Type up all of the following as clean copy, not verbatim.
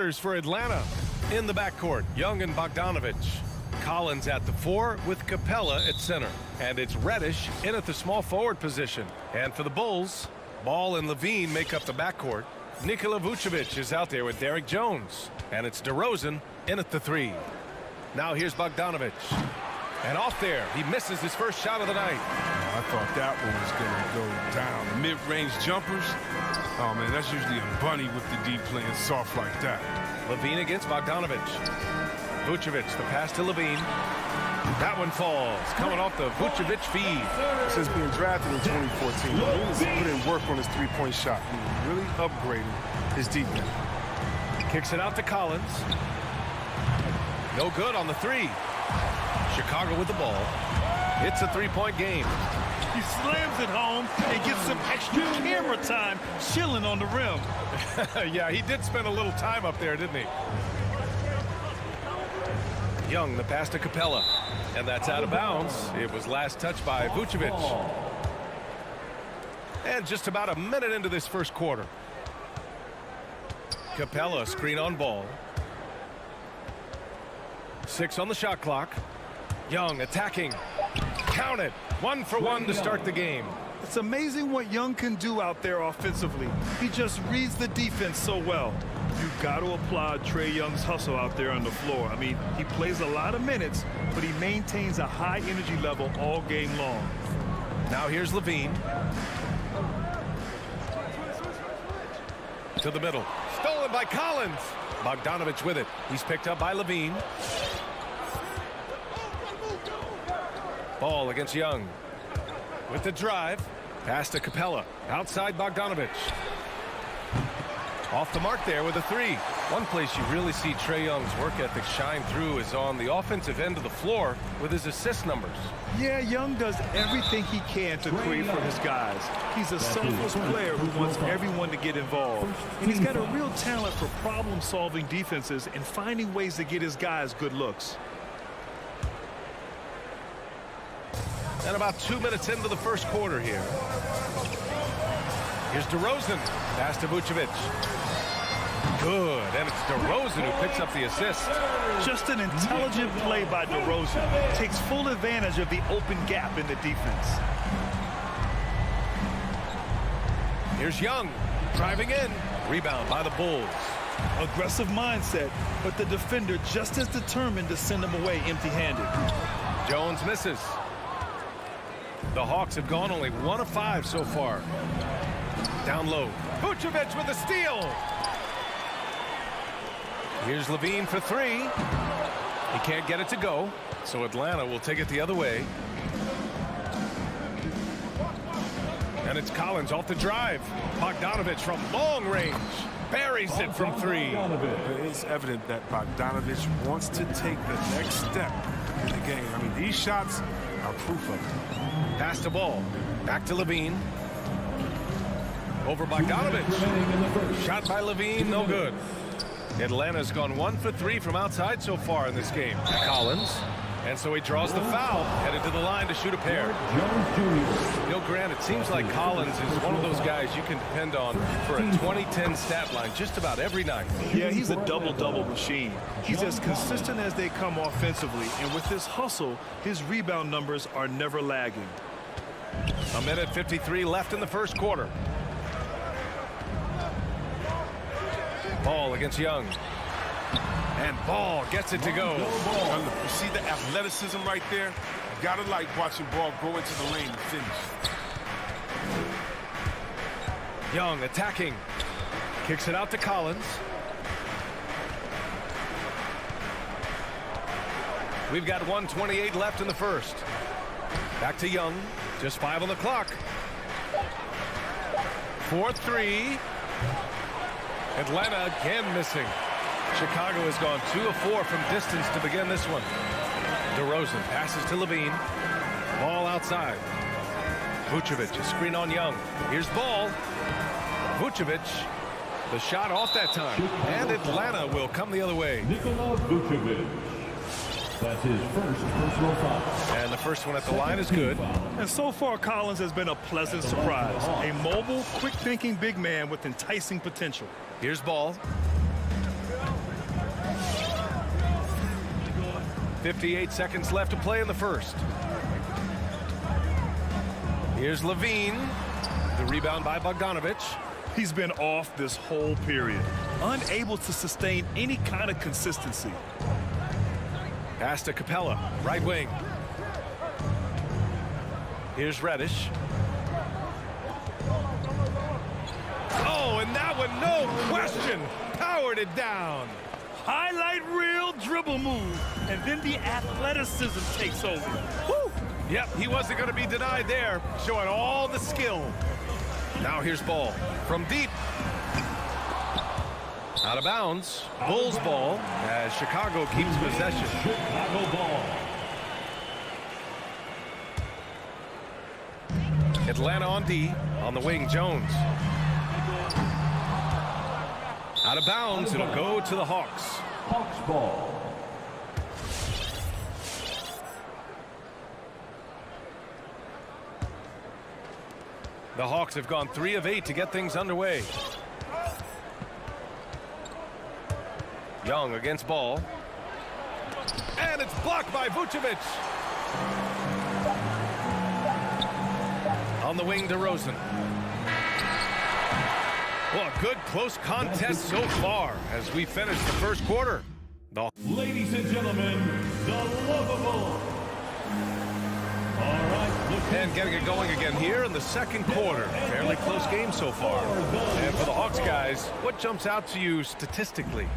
starters for Atlanta. In the backcourt, Young and Bogdanovich. Collins at the 4 with Capella at center. And it's Reddish in at the small forward position. And for the Bulls, Ball and Levine make up the backcourt. Nikola Vucevic is out there with Derrick Jones. And it's DeRozan in at the 3. Now here's Bogdanovich. And off there, he misses his first shot of the night. I thought that one was going to go down. The mid-range jumpers, oh man, that's usually a bunny with the D playing soft like that. Levine against Bogdanovich. Vucevic, the pass to Levine. That one falls, coming off the Vucevic feed. Since being drafted in 2014, Levine's put in work on his three-point shot. He's really upgrading his defense. Kicks it out to Collins. No good on the 3. Chicago with the ball. It's a 3-point game. He slams it home and gets some extra camera time chilling on the rim. Yeah, he did spend a little time up there, didn't he? Young, the pass to Capella. And that's out of bounds. It was last touched by Vucevic. And just about a minute into this first quarter. Capella, screen on Ball. 6 on the shot clock. Young attacking. Count it. 1 for 1 to start the game. It's amazing what Young can do out there offensively. He just reads the defense so well. You've got to applaud Trae Young's hustle out there on the floor. I mean, he plays a lot of minutes, but he maintains a high energy level all game long. Now here's Levine. To the middle. Stolen by Collins. Bogdanovich with it. He's picked up by Levine. Ball against Young. With the drive. Pass to Capella. Outside Bogdanovich. Off the mark there with a 3. One place you really see Trae Young's work ethic shine through is on the offensive end of the floor with his assist numbers. Yeah, Young does everything he can to create for his guys. He's a selfless player who wants everyone to get involved. And he's got a real talent for problem-solving defenses and finding ways to get his guys good looks. And about 2 minutes into the first quarter here. Here's DeRozan. Pass to Vucevic. Good. And it's DeRozan who picks up the assist. Just an intelligent play by DeRozan. Takes full advantage of the open gap in the defense. Here's Young. Driving in. Rebound by the Bulls. Aggressive mindset, but the defender just as determined to send him away empty-handed. Jones misses. The Hawks have gone only 1 of 5 so far. Down low. Vucevic with a steal. Here's Levine for 3. He can't get it to go, so Atlanta will take it the other way. And it's Collins off the drive. Bogdanovich from long range. Buries it from 3. It's evident that Bogdanovich wants to take the next step in the game. I mean, these shots are proof of it. Pass the ball. Back to Levine. Over Bogdanovich. Shot by Levine, no good. Atlanta's gone 1 for 3 from outside so far in this game. Collins. And so he draws the foul, headed to the line to shoot a pair. You know, Grant, it seems like Collins is one of those guys you can depend on for a 2010 stat line just about every night. Yeah, he's a double-double machine. He's as consistent as they come offensively, and with his hustle, his rebound numbers are never lagging. A minute 53 left in the first quarter. Ball against Young. And Ball gets it to go. You see the athleticism right there? You gotta like watching Ball go into the lane and finish. Young attacking. Kicks it out to Collins. We've got 1:28 left in the first. Back to Young. Just 5 on the clock. 4-3. Atlanta again missing. Chicago has gone 2 of 4 from distance to begin this one. DeRozan passes to Levine. Ball outside. Vucevic, a screen on Young. Here's Ball. Vucevic, the shot off that time. And Atlanta will come the other way. Nikola Vucevic. That's his first personal foul. And the first one at the line is good. And so far, Collins has been a pleasant surprise. A mobile, quick-thinking big man with enticing potential. Here's Ball. 58 seconds left to play in the first. Here's Levine. The rebound by Bogdanovich. He's been off this whole period, unable to sustain any kind of consistency. Pass to Capella, right wing. Here's Reddish. Oh, and that one, no question, powered it down. Highlight reel dribble move, and then the athleticism takes over. Woo! Yep, he wasn't going to be denied there, showing all the skill. Now here's ball from deep. Out of bounds. Bulls ball as Chicago keeps possession. Chicago ball. Atlanta on D. On the wing, Jones. Out of bounds. It'll go to the Hawks. Hawks ball. The Hawks have gone 3 of 8 to get things underway. Young against ball. And it's blocked by Vucevic. On the wing, DeRozan. Well, a good close contest so far as we finish the first quarter. Ladies and gentlemen, the lovable. All right. And getting it going again here in the second quarter. Fairly close game so far. And for the Hawks guys, what jumps out to you statistically?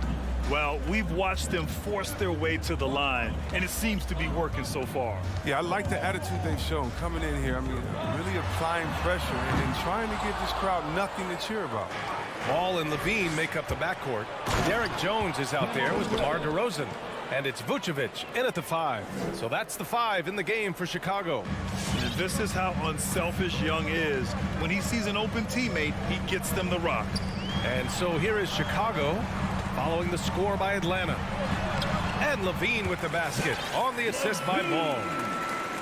Well, we've watched them force their way to the line, and it seems to be working so far. Yeah, I like the attitude they've shown coming in here. I mean, really applying pressure and trying to give this crowd nothing to cheer about. Ball and Levine make up the backcourt. Derek Jones is out there with DeMar DeRozan. And it's Vucevic in at the 5. So that's the 5 in the game for Chicago. And this is how unselfish Young is. When he sees an open teammate, he gets them the rock. And so here is Chicago following the score by Atlanta. And Levine with the basket on the assist by Ball.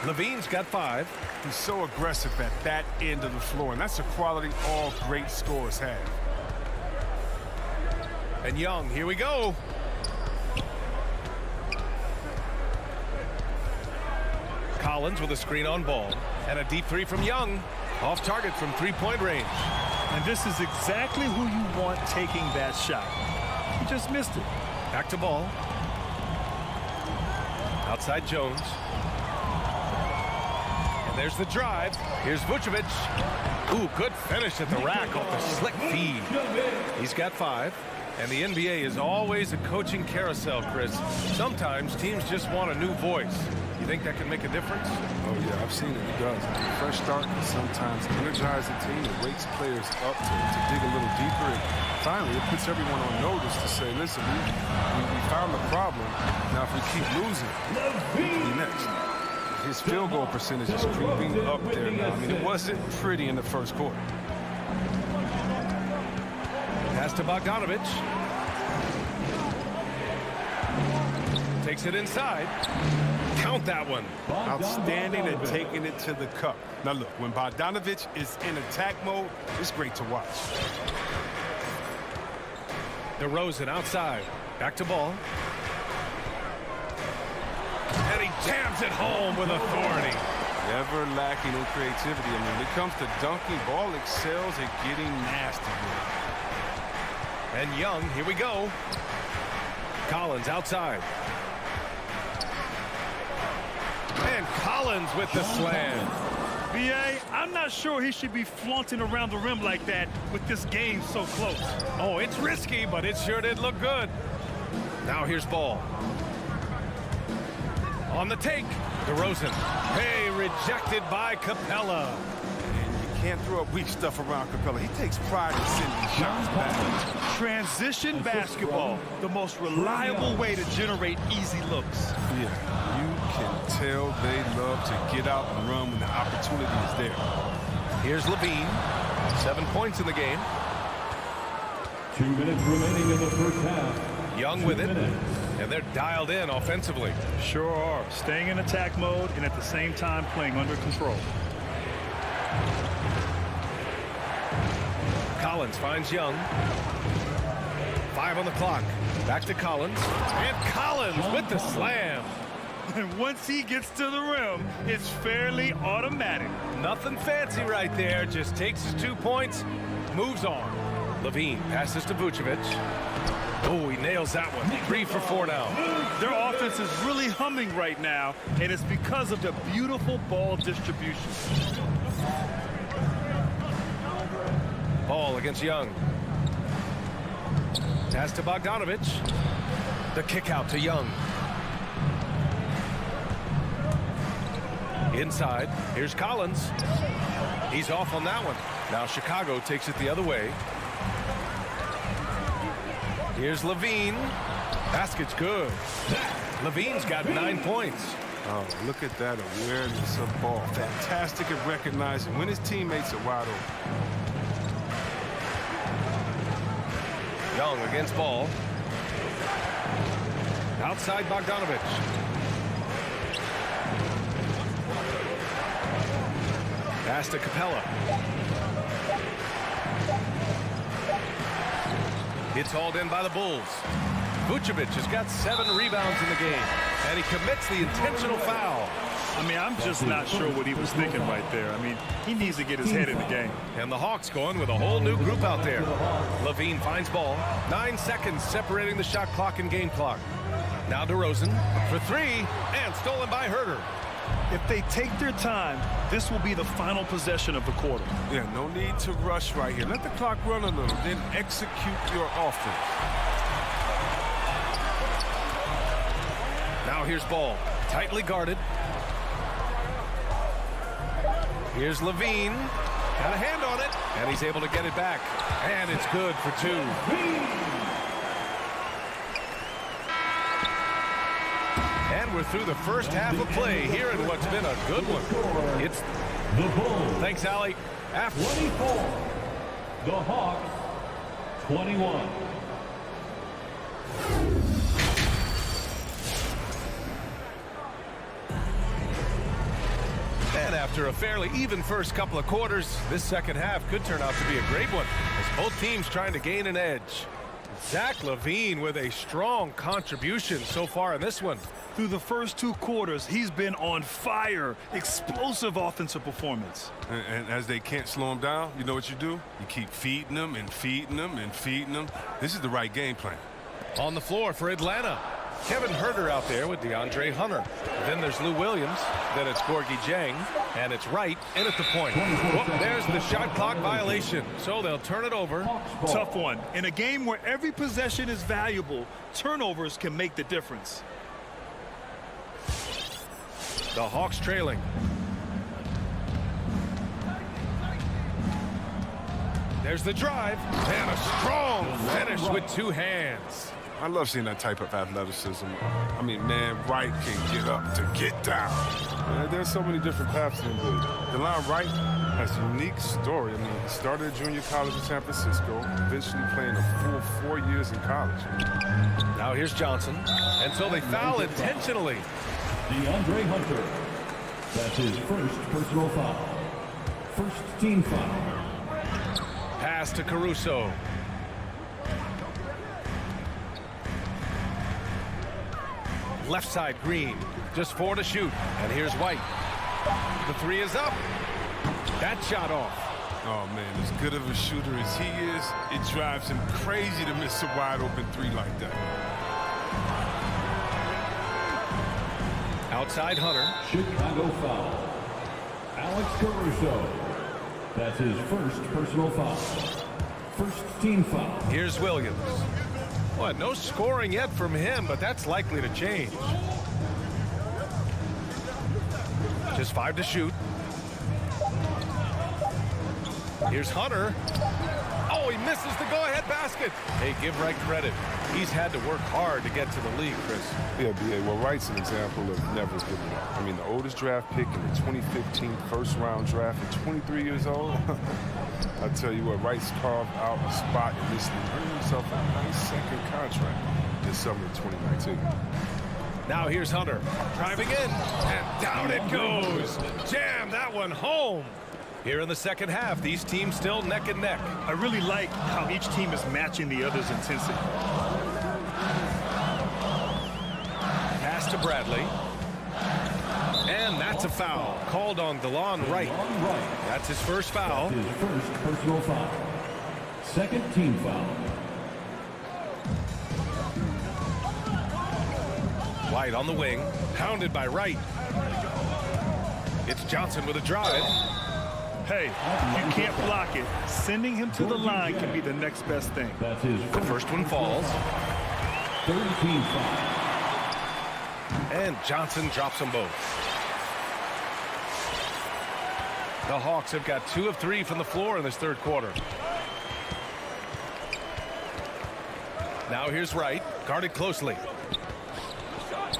Levine's got 5. He's so aggressive at that end of the floor, and that's a quality all great scorers have. And Young, here we go. Collins with a screen on Ball. And a deep 3 from Young. Off target from 3-point range. And this is exactly who you want taking that shot. He just missed it. Back to Ball. Outside Jones. And there's the drive. Here's Vucevic. Ooh, good finish at the rack off the slick feed. He's got 5. And the NBA is always a coaching carousel, Chris. Sometimes teams just want a new voice. You think that can make a difference? Oh, yeah, I've seen it. It does. Fresh start can sometimes energize the team. It wakes players up to dig a little deeper. And finally, it puts everyone on notice to say, listen, we found the problem. Now, if we keep losing, who'll be next? His field goal percentage is creeping up there now. I mean, it wasn't pretty in the first quarter. Pass to Bogdanovich. Takes it inside. Count that one. Outstanding at taking it to the cup. Now look, when Bogdanovich is in attack mode, it's great to watch. DeRozan outside. Back to Ball. And he jams it home with authority. Never lacking in creativity. I mean, when it comes to dunking, Ball excels at getting nasty with it. And Young, here we go. Collins outside. And Collins with the slam. B.A., I'm not sure he should be flaunting around the rim like that with this game so close. Oh, it's risky, but it sure did look good. Now here's Ball. On the take, DeRozan. Hey, rejected by Capella. And you can't throw up weak stuff around Capella. He takes pride in sending shots back. Transition basketball, the most reliable way to generate easy looks. Yeah, you can tell they love to get out and run when the opportunity is there. Here's Levine. 7 points in the game. 2 minutes remaining in the first half. Young with it. And they're dialed in offensively. Sure are. Staying in attack mode and at the same time playing under control. Collins finds Young. 5 on the clock. Back to Collins. And Collins with the slam. And once he gets to the rim, it's fairly automatic. Nothing fancy right there. Just takes his 2 points, moves on. Levine passes to Vucevic. Oh, he nails that one. 3 for 4 now. Their offense is really humming right now, and it's because of the beautiful ball distribution. Ball against Young. Pass to Bogdanovic. The kick out to Young. Inside, here's Collins. He's off on that one. Now Chicago takes it the other way. Here's Levine. Basket's good. Levine's got 9 points. Oh, look at that awareness of ball. Fantastic at recognizing when his teammates are wide open. Young against ball. Outside Bogdanovic. Pass to Capella. It's hauled in by the Bulls. Vucevic has got 7 rebounds in the game, and he commits the intentional foul. I mean, I'm just not sure what he was thinking right there. I mean, he needs to get his head in the game. And the Hawks going with a whole new group out there. Levine finds ball. 9 seconds separating the shot clock and game clock. Now DeRozan for 3, and stolen by Herter. If they take their time, this will be the final possession of the quarter. Yeah, no need to rush right here. Let the clock run a little, then execute your offense. Now here's ball. Tightly guarded. Here's Levine. Got a hand on it, and he's able to get it back. And it's good for 2. And we're through the first half of play here in what's been a good one. It's The Bulls. Thanks, Allie. After 24. The Hawks 21. And after a fairly even first couple of quarters, this second half could turn out to be a great one as both teams trying to gain an edge. Zach LaVine with a strong contribution so far in this one. Through the first 2 quarters, he's been on fire. Explosive offensive performance. And as they can't slow him down, you know what you do? You keep feeding them and feeding them and feeding them. This is the right game plan. On the floor for Atlanta, Kevin Herter out there with DeAndre Hunter. Then there's Lou Williams. Then it's Gorgie Jang. And it's Wright in at the point. Whoop, there's the shot clock violation. So they'll turn it over. Tough one. In a game where every possession is valuable, turnovers can make the difference. The Hawks trailing. There's the drive. And a strong finish with 2 hands. I love seeing that type of athleticism. I mean, man, Wright can get up to get down. Man, there's so many different paths in the league. DeLon Wright has a unique story. I mean, he started at junior college in San Francisco, eventually playing a full 4 years in college. Now here's Johnson. And so they foul intentionally. DeAndre Hunter. That's his first personal foul. First team foul. Pass to Caruso. Left side Green. Just 4 to shoot. And here's White. The 3 is up. That shot off. Oh, man, as good of a shooter as he is, it drives him crazy to miss a wide-open 3 like that. Outside Hunter. Chicago foul. Alex Caruso. That's his first personal foul. First team foul. Here's Williams. Well, no scoring yet from him, but that's likely to change. Just 5 to shoot. Here's Hunter. Oh, he misses the go-ahead basket. Hey, give Wright credit. He's had to work hard to get to the league, Chris. Yeah, B.A. Well, Wright's an example of never giving up. I mean, the oldest draft pick in the 2015 first-round draft at 23 years old. I tell you what, Wright's carved out a spot in this league, earning himself a nice second contract this summer of 2019. Now here's Hunter. Driving in, and down it goes. Jam that one home. Here in the second half, these teams still neck and neck. I really like how each team is matching the other's intensity. Pass to Bradley. And that's a foul called on DeLon Wright. That's his first foul. His first personal foul. Second team foul. White on the wing, pounded by Wright. It's Johnson with a drive. Hey, you can't block it. Sending him to the line can be the next best thing. That's his The first one falls. third team foul. And Johnson drops them both. The Hawks have got 2 of 3 from the floor in this third quarter. Now here's Wright, guarded closely.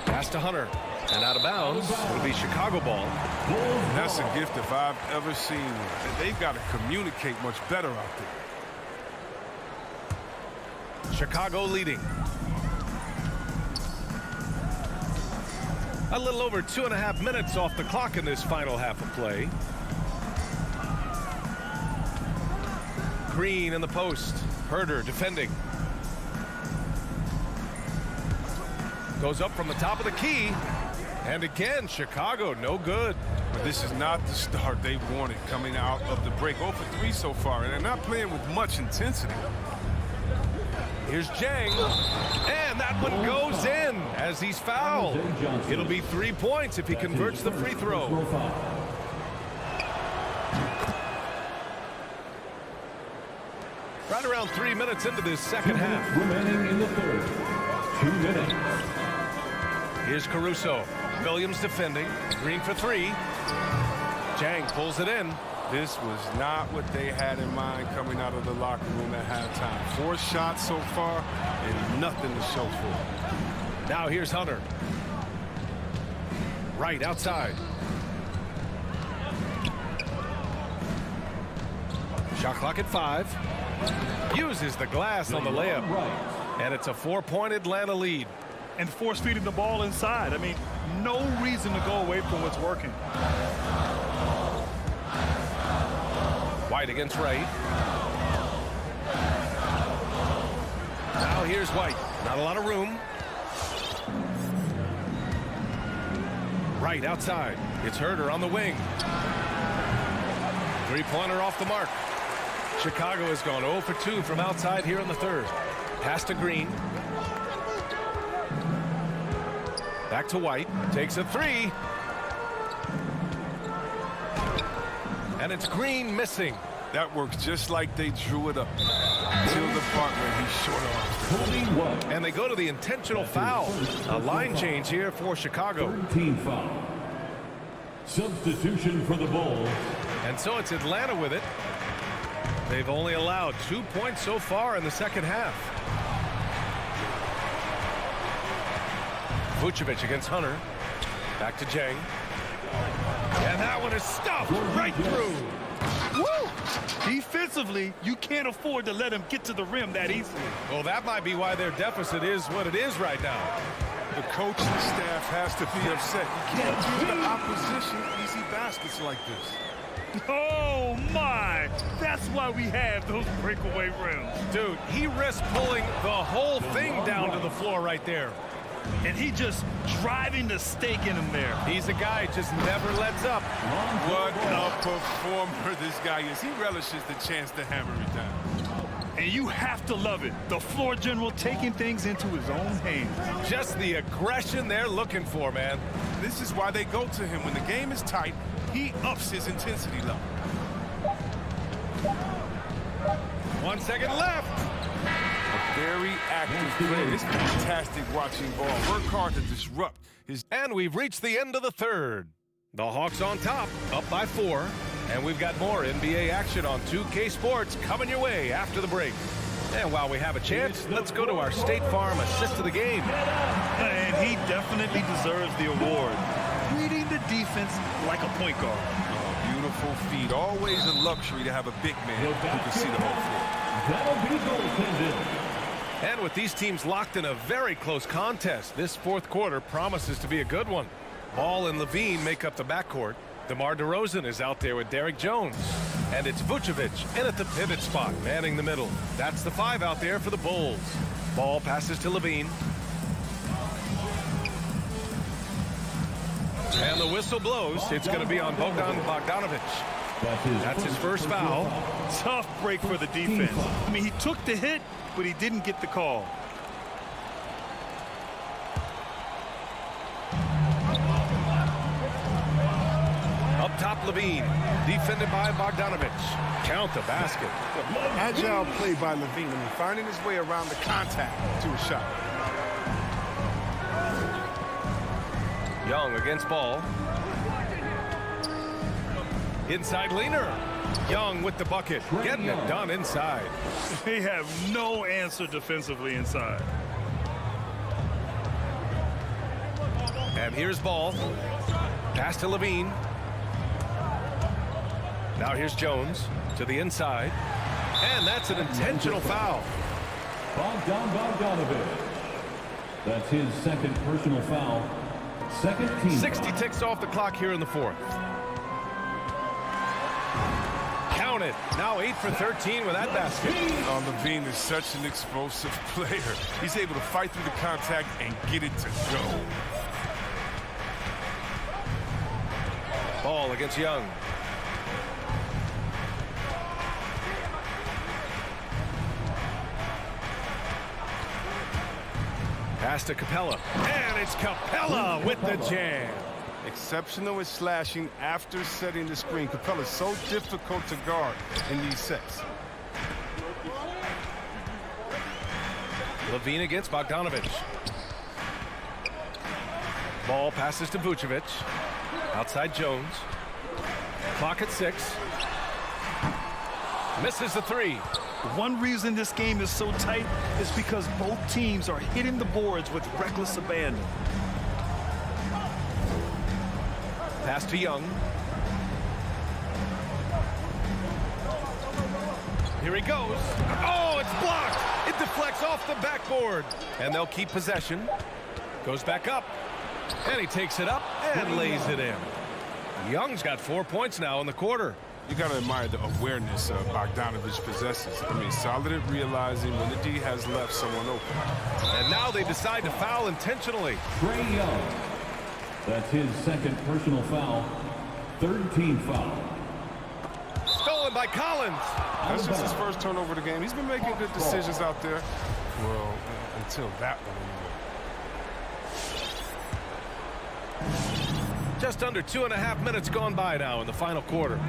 Pass to Hunter, and out of bounds. It'll be Chicago ball. That's a gift if I've ever seen one. They've got to communicate much better out there. Chicago leading. A little over 2.5 minutes off the clock in this final half of play. Green in the post. Herder defending. Goes up from the top of the key. And again, Chicago, no good. But this is not the start they wanted coming out of the break. 0 for 3 so far, and they're not playing with much intensity. Here's Jang. And that one goes in as he's fouled. It'll be 3 points if he converts the free throw. Right around 3 minutes into this second half. Remaining in the third. 2 minutes. Here's Caruso. Williams defending. Green for 3. Jang pulls it in. This was not what they had in mind coming out of the locker room at halftime. 4 shots so far and nothing to show for it. Now here's Hunter. Right outside. Shot clock at 5. Uses the glass on the layup. And it's a 4-point Atlanta lead. And force feeding the ball inside. I mean, no reason to go away from what's working. White against Wright. Now here's White. Not a lot of room. Wright outside. It's Herder on the wing. 3-pointer off the mark. Chicago has gone 0 for 2 from outside here in the third. Pass to Green. Back to White. Takes a 3. And it's Green missing. That works just like they drew it up. Until the part where he's short arms. And they go to the intentional foul. A line change here for Chicago. Team foul. Substitution for the Bulls. And so it's Atlanta with it. They've only allowed 2 points so far in the second half. Vucevic against Hunter. Back to Jang. And that one is stuffed right through. Woo! Defensively, you can't afford to let him get to the rim that easily. Well, that might be why their deficit is what it is right now. The coaching staff has to be upset. You can't give the opposition easy baskets like this. Oh, my. That's why we have those breakaway rims. Dude, he risked pulling the whole thing down to the floor right there. And he just driving the stake in him there. He's a guy who just never lets up. What a performer this guy is. He relishes the chance to hammer it down. And you have to love it. The floor general taking things into his own hands. Just the aggression they're looking for, man. This is why they go to him. When the game is tight, he ups his intensity level. 1 second left. Very active play. It's fantastic watching ball. Work hard to disrupt his. And we've reached the end of the third. The Hawks on top, up by 4. And we've got more NBA action on 2K Sports coming your way after the break. And while we have a chance, let's go to our State Farm assist of the game. And he definitely deserves the award. Reading the defense like a point guard. Beautiful feed. Always a luxury to have a big man who can see the whole floor. That'll be goaltending. And with these teams locked in a very close contest, this fourth quarter promises to be a good one. Ball and Levine make up the backcourt. DeMar DeRozan is out there with Derek Jones. And it's Vucevic in at the pivot spot, manning the middle. That's the 5 out there for the Bulls. Ball passes to Levine. And the whistle blows. It's going to be on Bogdan Bogdanovic. That's his first foul. Tough break for the defense. I mean, he took the hit, but he didn't get the call. Up top, Levine, defended by Bogdanovic. Count the basket. Agile play by Levine. I mean, finding his way around the contact to a shot. Young against Ball. Inside leaner. Young with the bucket. Getting it done inside. They have no answer defensively inside. And here's Ball. Pass to Levine. Now here's Jones to the inside. And that's an intentional foul. Bogdan Bogdanovic. That's his second personal foul. Second team 60 foul. ticks off the clock here in the fourth. Count it. Now 8 for 13 with that basket. Levine is such an explosive player. He's able to fight through the contact and get it to go. Ball against Young. Pass to Capella. And it's Capella with the jam. Exceptional at slashing after setting the screen. Capella's so difficult to guard in these sets. Levine against Bogdanovic. Ball passes to Vucevic. Outside Jones. Clock at 6. Misses the three. One reason this game is so tight is because both teams are hitting the boards with reckless abandon. Pass to Young. Here he goes. Oh, it's blocked. It deflects off the backboard. And they'll keep possession. Goes back up. And he takes it up and lays it in. Young's got 4 points now in the quarter. You got to admire the awareness Bogdanovic possesses. I mean, solid at realizing when the D has left someone open. And now they decide to foul intentionally. Trae Young. That's his second personal foul. Third team foul. Stolen by Collins. That's just his first turnover of the game. He's been making good decisions out there. Well, until that one anyway. Just under 2.5 minutes gone by now in the final quarter.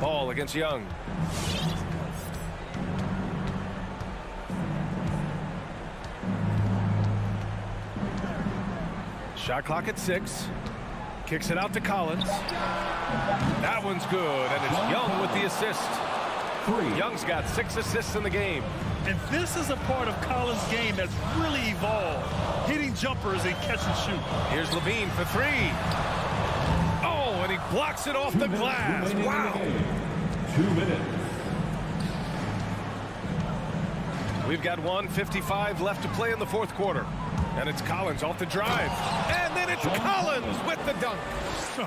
Ball against Young. Shot clock at 6. Kicks it out to Collins. That one's good, and it's Young with the assist. Young's got 6 assists in the game. And this is a part of Collins' game that's really evolved. Hitting jumpers and catch and shoot. Here's Levine for 3. Oh, and he blocks it off the glass. Wow. 2 minutes. We've got 1:55 left to play in the fourth quarter. And it's Collins off the drive. And then it's Collins with the dunk.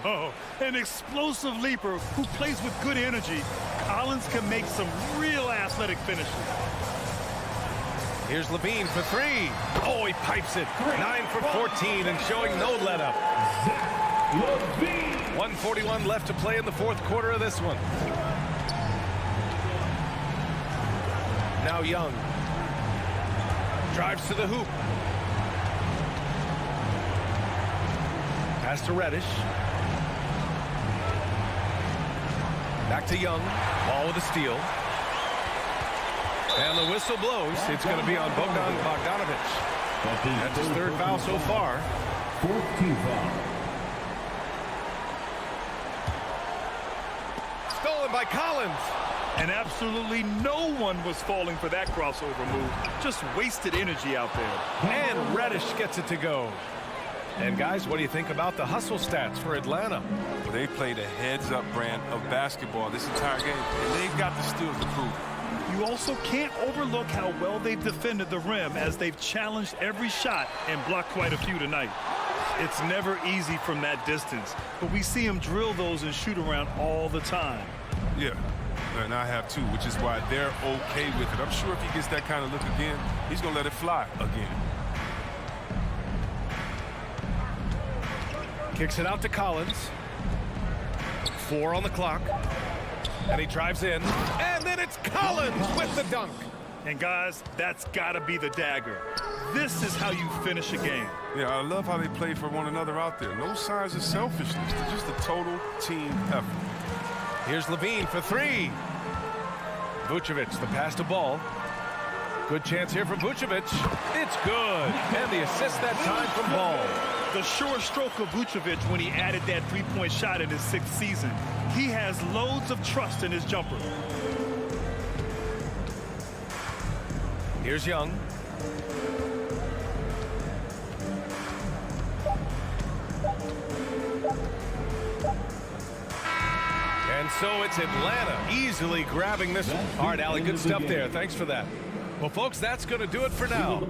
Oh, an explosive leaper who plays with good energy. Collins can make some real athletic finishes. Here's Levine for 3. Oh, he pipes it. 9 for 14 and showing no let-up. 1:41 left to play in the fourth quarter of this one. Now Young. Drives to the hoop. Pass to Reddish. Back to Young. Ball with a steal. And the whistle blows. It's going to be on Bogdan Bogdanovic. That's his third foul so far. Fourth team foul. Stolen by Collins. And absolutely no one was falling for that crossover move. Just wasted energy out there. And Reddish gets it to go. And guys, what do you think about the hustle stats for Atlanta? Well, they played a heads-up brand of basketball this entire game, and they've got the steals to prove it. You also can't overlook how well they've defended the rim as they've challenged every shot and blocked quite a few tonight. It's never easy from that distance, but we see them drill those and shoot around all the time. Yeah, and I have too, which is why they're okay with it. I'm sure if he gets that kind of look again, he's going to let it fly again. Kicks it out to Collins. 4 on the clock. And he drives in. And then it's Collins with the dunk. And guys, that's got to be the dagger. This is how you finish a game. Yeah, I love how they play for one another out there. No signs of selfishness. It's just a total team effort. Here's Levine for 3. Vucevic, the pass to Ball. Good chance here for Vucevic. It's good. And the assist that time from Ball. The sure stroke of Vucevic when he added that three-point shot in his 6th season. He has loads of trust in his jumper. Here's Young. And so it's Atlanta easily grabbing this one. All right, Allie, good stuff there. Thanks for that. Well, folks, that's going to do it for now.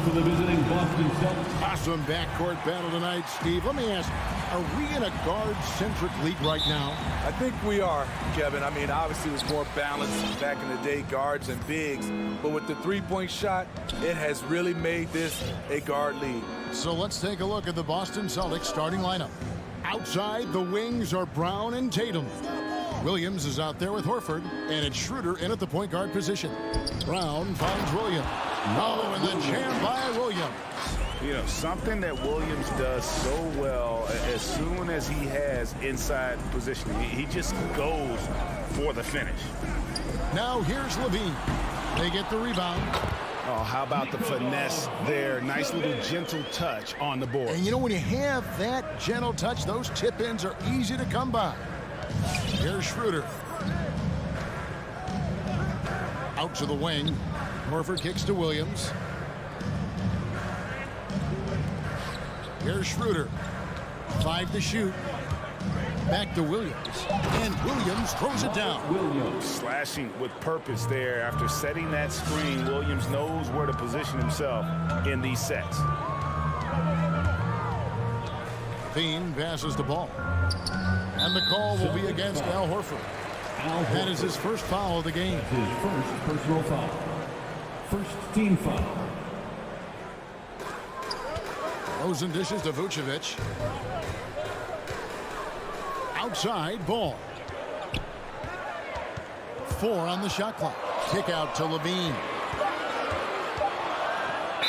for the visiting Boston Celtics. Awesome backcourt battle tonight, Steve. Let me ask, are we in a guard-centric league right now? I think we are, Kevin. I mean, obviously it was more balanced back in the day, guards and bigs. But with the three-point shot, it has really made this a guard league. So let's take a look at the Boston Celtics starting lineup. Outside, the wings are Brown and Tatum. Williams is out there with Horford, and it's Schroeder in at the point guard position. Brown finds Williams. Oh, and the jam by Williams. You know, something that Williams does so well as soon as he has inside positioning, he just goes for the finish. Now here's Levine. They get the rebound. Oh, how about the finesse there? Nice little gentle touch on the board. And you know, when you have that gentle touch, those tip-ins are easy to come by. Here's Schroeder. Out to the wing. Horford kicks to Williams. Here's Schroeder. 5 to shoot. Back to Williams. And Williams throws it down. Williams. Slashing with purpose there. After setting that screen, Williams knows where to position himself in these sets. Thien passes the ball. And the call will be against Al Horford. That is his first foul of the game. His first personal foul. First team foul. Rosen dishes to Vucevic. Outside, ball. 4 on the shot clock. Kick out to Levine.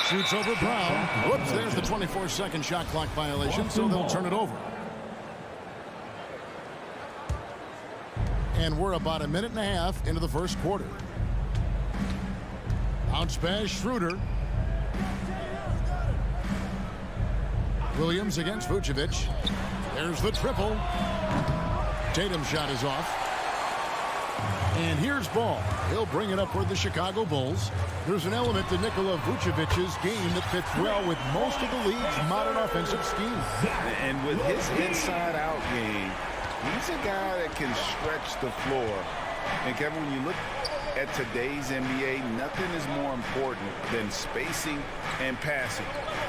Shoots over Brown. Whoops, there's the 24-second shot clock violation, so they'll turn it over. And we're about a minute and a half into the first quarter. Bounce pass, Schroeder. Williams against Vucevic. There's the triple. Tatum's shot is off. And here's Ball. He'll bring it up for the Chicago Bulls. There's an element to Nikola Vucevic's game that fits well with most of the league's modern offensive scheme. And with his inside-out game, he's a guy that can stretch the floor. And Kevin, when you look at today's NBA, nothing is more important than spacing and passing.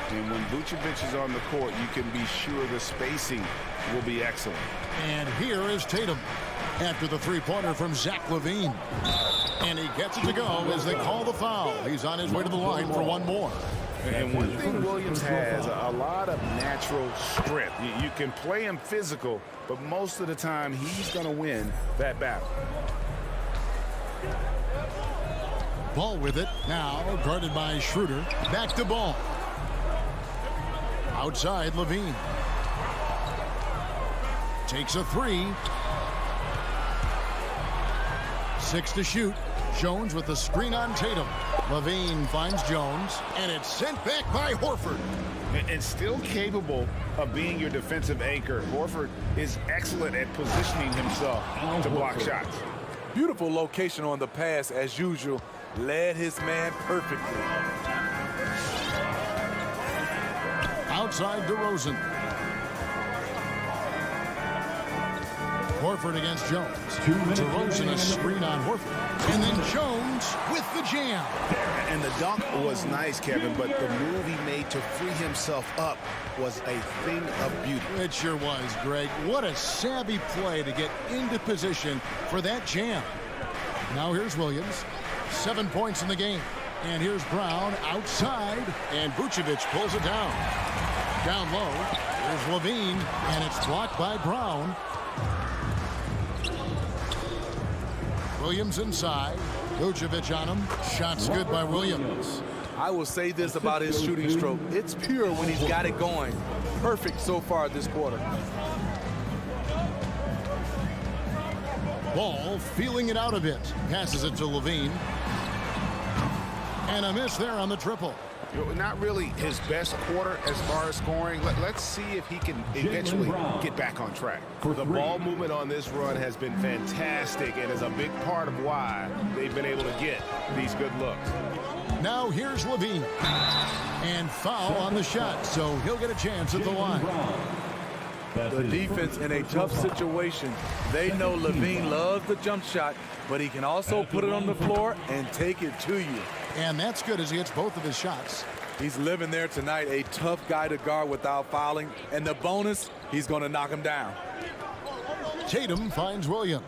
And when Vucevic is on the court, you can be sure the spacing will be excellent. And here is Tatum after the three-pointer from Zach LaVine. And he gets it to go as they call the foul. He's on his way to the line for one more. And one thing Williams has, a lot of natural strength. You can play him physical, but most of the time he's going to win that battle. Ball with it. Now guarded by Schroeder. Back to Ball. Outside, Levine. Takes a three. 6 to shoot. Jones with the screen on Tatum. Levine finds Jones, and it's sent back by Horford. And still capable of being your defensive anchor. Horford is excellent at positioning himself to block shots. Beautiful location on the pass as usual. Led his man perfectly. Outside DeRozan. Horford against Jones. DeRozan a screen on Horford. And then Jones with the jam. And the dunk was nice, Kevin, but the move he made to free himself up was a thing of beauty. It sure was, Greg. What a savvy play to get into position for that jam. Now here's Williams. 7 points in the game. And here's Brown outside. And Vucevic pulls it down. Down low. Here's Levine. And it's blocked by Brown. Williams inside. Vucevic on him. Shots good by Williams. I will say this about his shooting stroke. It's pure when he's got it going. Perfect so far this quarter. Ball feeling it out a bit. Passes it to Levine. And a miss there on the triple. Not really his best quarter as far as scoring. Let's see if he can eventually get back on track. The ball movement on this run has been fantastic and is a big part of why they've been able to get these good looks. Now here's Levine. And foul on the shot, so he'll get a chance at the line. The defense in a tough situation. They know Levine loves the jump shot, but he can also put it on the floor and take it to you. And that's good as he hits both of his shots. He's living there tonight, a tough guy to guard without fouling. And the bonus, he's going to knock him down. Tatum finds Williams.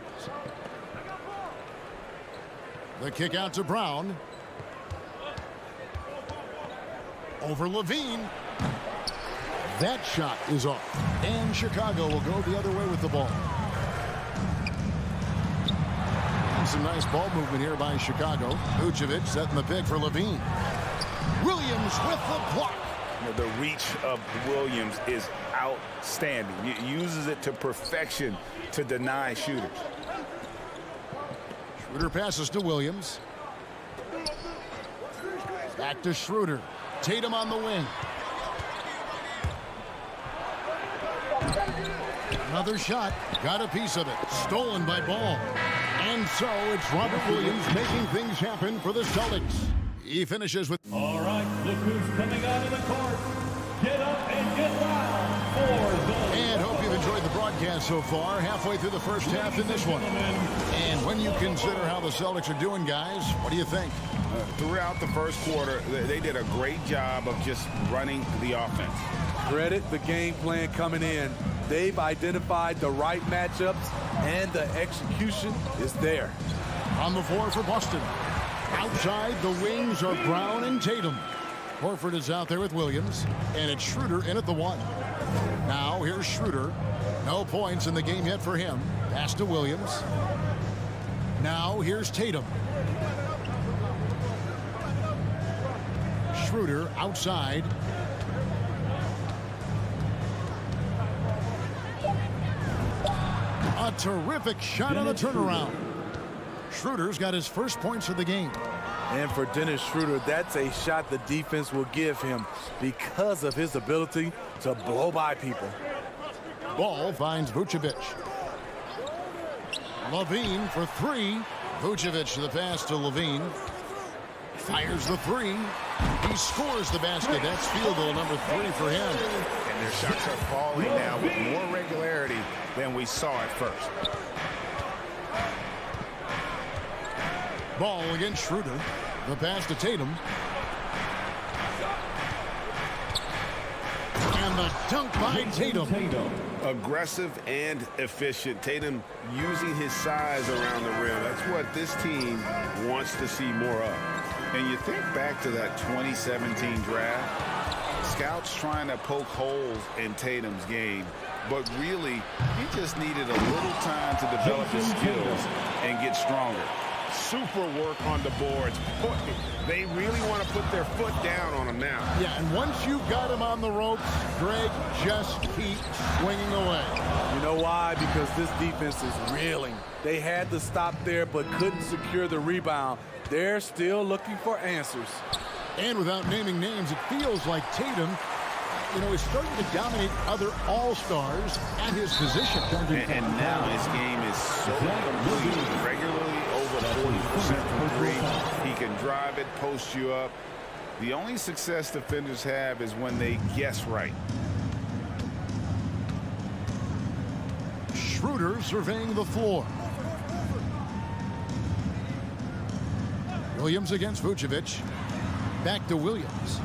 The kick out to Brown. Over Levine. That shot is off. And Chicago will go the other way with the ball. And some nice ball movement here by Chicago. Vucevic setting the pick for Levine. Williams with the block. The reach of Williams is outstanding. He uses it to perfection to deny shooters. Schroeder passes to Williams. Back to Schroeder. Tatum on the wing. Another shot. Got a piece of it. Stolen by Ball. And so it's Robert Williams making things happen for the Celtics. He finishes with... All right, look who's coming out of the court. Get up and get loud for the... And hope you've enjoyed the broadcast so far. Halfway through the first half in this one. And when you consider how the Celtics are doing, guys, what do you think? Throughout the first quarter, they did a great job of just running the offense. Credit the game plan coming in. They've identified the right matchups, and the execution is there. On the floor for Boston. Outside, the wings are Brown and Tatum. Horford is out there with Williams, and it's Schroeder in at the one. Now, here's Schroeder. No points in the game yet for him. Pass to Williams. Now, here's Tatum. Schroeder outside. A terrific shot on the turnaround. Schroeder's got his first points of the game. And for Dennis Schroeder, that's a shot the defense will give him because of his ability to blow by people. Ball finds Vucevic. Levine for three. Vucevic the pass to Levine. Fires the three. He scores the basket. That's field goal number 3 for him. And their shots are falling now with more regularity than we saw at first. Ball against Schroeder. The pass to Tatum. And the dunk by Tatum. Aggressive and efficient. Tatum using his size around the rim. That's what this team wants to see more of. And you think back to that 2017 draft, scouts trying to poke holes in Tatum's game, but really, he just needed a little time to develop his skills and get stronger. Super work on the boards. They really want to put their foot down on him now. Yeah, and once you've got him on the ropes, Greg, just keep swinging away. You know why? Because this defense is reeling. They had to stop there but couldn't secure the rebound. They're still looking for answers. And without naming names, it feels like Tatum, is starting to dominate other all-stars at his position. And now his game is so complete, regularly over 40% from three. He can drive it, post you up. The only success defenders have is when they guess right. Schroeder surveying the floor. Williams against Vucevic. Back to Williams.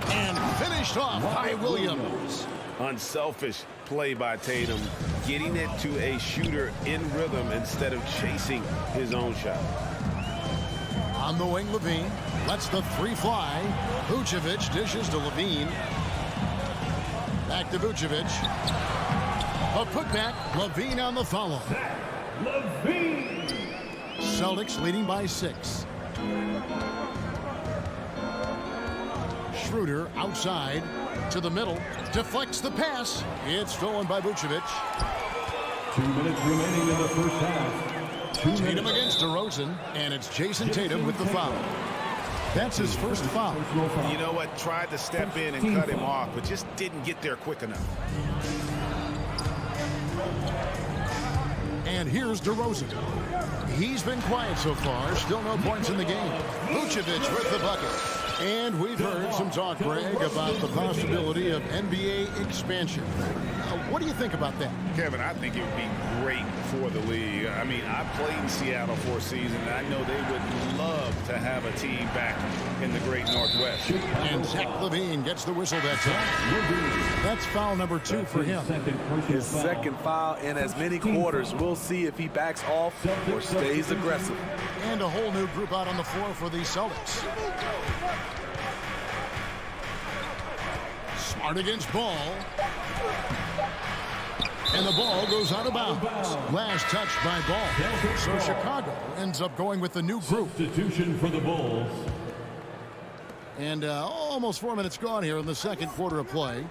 And finished off by Williams. Unselfish play by Tatum, getting it to a shooter in rhythm instead of chasing his own shot. On the wing, Levine lets the three fly. Vucevic dishes to Levine. Back to Vucevic. A putback. Levine on the follow. Levine. Celtics leading by 6. Schroeder outside to the middle. Deflects the pass. It's stolen by Vucevic. 2 minutes remaining in the first half. Tatum against DeRozan, and it's Jason Tatum with the foul. That's his first foul. You know what? Tried to step in and cut him off, but just didn't get there quick enough. And here's DeRozan. He's been quiet so far. Still no points in the game. Vucevic with the bucket. And we've heard some talk, Greg, about the possibility of NBA expansion. What do you think about that? Kevin, I think it would be great for the league. I mean, I played in Seattle for a season, and I know they would love to have a team back in the great Northwest. And Zach LaVine gets the whistle that time. That's foul number 2 for him. His second foul in as many quarters. We'll see if he backs off or stays aggressive. And a whole new group out on the floor for the Celtics. Smart against Ball. And the ball goes out of bounds. Last touch by Ball. So Chicago ends up going with the new group. Substitution for the Bulls. And almost 4 minutes gone here in the second quarter of play.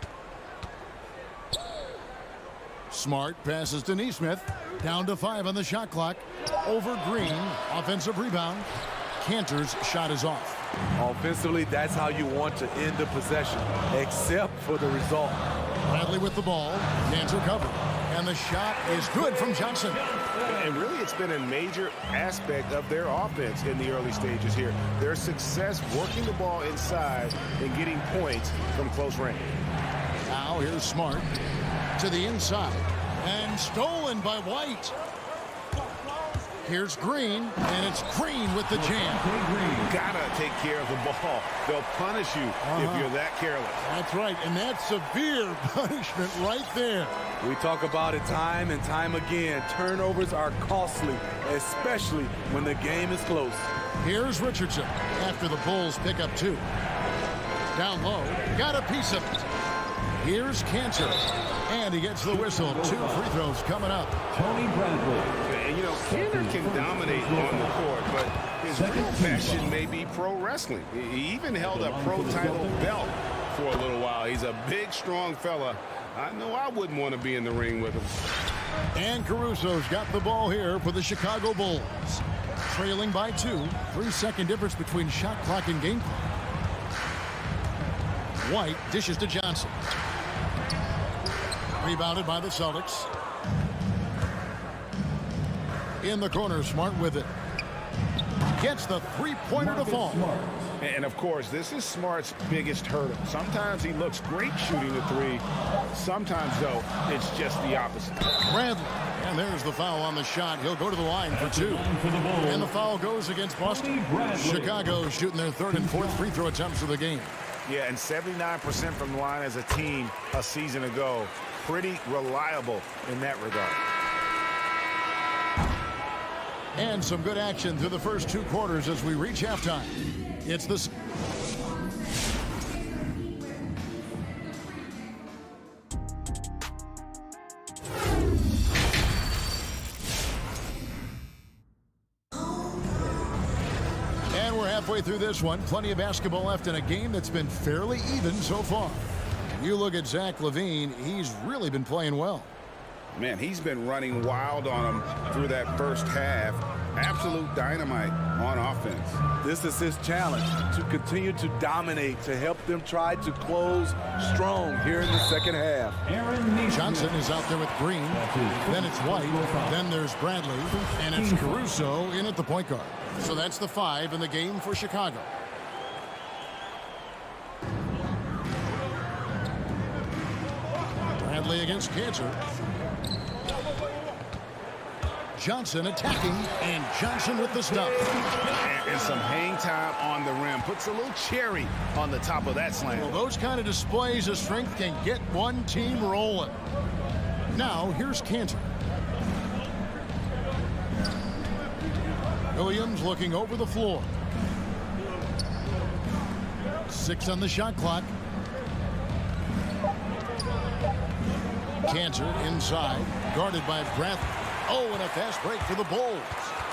Smart passes to Nesmith. Down to 5 on the shot clock. Over Green. Offensive rebound. Cantor's shot is off. Offensively, that's how you want to end the possession, except for the result. Bradley with the ball. Cantor covered. And the shot is good from Johnson. And really, it's been a major aspect of their offense in the early stages here. Their success working the ball inside and getting points from close range. Now here's Smart to the inside. And stolen by White. Here's Green, and it's Green with the jam. Gotta take care of the ball. They'll punish you if you're that careless. That's right, and that's severe punishment right there. We talk about it time and time again. Turnovers are costly, especially when the game is close. Here's Richardson after the Bulls pick up 2. Down low, got a piece of it. Here's Cantor, and he gets the whistle. 2 free throws coming up. Tony Bradley. And, you know, Cantor can dominate on the court, but his real passion may be pro wrestling. He even held a pro title belt for a little while. He's a big, strong fella. I know I wouldn't want to be in the ring with him. And Caruso's got the ball here for the Chicago Bulls. Trailing by 2. 3-second difference between shot clock and game clock. White dishes to Johnson. Rebounded by the Celtics. In the corner, Smart with it. Gets the three-pointer to fall. And, of course, this is Smart's biggest hurdle. Sometimes he looks great shooting the 3. Sometimes, though, it's just the opposite. Bradley. And there's the foul on the shot. He'll go to the line for 2. And the foul goes against Boston. Chicago shooting their 3rd and 4th free throw attempts of the game. Yeah, and 79% from the line as a team a season ago. Pretty reliable in that regard. And some good action through the first 2 quarters as we reach halftime. It's the... And we're halfway through this one. Plenty of basketball left in a game that's been fairly even so far. You look at Zach LaVine, he's really been playing well. Man, he's been running wild on him through that first half. Absolute dynamite on offense. This is his challenge, to continue to dominate, to help them try to close strong here in the second half. Johnson is out there with Green. Then it's White. Then there's Bradley. And it's Caruso in at the point guard. So that's the 5 in the game for Chicago. Bradley against Cantor. Johnson attacking, and Johnson with the stop. And some hang time on the rim. Puts a little cherry on the top of that slam. Well, those kind of displays of strength can get one team rolling. Now, here's Cantor. Williams looking over the floor. 6 on the shot clock. Cantor inside, guarded by Bradley. Oh, and a fast break for the Bulls.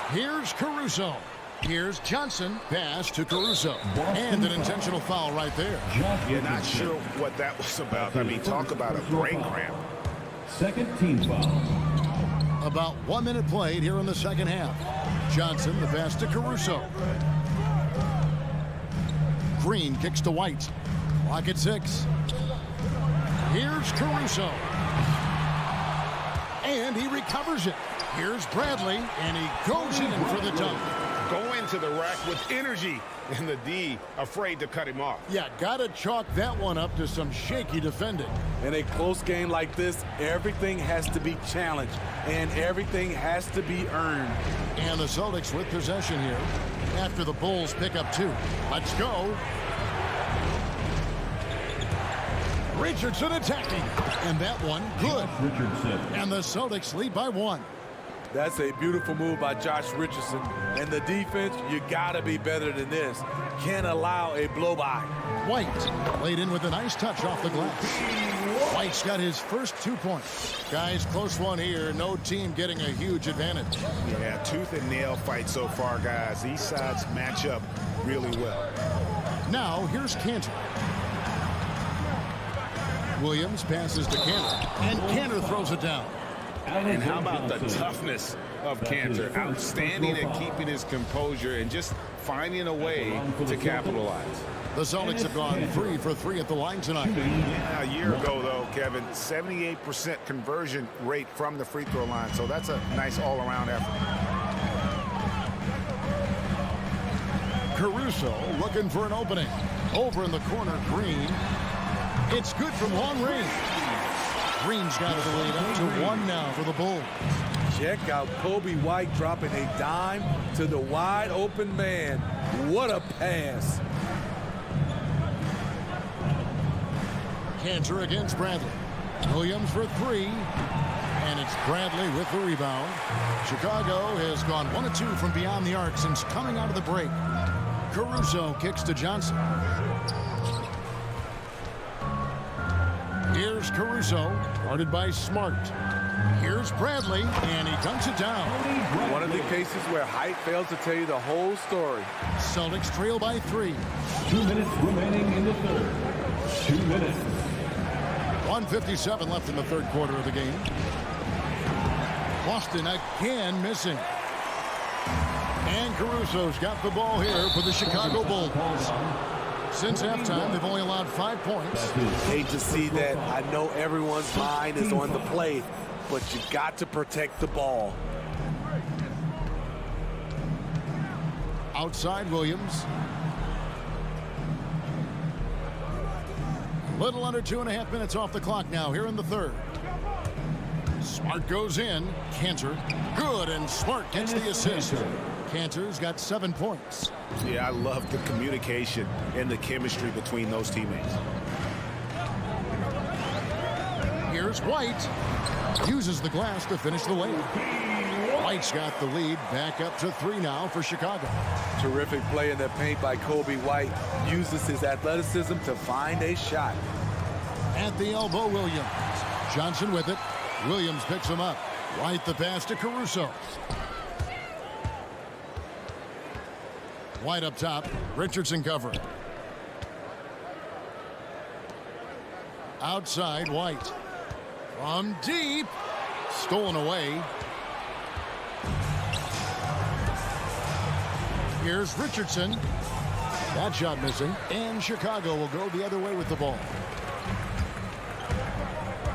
Here's Caruso. Here's Johnson. Pass to Caruso. And an intentional foul right there. You're not sure what that was about. I mean, talk about a brain cramp. Second team foul. About 1 minute played here in the second half. Johnson, the pass to Caruso. Green kicks to White. Clock at 6. Here's Caruso. And he recovers it. Here's Bradley, and he goes in for the dunk. Go into the rack with energy, and the D afraid to cut him off. Yeah, gotta chalk that one up to some shaky defending. In a close game like this, everything has to be challenged, and everything has to be earned. And the Celtics with possession here. after the Bulls pick up 2. Let's go. Richardson attacking. And that one, good. Richardson. And the Celtics lead by 1. That's a beautiful move by Josh Richardson. And the defense, you got to be better than this. Can't allow a blow-by. White laid in with a nice touch off the glass. White's got his first 2 points. Guys, close one here. No team getting a huge advantage. Yeah, tooth and nail fight so far, guys. These sides match up really well. Now, here's Cantor. Williams passes to Cantor. And Cantor throws it down. And how about the toughness of Cantor? Outstanding at keeping his composure and just finding a way to capitalize. The Celtics have gone 3 for 3 at the line tonight. Yeah, a year ago, though, Kevin, 78% conversion rate from the free throw line. So that's a nice all-around effort. Caruso looking for an opening. Over in the corner, Green. It's good from long range. Green's got the lead up to 1 now for the Bulls. Check out Kobe White dropping a dime to the wide open man. What a pass. Cantor against Bradley. Williams for 3. And it's Bradley with the rebound. Chicago has gone 1 of 2 from beyond the arc since coming out of the break. Caruso kicks to Johnson. Here's Caruso, guarded by Smart. Here's Bradley, and he dunks it down. One of the cases where height fails to tell you the whole story. Celtics trail by 3. 2 minutes remaining in the third. 2 minutes. 1:57 left in the third quarter of the game. Boston again missing. And Caruso's got the ball here for the Chicago Bulls. Since halftime, they've only allowed 5 points. Hate to see that. I know everyone's mind is on the play, but you got to protect the ball. Outside Williams. Little under 2.5 minutes off the clock now here in the third. Smart goes in. Cantor. Good, and Smart gets the assist. Cantor's got 7 points. Yeah, I love the communication and the chemistry between those teammates. Here's White. Uses the glass to finish the layup. White's got the lead. Back up to 3 now for Chicago. Terrific play in the paint by Kobe White. Uses his athleticism to find a shot. At the elbow, Williams. Johnson with it. Williams picks him up. White the pass to Caruso. White up top. Richardson covering. Outside, White. From deep. Stolen away. Here's Richardson. That shot missing. And Chicago will go the other way with the ball.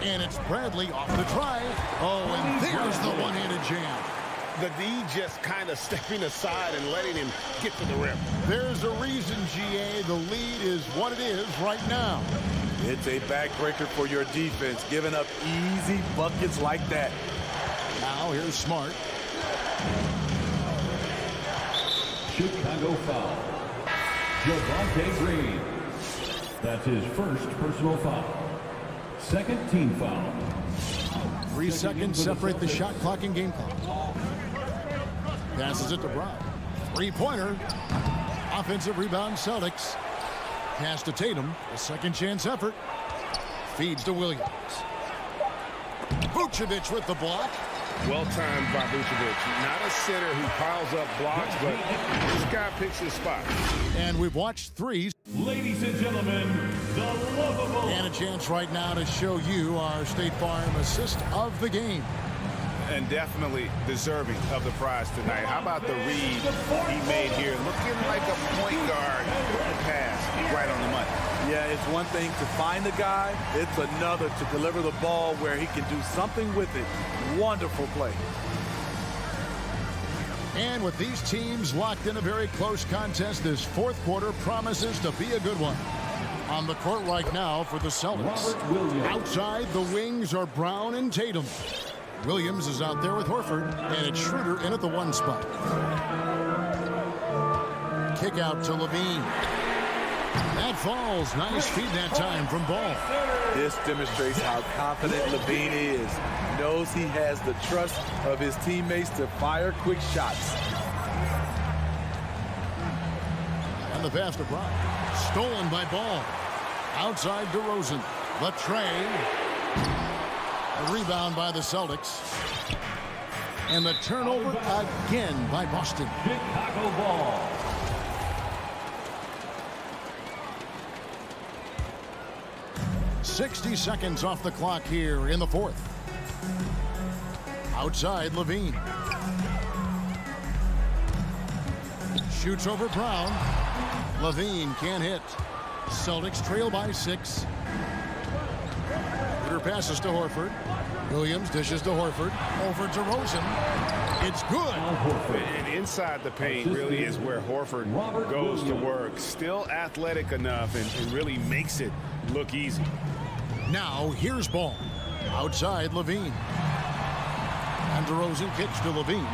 And it's Bradley off the try. Oh, and there's the one-handed jam. The D just kind of stepping aside and letting him get to the rim. There's a reason, GA. The lead is what it is right now. It's a backbreaker for your defense, giving up easy buckets like that. Now here's Smart. Chicago foul. Javonte Green. That's his first personal foul. Second team foul. 3 seconds separate the shot clock and game clock. Passes it to Brown. 3-pointer. Offensive rebound, Celtics. Pass to Tatum. A second chance effort. Feeds to Williams. Vucevic with the block. Well-timed by Vucevic. Not a center who piles up blocks, but this guy picks his spot. And we've watched threes. Ladies and gentlemen, the lovable. And a chance right now to show you our State Farm assist of the game. And definitely deserving of the prize tonight. How about the read he made here? Looking like a point guard. Pass right on the money. Yeah, it's one thing to find the guy. It's another to deliver the ball where he can do something with it. Wonderful play. And with these teams locked in a very close contest, this fourth quarter promises to be a good one. On the court right now for the Celtics. Outside, the wings are Brown and Tatum. Williams is out there with Horford, and it's Schroeder in at the 1 spot. kick out to Levine. That falls. Nice feed that time from Ball. This demonstrates how confident Levine is. He knows he has the trust of his teammates to fire quick shots. And the pass to Brown. Stolen by Ball. Outside DeRozan. Latrey. A rebound by the Celtics. And the turnover again by Boston. Chicago ball. .60 seconds off the clock here in the fourth. Outside Levine. Shoots over Brown. Levine can't hit. Celtics trail by 6. Peter passes to Horford. Williams dishes to Horford. Over to Rosen. It's good. And inside the paint really is where Horford goes to work. Still athletic enough and really makes it look easy. Now here's Ball. Outside Levine. And DeRozan kicks to Levine.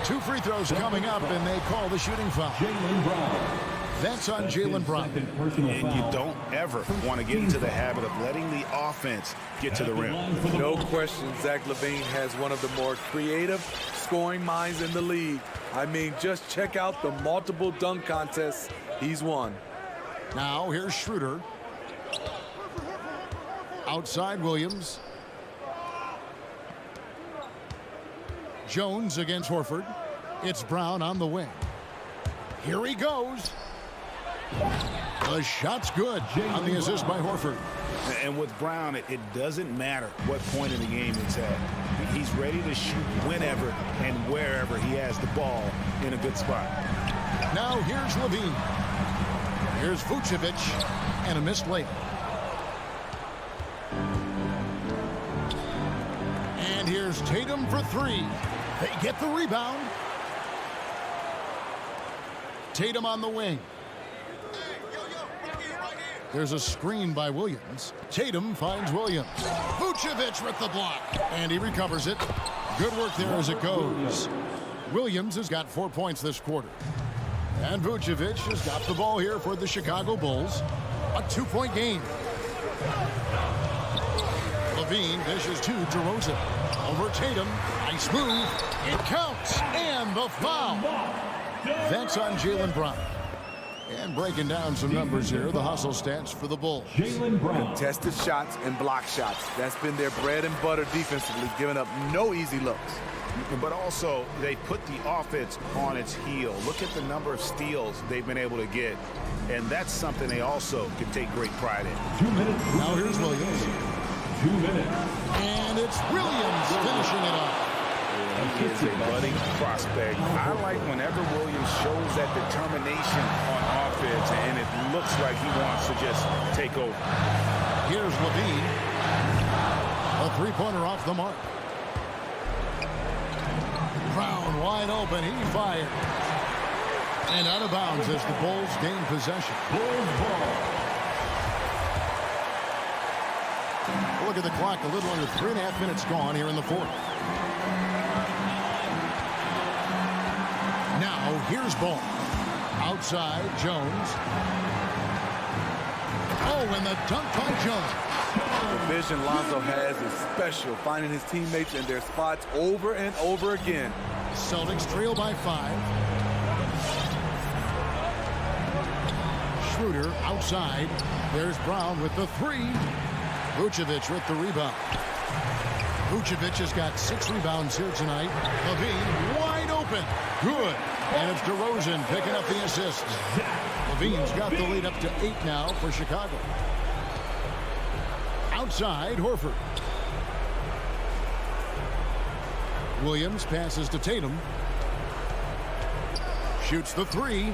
2 free throws coming up, and they call the shooting foul. Jaylen Brown. That's on Jaylen Brown. And you don't ever want to get into the habit of letting the offense get to the rim. No question, Zach LaVine has one of the more creative scoring minds in the league. I mean, just check out the multiple dunk contests he's won. Now here's Schroeder. Outside Williams. Jones against Horford. It's Brown on the wing. Here he goes. The shot's good on the assist by Horford. And with Brown, it doesn't matter what point in the game it's at. He's ready to shoot whenever and wherever he has the ball in a good spot. Now here's Levine. Here's Vucevic and a missed layup. And here's Tatum for 3. They get the rebound. Tatum on the wing. There's a screen by Williams. Tatum finds Williams. Vucevic with the block. And he recovers it. Good work there as it goes. Williams has got 4 points this quarter. And Vucevic has got the ball here for the Chicago Bulls. A 2-point game. Levine dishes to DeRozan. Over Tatum. Nice move. It counts. And the foul. That's on Jaylen Brown. And breaking down some numbers here, the hustle stats for the Bulls. Jaylen Brown. Contested shots and block shots. That's been their bread and butter defensively, giving up no easy looks. But also, they put the offense on its heel. Look at the number of steals they've been able to get. And that's something they also can take great pride in. 2 minutes. Now here's Williams. 2 minutes. And it's Williams finishing it off. He is a budding prospect. I like whenever Williams shows that determination on offense, and it looks like he wants to just take over. Here's Levine. A 3-pointer off the mark. Brown wide open. He fires. And out of bounds as the Bulls gain possession. Bulls ball. Look at the clock. A little under 3.5 minutes gone here in the fourth. Now here's Ball. Outside Jones. Oh, and the dunk by Jones. The vision Lonzo has is special, finding his teammates in their spots over and over again. Celtics trail by 5. Schroeder outside. There's Brown with the 3. Vucevic with the rebound. Vucevic has got 6 rebounds here tonight. Levine wide open. Good. And it's DeRozan picking up the assist. Levine's got the lead up to 8 now for Chicago. Outside, Horford. Williams passes to Tatum. Shoots the 3.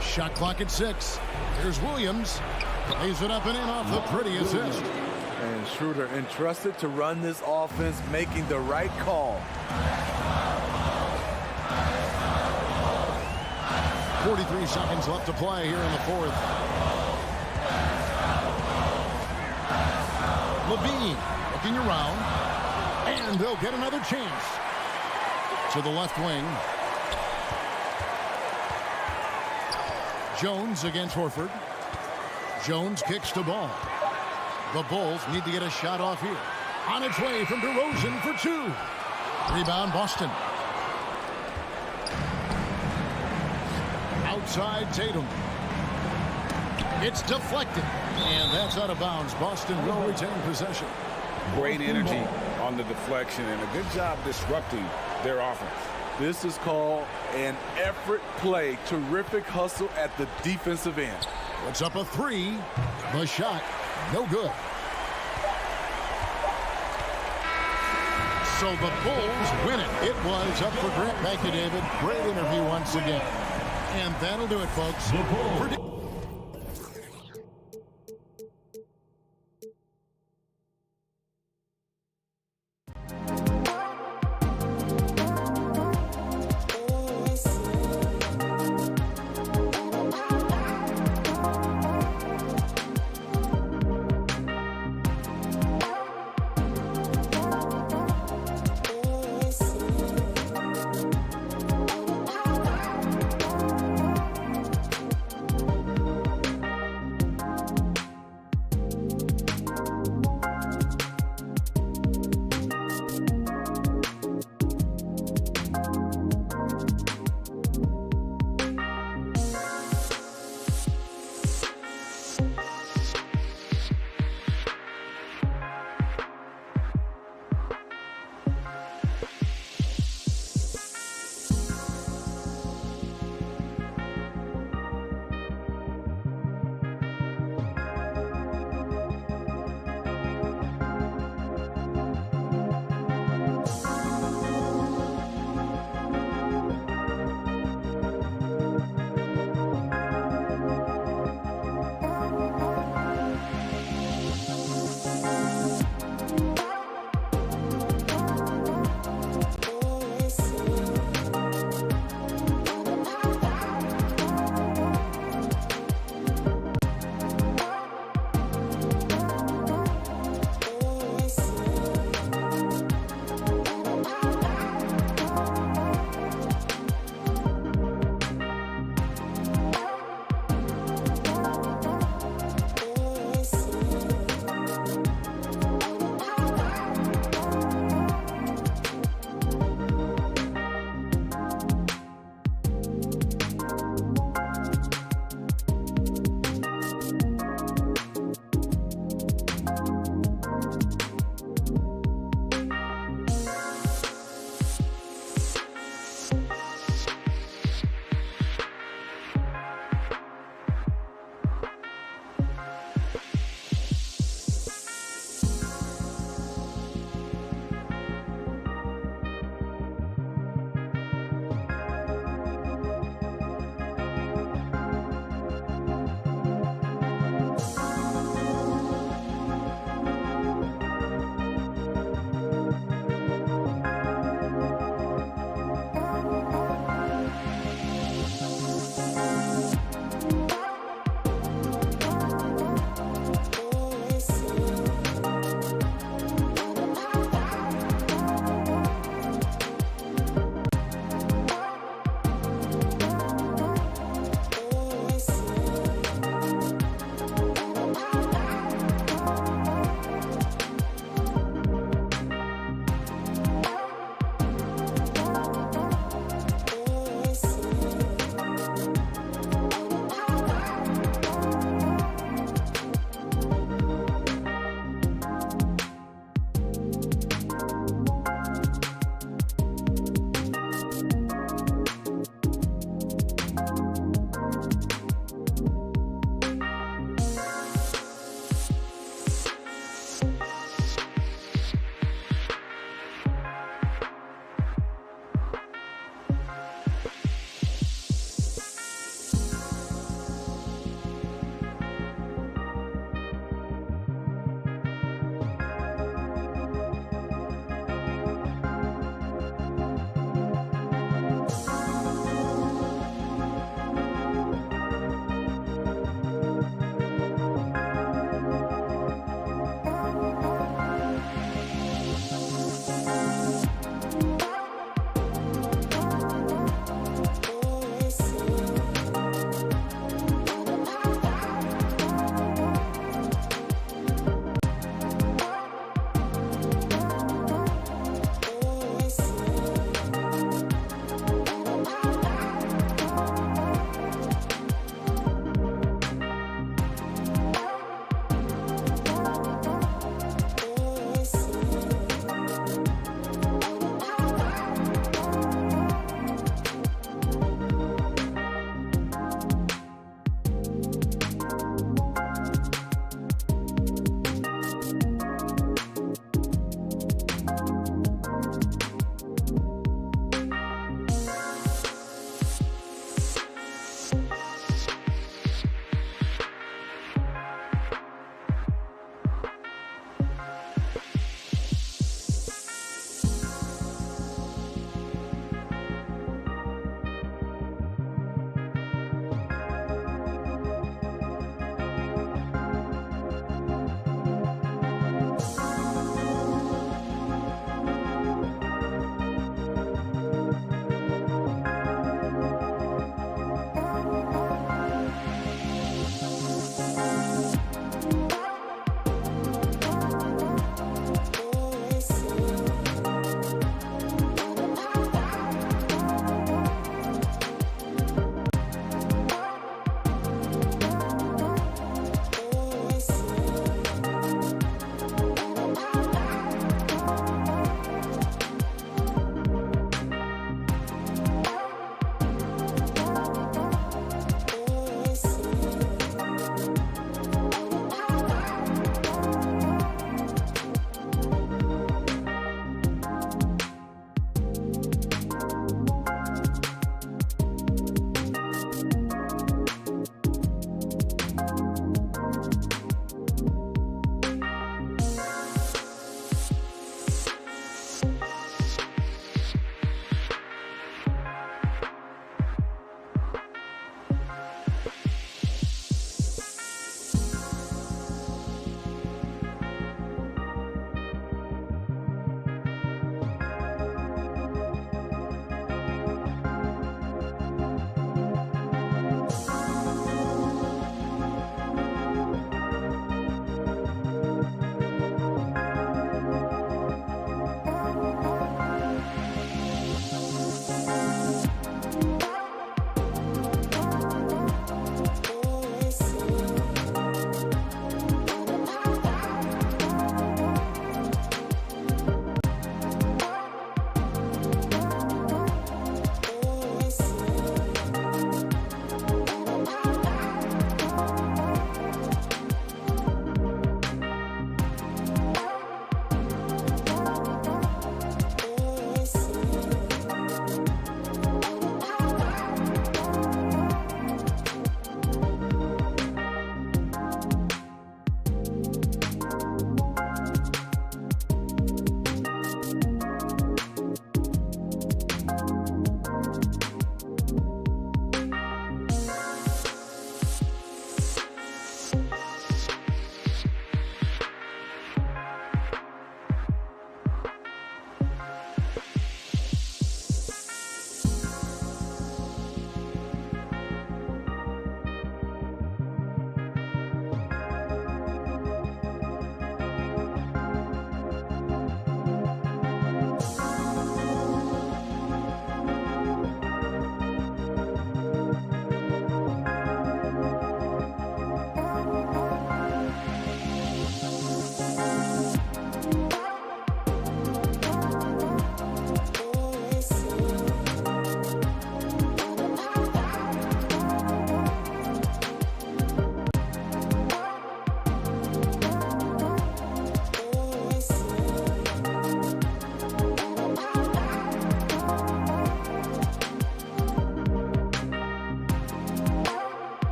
Shot clock at 6. Here's Williams. Lays it up and in off the pretty assist. And Schroeder entrusted to run this offense, making the right call. 43 seconds left to play here in the fourth. Levine looking around. And they'll get another chance. To the left wing. Jones against Horford. Jones kicks the ball. The Bulls need to get a shot off here. On its way from DeRozan for two. Rebound Boston. Outside Tatum. It's deflected. And that's out of bounds. Boston will retain possession. Great energy on the deflection and a good job disrupting their offense. This is called an effort play. Terrific hustle at the defensive end. Puts up a three. The shot, no good. So the Bulls win it. It was up for grabs. Thank you, David. Great interview once again. And that'll do it, folks.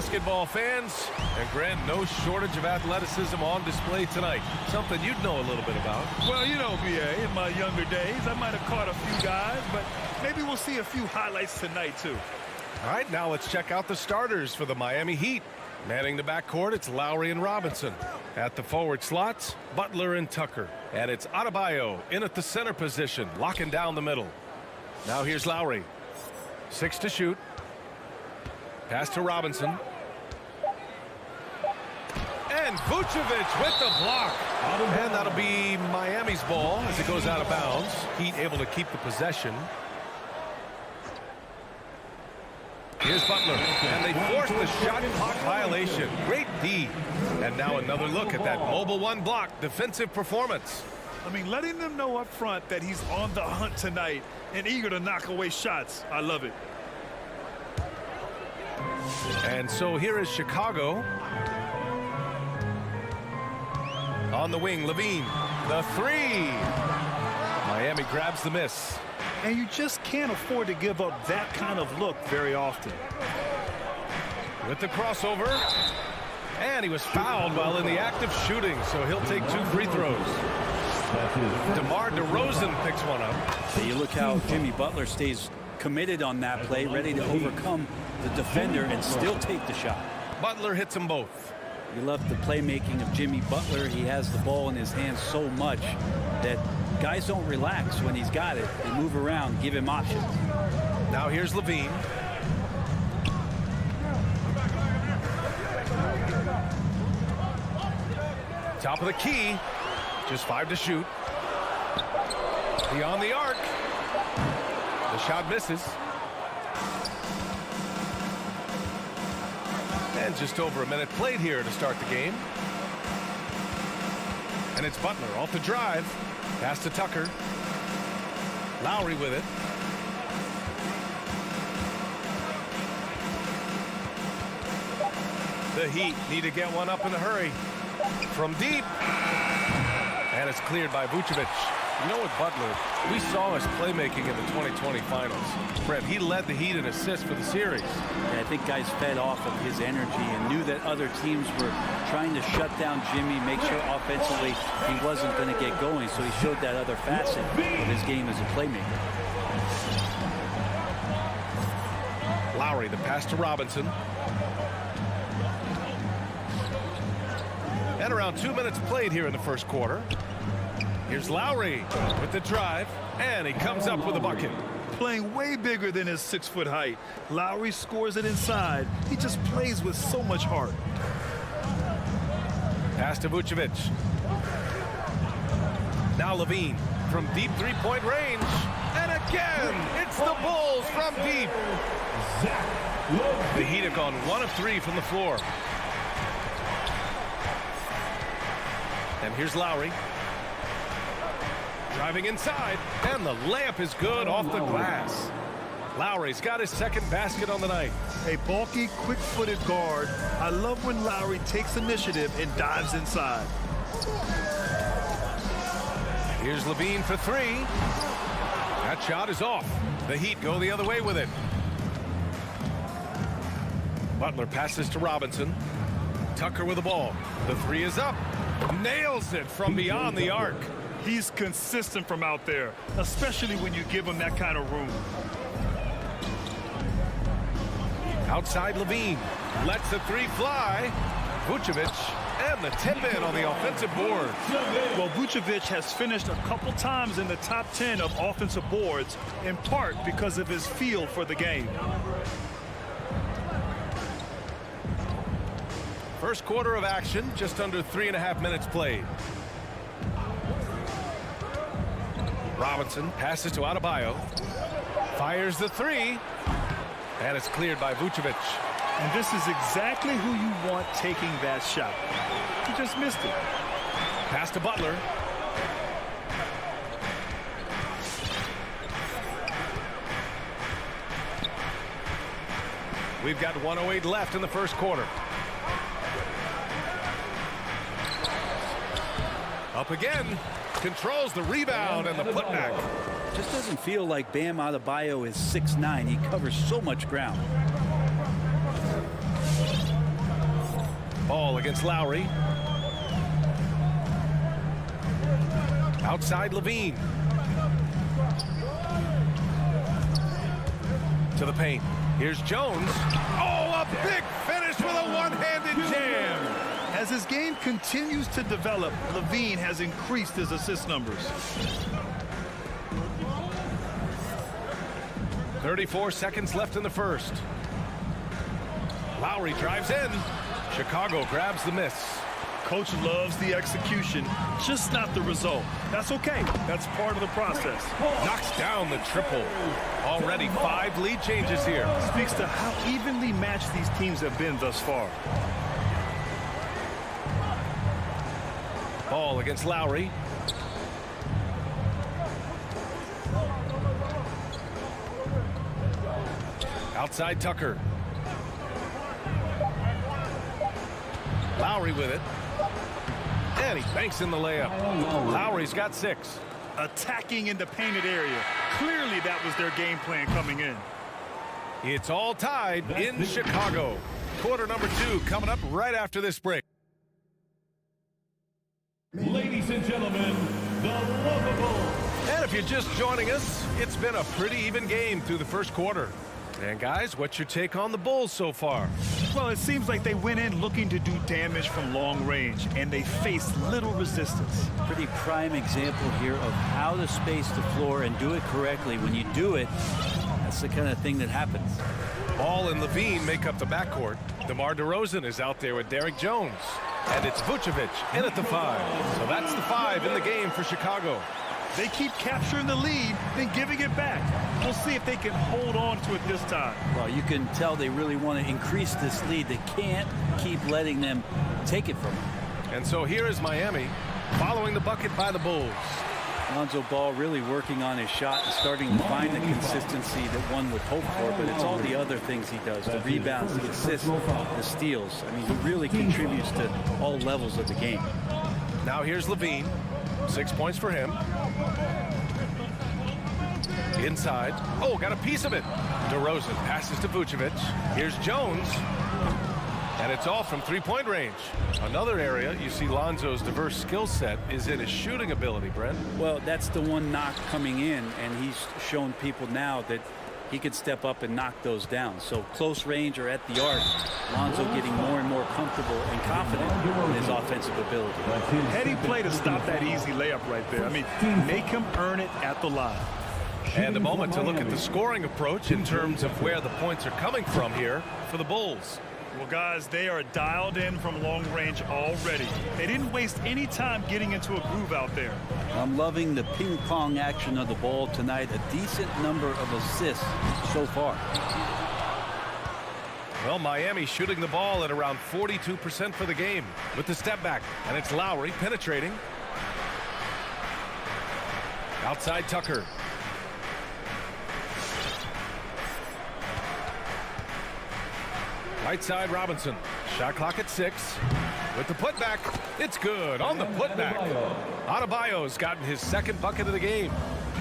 basketball fans. And Grant, no shortage of athleticism on display tonight. Something you'd know a little bit about. Well, you know, BA, in my younger days, I might have caught a few guys, but maybe we'll see a few highlights tonight, too. All right, now let's check out the starters for the Miami Heat. Manning the backcourt, it's Lowry and Robinson. At the forward slots, Butler and Tucker. And it's Adebayo in at the center position, locking down the middle. Now here's Lowry. 6 to shoot. Pass to Robinson. And Vucevic with the block. And that'll be Miami's ball as it goes out of bounds. Heat able to keep the possession. Here's Butler, and they forced the shot clock violation. Great D. And now another look at that mobile one block defensive performance. I mean, letting them know up front that he's on the hunt tonight and eager to knock away shots. I love it. And so here is Chicago. On the wing, Levine. The three. Miami grabs the miss. And you just can't afford to give up that kind of look very often. With the crossover. And he was fouled while in the act of shooting, so he'll take 2 free throws. DeMar DeRozan picks one up. So you look how Jimmy Butler stays committed on that play, ready to overcome the defender and still take the shot. Butler hits them both. You love the playmaking of Jimmy Butler. He has the ball in his hands so much that guys don't relax when he's got it. They move around, give him options. Now here's Levine. Top of the key. Just 5 to shoot. Beyond the arc. The shot misses. And just over a minute played here to start the game. And it's Butler off the drive. Pass to Tucker. Lowry with it. The Heat need to get one up in a hurry. From deep. And it's cleared by Vucevic. You know what, Butler, we saw his playmaking in the 2020 finals. Fred, he led the Heat in assists for the series. Yeah, I think guys fed off of his energy and knew that other teams were trying to shut down Jimmy, make sure offensively he wasn't going to get going. So he showed that other facet of his game as a playmaker. Lowry, the pass to Robinson. And around 2 minutes played here in the first quarter. Here's Lowry with the drive, and he comes up with a bucket. Playing way bigger than his 6-foot height. Lowry scores it inside. He just plays with so much heart. Pass to Vucevic. Now Levine from deep three-point range. And again, it's the Bulls from deep. The Heat have gone 1 of 3 from the floor. And here's Lowry. Driving inside, and the layup is good off the glass. Lowry's got his second basket on the night. A bulky, quick-footed guard. I love when Lowry takes initiative and dives inside. Here's Levine for 3. That shot is off. The Heat go the other way with it. Butler passes to Robinson. Tucker with the ball. The 3 is up. Nails it from beyond the arc. He's consistent from out there, especially when you give him that kind of room. Outside Levine. Lets the 3 fly. Vucevic and the tip in on the offensive board. Well, Vucevic has finished a couple times in the top 10 of offensive boards, in part because of his feel for the game. First quarter of action, just under 3.5 minutes played. Robinson passes to Adebayo. Fires the 3. And it's cleared by Vucevic. And this is exactly who you want taking that shot. He just missed it. Pass to Butler. We've got 1:08 left in the first quarter. Up again. Controls the rebound and the putback. Just doesn't feel like Bam Adebayo is 6'9". He covers so much ground. Ball against Lowry. Outside Levine. To the paint. Here's Jones. Oh, a big finish with a one-handed jam. As his game continues to develop, Levine has increased his assist numbers. 34 seconds left in the first. Lowry drives in. Chicago grabs the miss. Coach loves the execution, just not the result. That's okay. That's part of the process. Knocks down the triple. Already 5 lead changes here. Speaks to how evenly matched these teams have been thus far. Ball against Lowry. Outside Tucker. Lowry with it. And he banks in the layup. Lowry's got 6. Attacking in the painted area. Clearly that was their game plan coming in. It's all tied in Chicago. Quarter number 2 coming up right after this break. Ladies and gentlemen, the lovable. And if you're just joining us, it's been a pretty even game through the first quarter. And guys, what's your take on the Bulls so far? Well, it seems like they went in looking to do damage from long range, and they faced little resistance. Pretty prime example here of how to space the floor and do it correctly. When you do it, that's the kind of thing that happens. Ball and Levine make up the backcourt. DeMar DeRozan is out there with Derek Jones. And it's Vucevic in at the 5. So that's the 5 in the game for Chicago. They keep capturing the lead, then giving it back. We'll see if they can hold on to it this time. Well, you can tell they really want to increase this lead. They can't keep letting them take it from them. And so here is Miami following the bucket by the Bulls. Lonzo Ball really working on his shot and starting to find the consistency that one would hope for, but it's all the other things he does, the rebounds, the assists, the steals. I mean, he really contributes to all levels of the game. Now here's Levine. 6 points for him. Inside. Oh, got a piece of it. DeRozan passes to Vucevic. Here's Jones. And it's all from three-point range. Another area you see Lonzo's diverse skill set is in his shooting ability, Brent. Well, that's the one knock coming in, and he's shown people now that he could step up and knock those down. So close range or at the arc, Lonzo getting more and more comfortable and confident in his offensive ability. Heady play to stop that easy layup right there. I mean, make him earn it at the line. And a moment to look at the scoring approach in terms of where the points are coming from here for the Bulls. Well, guys, they are dialed in from long range already. They didn't waste any time getting into a groove out there. I'm loving the ping pong action of the ball tonight. A decent number of assists so far. Well, Miami shooting the ball at around 42% for the game with the step back. And it's Lowry penetrating. Outside Tucker. Right side Robinson. Shot clock at 6. With the putback, it's good on the putback. Adebayo's gotten his second bucket of the game.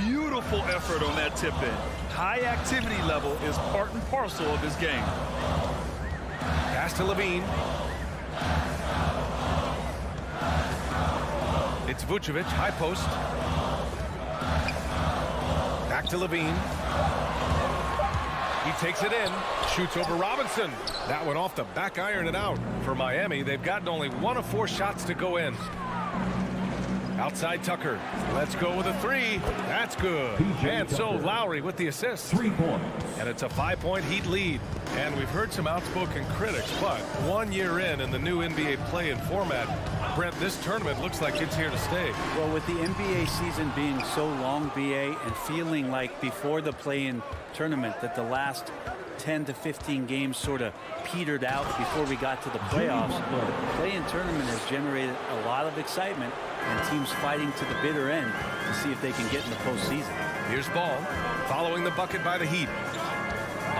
Beautiful effort on that tip in. High activity level is part and parcel of his game. Pass to Levine. It's Vucevic, high post. Back to Levine. He takes it in, shoots over Robinson. That one off the back iron and out. For Miami, they've gotten only 1 of 4 shots to go in. Outside Tucker. Let's go with a 3. That's good. And so Lowry with the assist. 3 points. And it's a 5-point Heat lead. And we've heard some outspoken critics, but 1 year in the new NBA play-in format, Brent, this tournament looks like it's here to stay. Well, with the NBA season being so long, BA, and feeling like before the play-in tournament that the last 10 to 15 games sort of petered out before we got to the playoffs, the play-in tournament has generated a lot of excitement and teams fighting to the bitter end to see if they can get in the postseason. Here's Ball following the bucket by the Heat.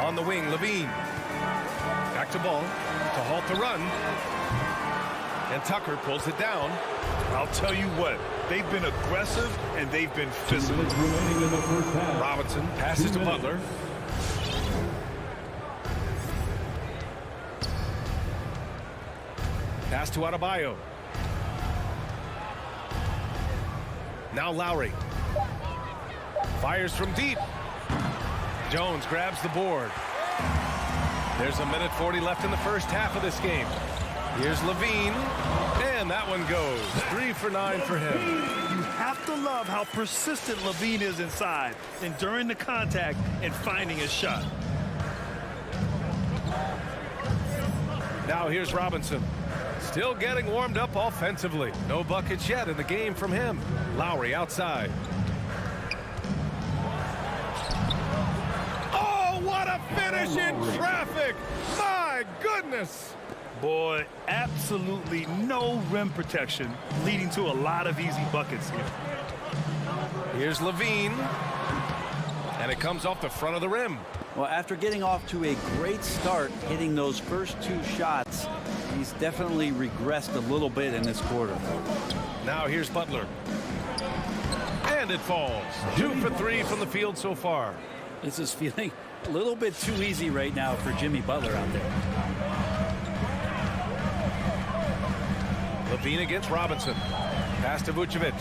On the wing, Levine. Back to Ball to halt the run. And Tucker pulls it down. I'll tell you what, they've been aggressive and they've been physical. Robinson passes to Butler. Pass to Adebayo. Now Lowry. Fires from deep. Jones grabs the board. There's a minute 40 left in the first half of this game. Here's Levine, and that one goes. 3 for 9 for him. You have to love how persistent Levine is inside, enduring the contact and finding his shot. Now here's Robinson. Still getting warmed up offensively. No buckets yet in the game from him. Lowry outside. Oh, what a finish in traffic! My goodness! Boy, absolutely no rim protection, leading to a lot of easy buckets here. Here's Levine. And it comes off the front of the rim. Well, after getting off to a great start, hitting those first 2 shots, he's definitely regressed a little bit in this quarter. Now here's Butler. And it falls. 2 for 3 from the field so far. This is feeling a little bit too easy right now for Jimmy Butler out there. Levine against Robinson. Pass to Vucevic.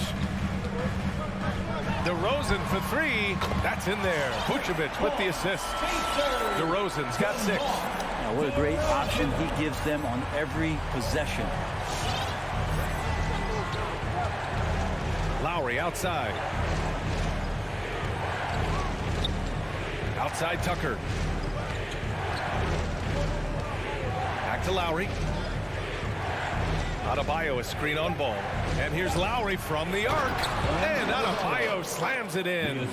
DeRozan for 3. That's in there. Vucevic with the assist. DeRozan's got 6. Now, what a great option he gives them on every possession. Lowry outside. Outside Tucker. Back to Lowry. Adebayo, a screen on ball. And here's Lowry from the arc. And Adebayo slams it in.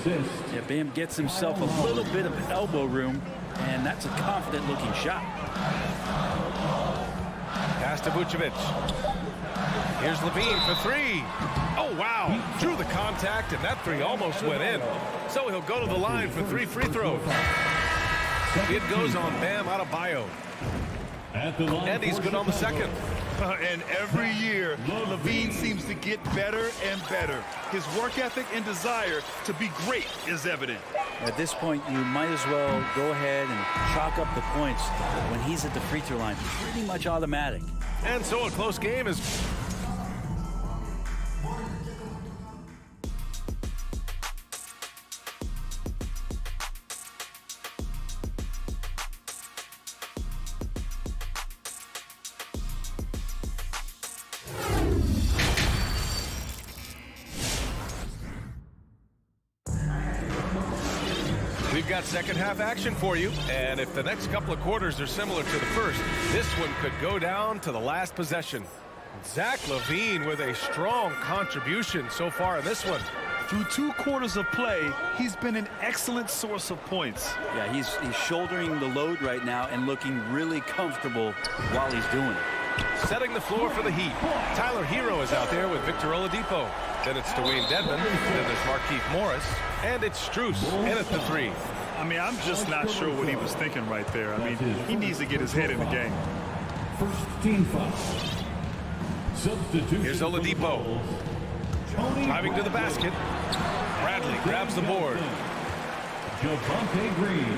Yeah, Bam gets himself a little bit of elbow room, and that's a confident-looking shot. Pass to Vucevic. Here's Levine for 3. Oh, wow. Drew the contact, and that 3 almost went in. So he'll go to the line for 3 free throws. It goes on Bam Adebayo. And he's good on the second. And every year, Levine seems to get better and better. His work ethic and desire to be great is evident. At this point, you might as well go ahead and chalk up the points when he's at the free throw line. Pretty much automatic. And so a close game is... We've got second half action for you, and if the next couple of quarters are similar to the first, this one could go down to the last possession. Zach LaVine with a strong contribution so far in this one. Through 2 quarters of play, he's been an excellent source of points. Yeah, he's shouldering the load right now and looking really comfortable while he's doing it. Setting the floor for the Heat. Tyler Hero is out there with Victor Oladipo. Then it's Dwayne Dedmon. Then there's Markieff Morris. And it's Strus in at the 3. I mean, I'm just not sure what he was thinking right there. I mean, he needs to get his head in the game. First team foul. Substitution. Here's Oladipo. Driving to the basket. Bradley grabs the board. Javonte Green.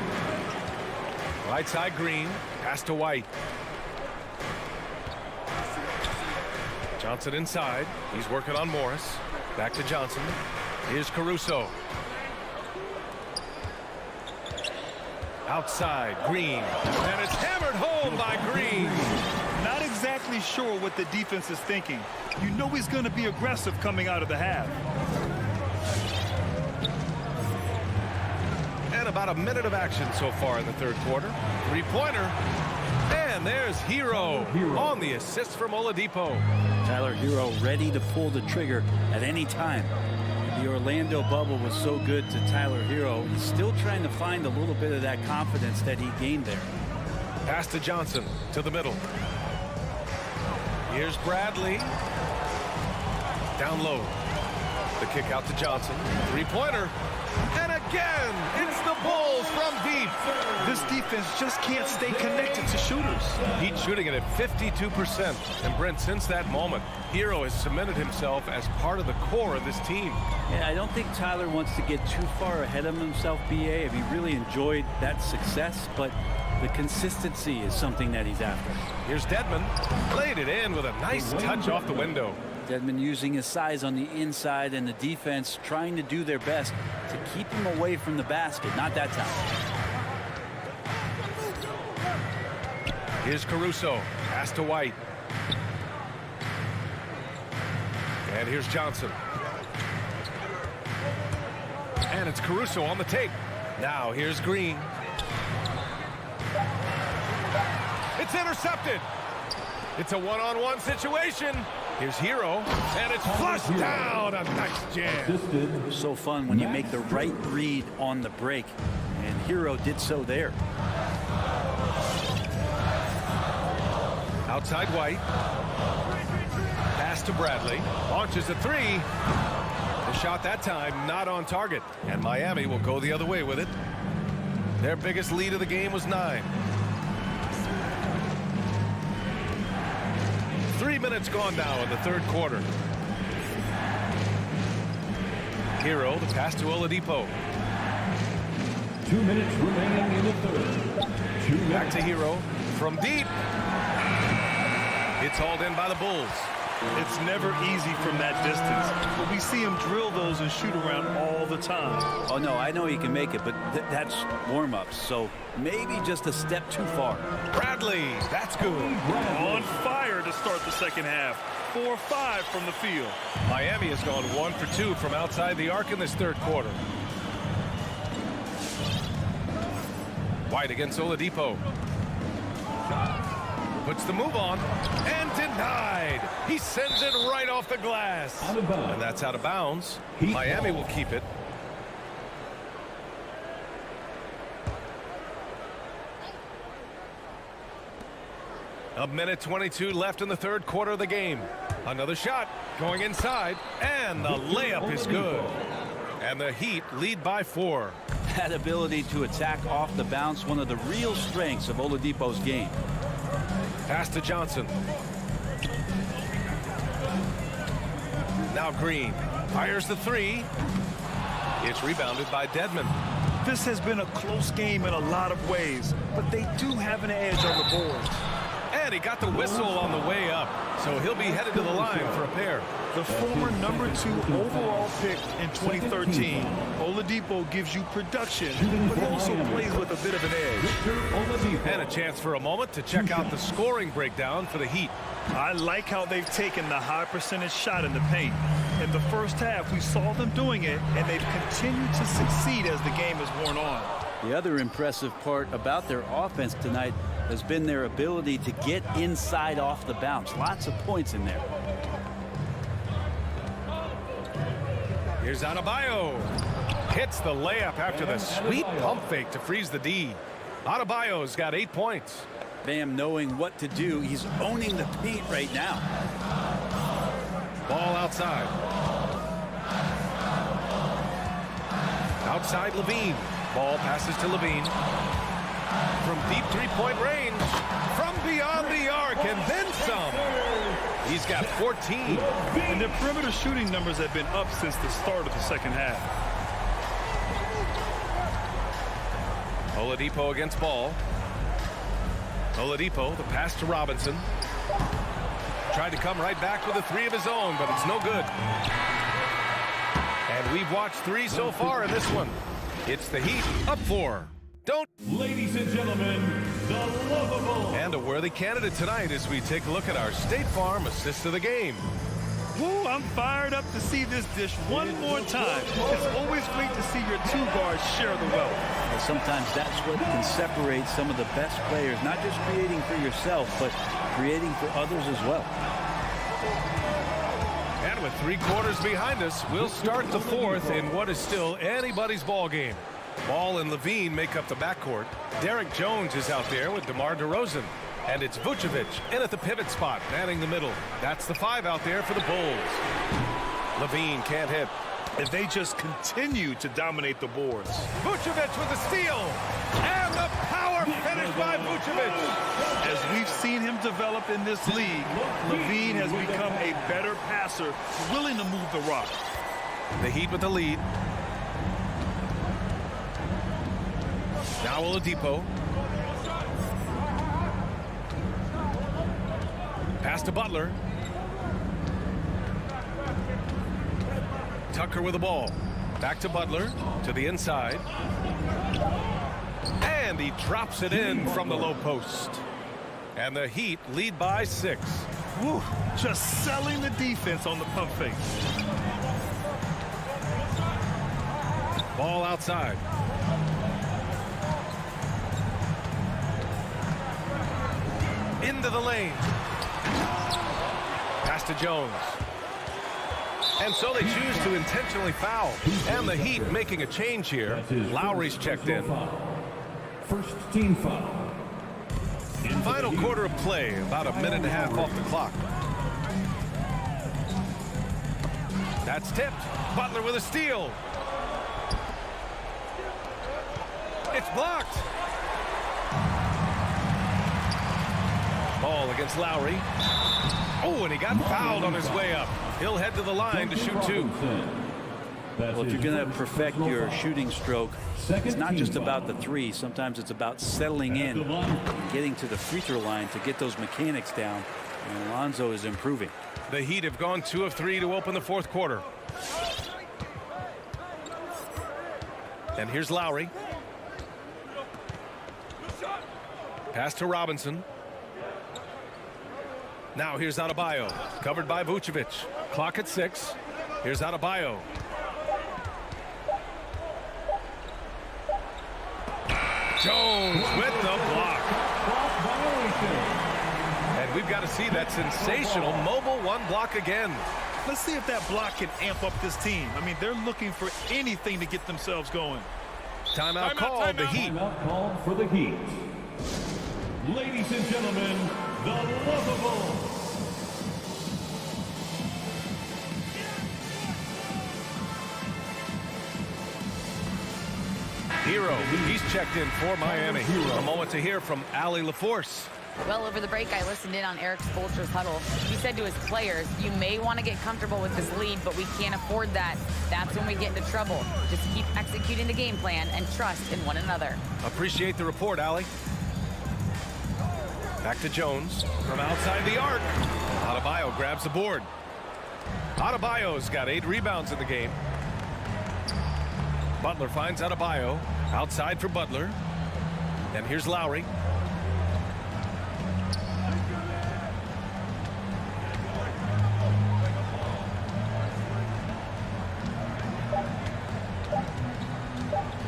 Right side Green. Pass to White. Johnson inside. He's working on Morris. Back to Johnson. Here's Caruso. Outside, Green. And it's hammered home by Green. Not exactly sure what the defense is thinking. You know he's going to be aggressive coming out of the half. And about a minute of action so far in the third quarter. 3-pointer. And there's Hero on the assist from Oladipo. Tyler Hero ready to pull the trigger at any time. The Orlando bubble was so good to Tyler Hero. He's still trying to find a little bit of that confidence that he gained there. Pass to Johnson to the middle. Here's Bradley. Down low. The kick out to Johnson. 3-pointer. And again, it's the Bulls from deep. This defense just can't stay connected to shooters. Heat shooting it at 52%. And Brent, since that moment, Hero has cemented himself as part of the core of this team. Yeah, I don't think Tyler wants to get too far ahead of himself, BA. If he really enjoyed that success, but The consistency is something that he's after. Here's Dedmon. Played it in with a nice touch off the window. Dedmon using his size on the inside and the defense trying to do their best to keep him away from the basket. Not that time. Here's Caruso. Pass to White. And here's Johnson. And it's Caruso on the take. Now here's Green. It's intercepted. It's a one-on-one situation. Here's Hero, and it's flushed down. A nice jam. So fun when you make the right read on the break, and Hero did so there. Outside White. Pass to Bradley. Launches a three. The shot that time not on target, and Miami will go the other way with it. Their biggest lead of the game was 9. 3 minutes gone now in the third quarter. Hero, the pass to Oladipo. 2 minutes remaining in the third. Back to Hero from deep. It's hauled in by the Bulls. It's never easy from that distance, but we see him drill those and shoot around all the time. Oh, no, I know he can make it, but that's warm-ups, so maybe just a step too far. Bradley, that's good. On fire to start the second half. 4-5 from the field. Miami has gone 1 for 2 from outside the arc in this third quarter. White against Oladipo. Puts the move on and denied. He sends it right off the glass. And that's out of bounds. Miami will keep it. A minute 22 left in the third quarter of the game. Another shot going inside, and the layup is good. And the Heat lead by 4. That ability to attack off the bounce, one of the real strengths of Oladipo's game. Pass to Johnson. Now Green fires the three. It's rebounded by Dedmon. This has been a close game in a lot of ways, but they do have an edge on the boards. And he got the whistle on the way up, so he'll be headed to the line for a pair. The former #2 overall pick in 2013, Oladipo gives you production, but he also plays with a bit of an edge. And a chance for a moment to check out the scoring breakdown for the Heat. I like how they've taken the high percentage shot in the paint. In the first half, we saw them doing it, and they've continued to succeed as the game has worn on. The other impressive part about their offense tonight has been their ability to get inside off the bounce. Lots of points in there. Here's Adebayo. Hits the layup after the sweet pump fake to freeze the D. Adebayo's got 8 points. Bam knowing what to do. He's owning the paint right now. Ball outside. Outside Levine. Ball passes to Levine. From deep three-point range. From beyond the arc and then some. He's got 14. And their perimeter shooting numbers have been up since the start of the second half. Oladipo against Ball. Oladipo, the pass to Robinson. Tried to come right back with a three of his own, but it's no good. And we've watched 3 so far in this one. It's the Heat up 4. Ladies and gentlemen, the lovable. And a worthy candidate tonight as we take a look at our State Farm assist of the game. Woo, I'm fired up to see this dish one more time. It's always great to see your 2 guards share the wealth. Sometimes that's what can separate some of the best players, not just creating for yourself, but creating for others as well. And with 3 quarters behind us, we'll start the fourth in what is still anybody's ball game. Ball and Levine make up the backcourt. Derek Jones is out there with DeMar DeRozan. And it's Vucevic in at the pivot spot, manning the middle. That's the 5 out there for the Bulls. Levine can't hit. If they just continue to dominate the boards. Vucevic with the steal. And the power finish by Vucevic. As we've seen him develop in this league, Levine has become a better passer, willing to move the rock. The Heat with the lead. Now Oladipo. Pass to Butler. Tucker with the ball. Back to Butler. To the inside. And he drops it in from the low post. And the Heat lead by 6. Woo, just selling the defense on the pump fake. Ball outside. Into the lane. Pass to Jones. And so they choose to intentionally foul. And the Heat making a change here. Lowry's checked in. First team foul. Final quarter of play, about a minute and a half off the clock. That's tipped. Butler with a steal. It's blocked. Ball against Lowry. Oh, and he got fouled on his way up. He'll head to the line to shoot 2. Well, if you're going to perfect your shooting stroke, it's not just about the 3. Sometimes it's about settling in and getting to the free throw line to get those mechanics down. And Alonzo is improving. The Heat have gone 2 of 3 to open the 4th quarter. And here's Lowry. Pass to Robinson. Now here's Adebayo. Covered by Vucevic. Clock at 6. Here's Adebayo. Jones with the block. And we've got to see that sensational mobile 1 block again. Let's see if that block can amp up this team. I mean, they're looking for anything to get themselves going. Timeout called, the Heat. Timeout called for the Heat. Ladies and gentlemen, the lovable. Hero, he's checked in for Miami. A moment to hear from Allie LaForce. Well, over the break, I listened in on Eric Spoelstra's huddle. He said to his players, you may want to get comfortable with this lead, but we can't afford that. That's when we get into trouble. Just keep executing the game plan and trust in one another. Appreciate the report, Allie. Back to Jones from outside the arc. Adebayo grabs the board. Adebayo's got 8 rebounds in the game. Butler finds Adebayo. Outside for Butler. And here's Lowry.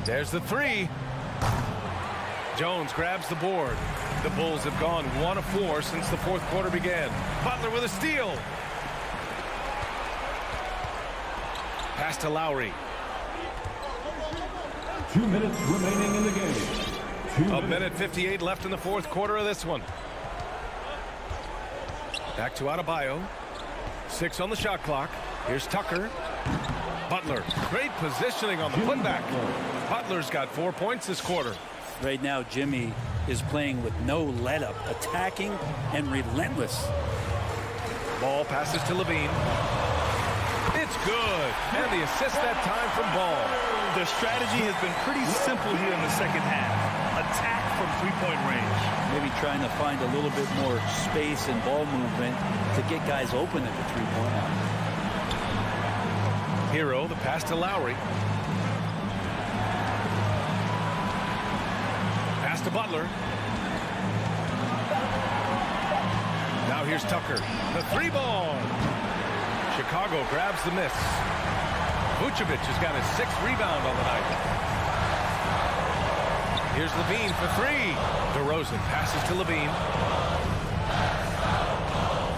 There's the 3. Jones grabs the board. The Bulls have gone 1 of 4 since the 4th quarter began. Butler with a steal. Pass to Lowry. 2 minutes remaining in the game. A minute 58 left in the 4th quarter of this one. Back to Adebayo. 6 on the shot clock. Here's Tucker. Butler. Great positioning on the putback. Butler's got 4 points this quarter. Right now, Jimmy is playing with no let-up, attacking and relentless. Ball passes to Levine. It's good. And the assist that time from Ball. Their strategy has been pretty simple here in the second half. Attack from three-point range. Maybe trying to find a little bit more space and ball movement to get guys open at the three-point line. Hero, the pass to Lowry. Pass to Butler. Now here's Tucker. The 3-ball. Chicago grabs the miss. Vucevic has got his 6th rebound on the night. Here's Levine for 3. DeRozan passes to Levine.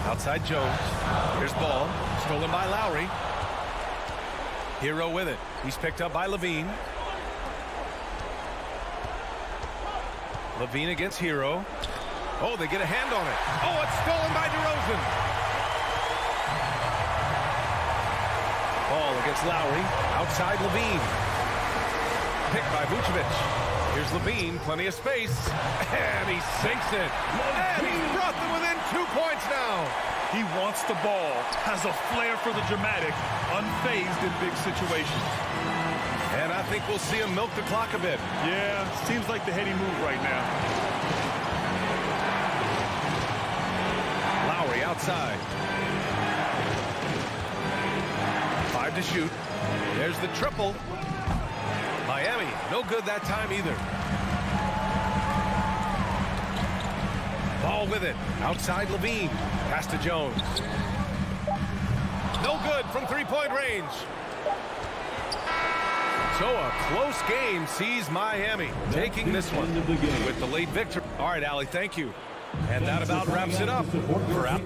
Outside Jones. Here's Ball. Stolen by Lowry. Hero with it. He's picked up by Levine. Levine against Hero. Oh, they get a hand on it. Oh, it's stolen by DeRozan. Ball against Lowry. Outside Levine. Picked by Vucevic. Here's Levine. Plenty of space. And he sinks it. And he's brought them within 2 points now. He wants the ball. Has a flair for the dramatic. Unfazed in big situations. And I think we'll see him milk the clock a bit. Yeah, seems like the heady move right now. Lowry outside. outside. 5 to shoot. There's the triple. Miami, no good that time either. Ball with it. Outside Levine. Pass to Jones. No good from three-point range. So a close game sees Miami taking this one with the late victory. All right, Allie, thank you. And that about wraps it up for Al.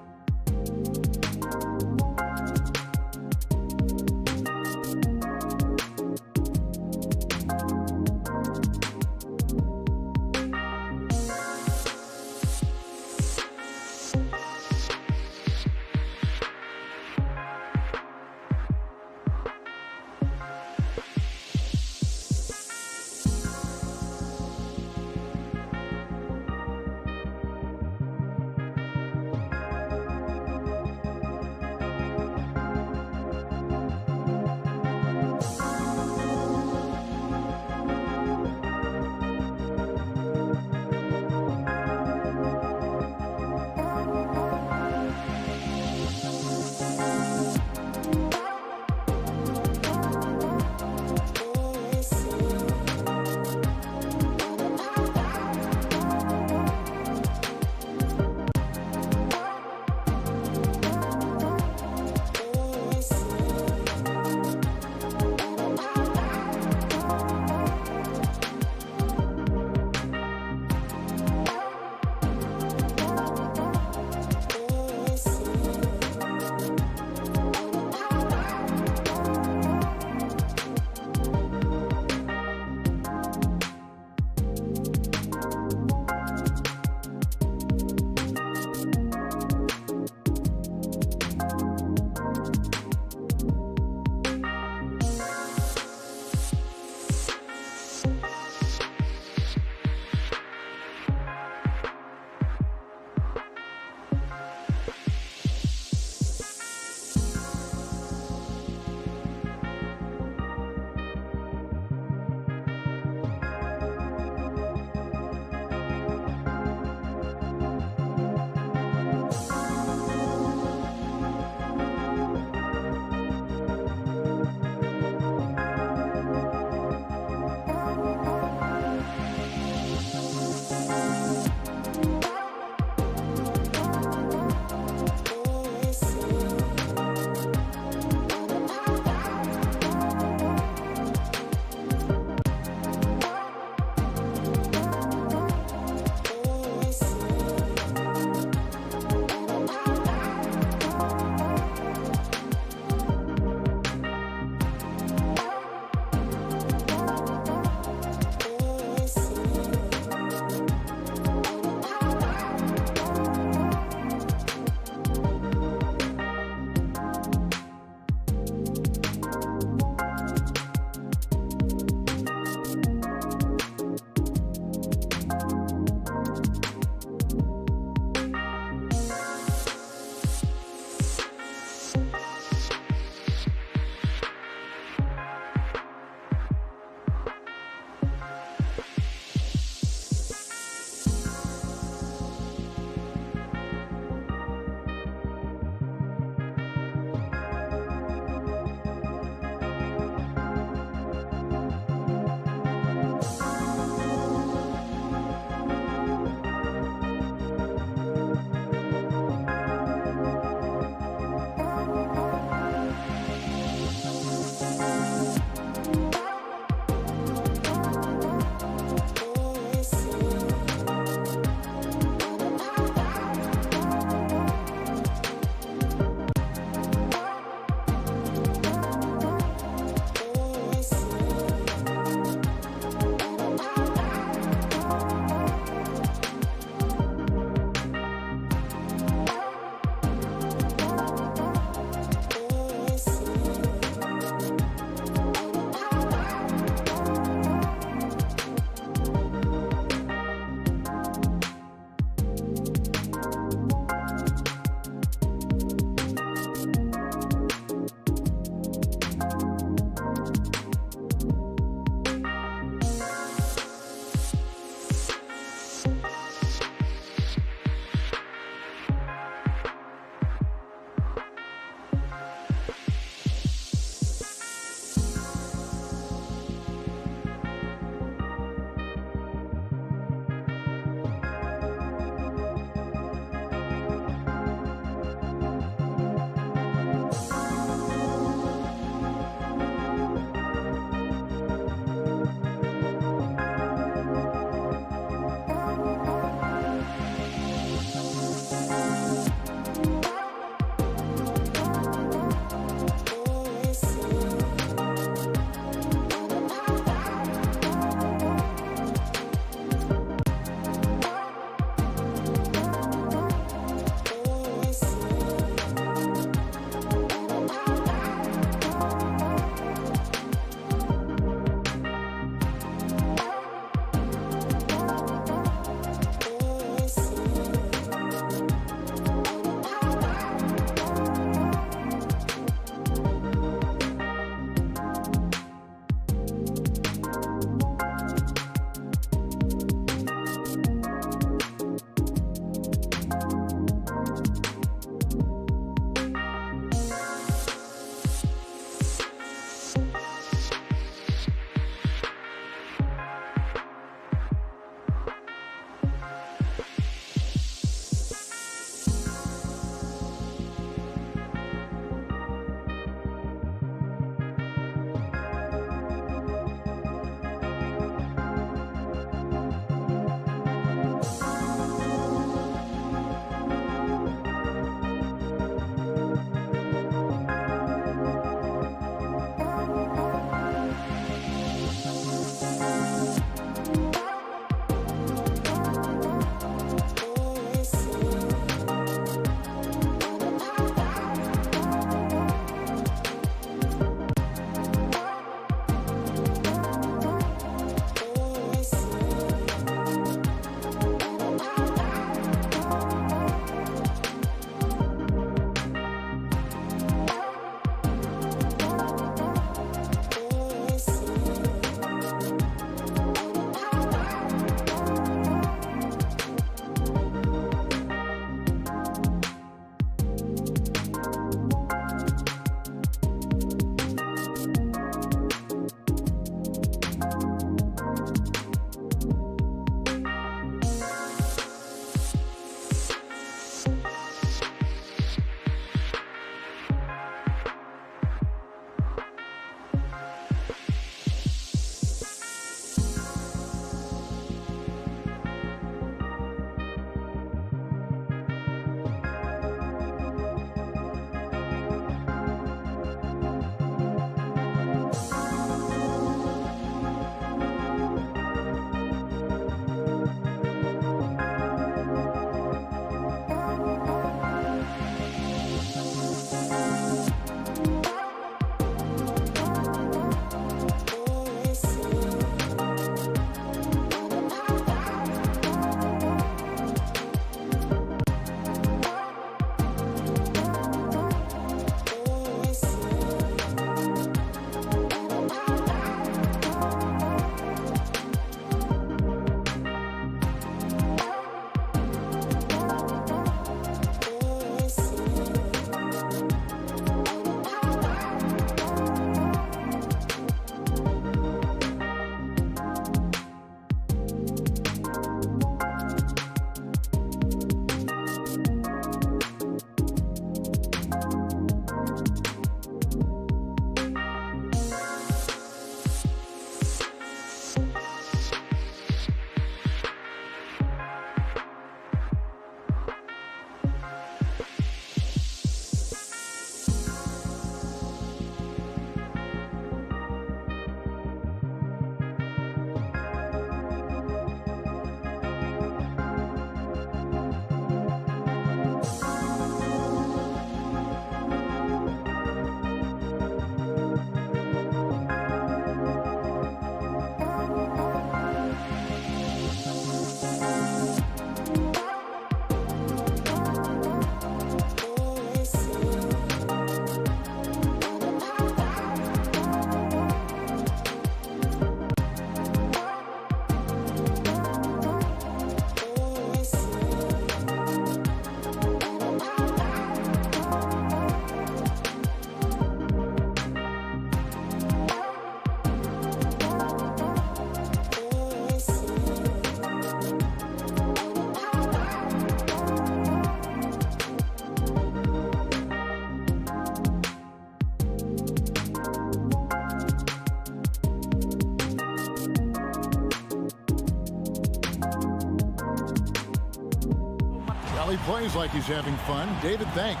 Well, he plays like he's having fun. David, thanks.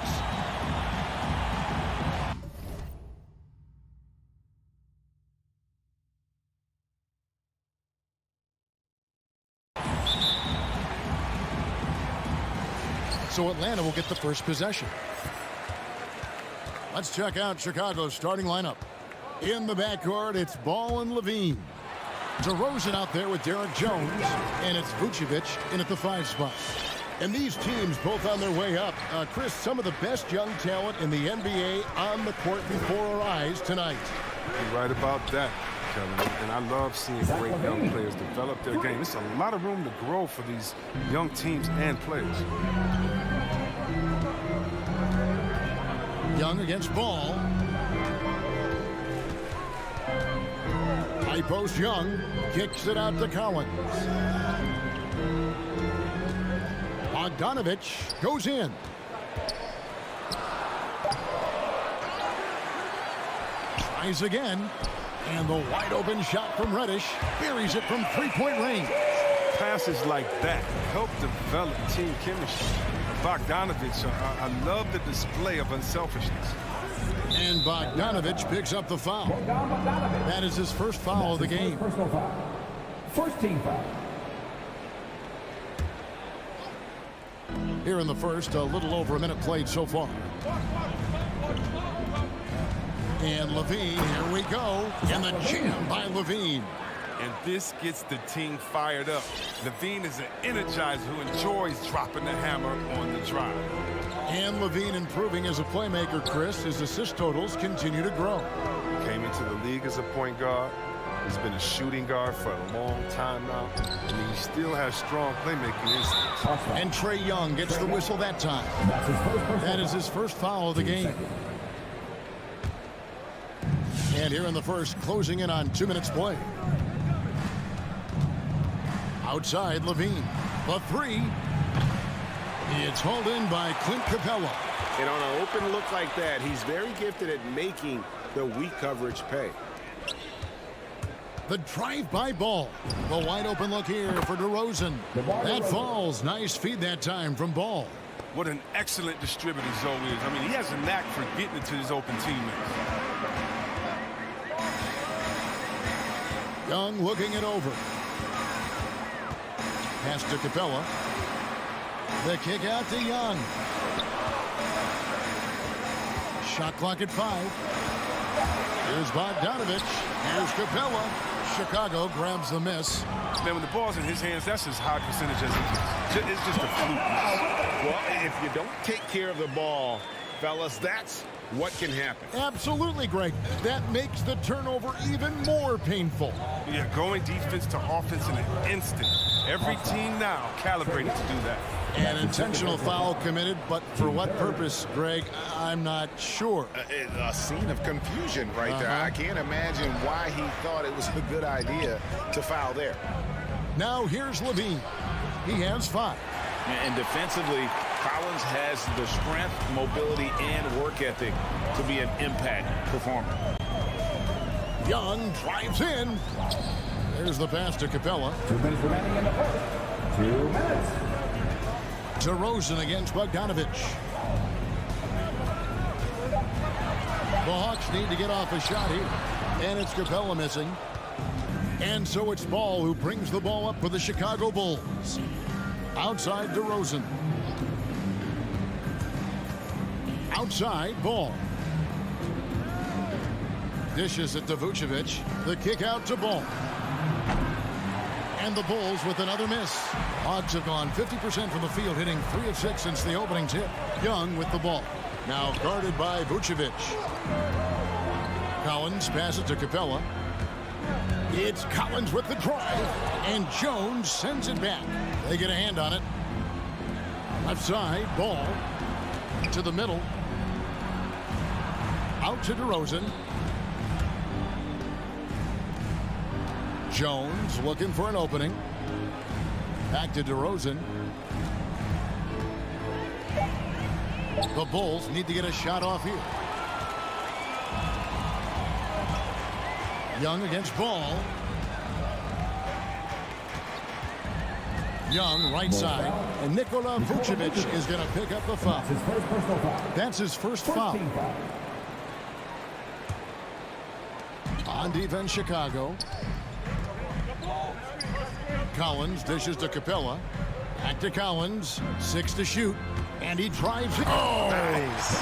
So Atlanta will get the first possession. Let's check out Chicago's starting lineup. In the backcourt, it's Ball and Levine. DeRozan out there with Derek Jones, and it's Vucevic in at the 5 spot. And these teams both on their way up. Chris, some of the best young talent in the NBA on the court before our eyes tonight. You're right about that, Kevin. And I love seeing great young players develop their game. There's a lot of room to grow for these young teams and players. Young against Ball. High post Young. Kicks it out to Collins. Bogdanovich goes in. Tries again. And the wide open shot from Reddish. Buries it from 3-point range. Passes like that help develop team chemistry. Bogdanovich, I love the display of unselfishness. And Bogdanovich picks up the foul. That is his first foul of the game. Personal foul. First team foul. Here in the first, a little over a minute played so far. And Levine, here we go. And the jam by Levine. And this gets the team fired up. Levine is an energizer who enjoys dropping the hammer on the drive. And Levine improving as a playmaker, Chris. His assist totals continue to grow. Came into the league as a point guard. He's been a shooting guard for a long time now. And he still has strong playmaking instincts. And Trae Young gets the whistle that time. That is his first foul of the game. And here in the first, closing in on 2 minutes play. Outside, Levine. The 3. It's hauled in by Clint Capella. And on an open look like that, he's very gifted at making the weak coverage pay. The drive-by Ball. The wide open look here for DeRozan. That falls. Nice feed that time from Ball. What an excellent distributor Zoe is. I mean, he has a knack for getting it to his open teammates. Young looking it over. Pass to Capella. The kick out to Young. Shot clock at 5. Here's Bogdanovich. Here's Capella. Chicago grabs the miss. Man, when the ball's in his hands, that's as high percentage as it gets. It's just a fluke. Well, if you don't take care of the ball, fellas, that's what can happen. Absolutely, Greg. That makes the turnover even more painful. Yeah, going defense to offense in an instant. Every team now calibrated to do that. An intentional foul committed, but for what purpose, Greg? I'm not sure. A scene of confusion right there. I can't imagine why he thought it was a good idea to foul there. Now here's Levine. He has 5. And defensively, Collins has the strength, mobility, and work ethic to be an impact performer. Young drives in. There's the pass to Capella. 2 minutes remaining in the first. 2 minutes. DeRozan against Bogdanovich. The Hawks need to get off a shot here. And it's Capella missing. And so it's Ball who brings the ball up for the Chicago Bulls. Outside DeRozan. Outside Ball. Dishes it to Vucevic. The kick out to Ball. And the Bulls with another miss. Hawks have gone 50% from the field, hitting 3 of 6 since the opening tip. Young with the ball. Now guarded by Vucevic. Collins passes to Capella. It's Collins with the drive. And Jones sends it back. They get a hand on it. Left side, Ball. To the middle. Out to DeRozan. Jones looking for an opening. Back to DeRozan. The Bulls need to get a shot off here. Young against Ball. Young, right side. And Nikola Vucevic is going to pick up the foul. That's his first foul. On defense, Chicago. Collins dishes to Capella. Back to Collins. 6 to shoot. And he drives it. Oh! Nice.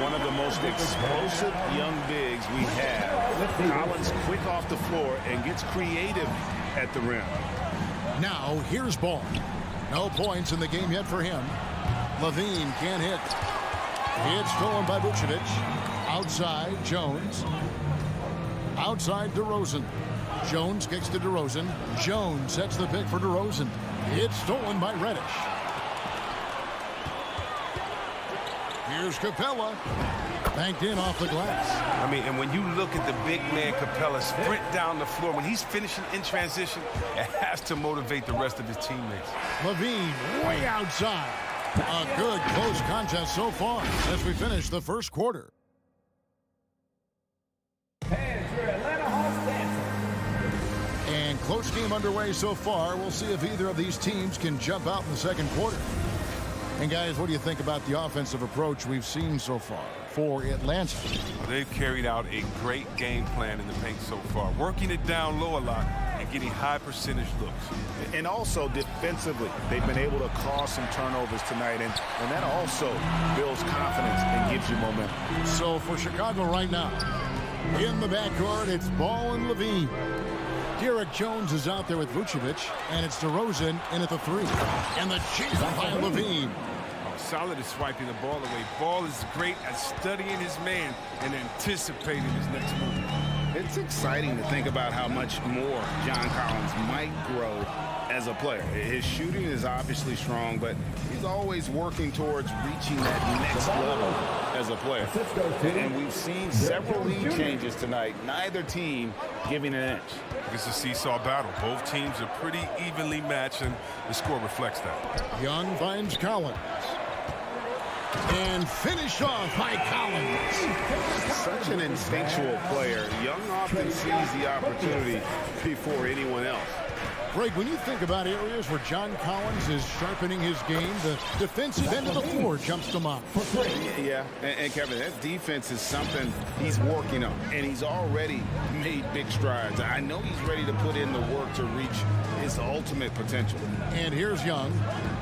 One of the most explosive young bigs we have. Collins quick off the floor and gets creative at the rim. Now, here's Ball. No points in the game yet for him. Levine can't hit. It's stolen by Vucevic. Outside, Jones. Outside, DeRozan. Jones kicks to DeRozan. Jones sets the pick for DeRozan. It's stolen by Reddish. Here's Capella. Banked in off the glass. I mean, and when you look at the big man Capella sprint down the floor, when he's finishing in transition, it has to motivate the rest of his teammates. Levine way outside. A good close contest so far as we finish the first quarter. And close game underway so far. We'll see if either of these teams can jump out in the second quarter. And guys, what do you think about the offensive approach we've seen so far for Atlanta? Well, they've carried out a great game plan in the paint so far, working it down low a lot and getting high percentage looks. And also defensively, they've been able to cause some turnovers tonight, and that also builds confidence and gives you momentum. So for Chicago right now, in the backcourt, it's Ball and Levine. Derek Jones is out there with Vucevic, and it's DeRozan in at the 3. And the chase by Levine. Solid is swiping the ball away. Ball is great at studying his man and anticipating his next move. It's exciting to think about how much more John Collins might grow as a player. His shooting is obviously strong, but he's always working towards reaching that next level as a player. And we've seen several lead changes tonight, neither team giving an inch. It's a seesaw battle. Both teams are pretty evenly matched, and the score reflects that. Young finds Collins. And finished off by Collins. Such an instinctual player. Young often sees the opportunity before anyone else. Greg, when you think about areas where John Collins is sharpening his game, the defensive end of the floor jumps to mind. Yeah, and Kevin, that defense is something he's working on, and he's already made big strides. I know he's ready to put in the work to reach his ultimate potential. And here's Young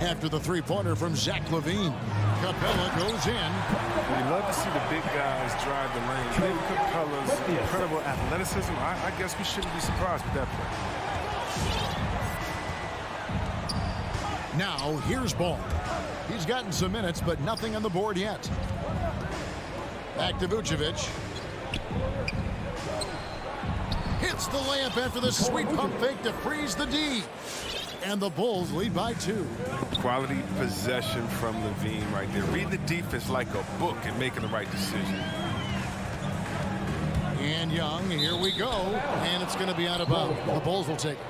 after the three-pointer from Zach LaVine. Capella goes in. We love to see the big guys drive the lane. Dave Capella's incredible athleticism. I guess we shouldn't be surprised with that play. Now, here's Ball. He's gotten some minutes, but nothing on the board yet. Back to Vucevic. Hits the layup after the sweet pump fake to freeze the D. And the Bulls lead by 2. Quality possession from Levine right there. Reading the defense like a book and making the right decision. And Young, here we go. And it's going to be out of bounds. The Bulls will take it.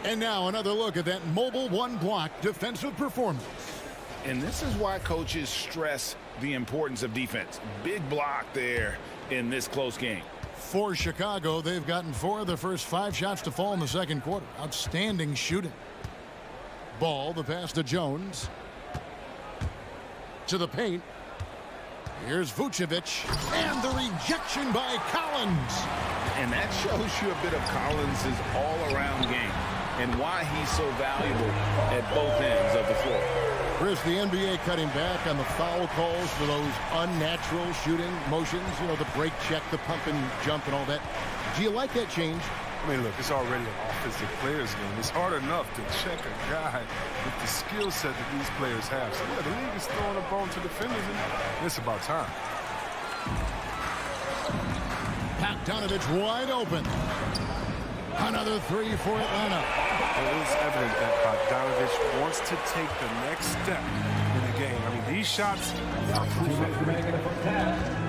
And now another look at that mobile one-block defensive performance. And this is why coaches stress the importance of defense. Big block there in this close game. For Chicago, they've gotten 4 of the first 5 shots to fall in the second quarter. Outstanding shooting. Ball, the pass to Jones. To the paint. Here's Vucevic. And the rejection by Collins. And that shows you a bit of Collins' all-around game and why he's so valuable at both ends of the floor. Chris, the NBA cutting back on the foul calls for those unnatural shooting motions, you know, the break check, the pump and jump and all that. Do you like that change? I mean, look, it's already an offensive players game. It's hard enough to check a guy with the skill set that these players have. So, yeah, the league is throwing a bone to defenders, and it's about time. Bogdanovich wide open. Another 3 for Atlanta. It is evident that Bogdanovich wants to take the next step in the game. I mean, these shots are proof of it.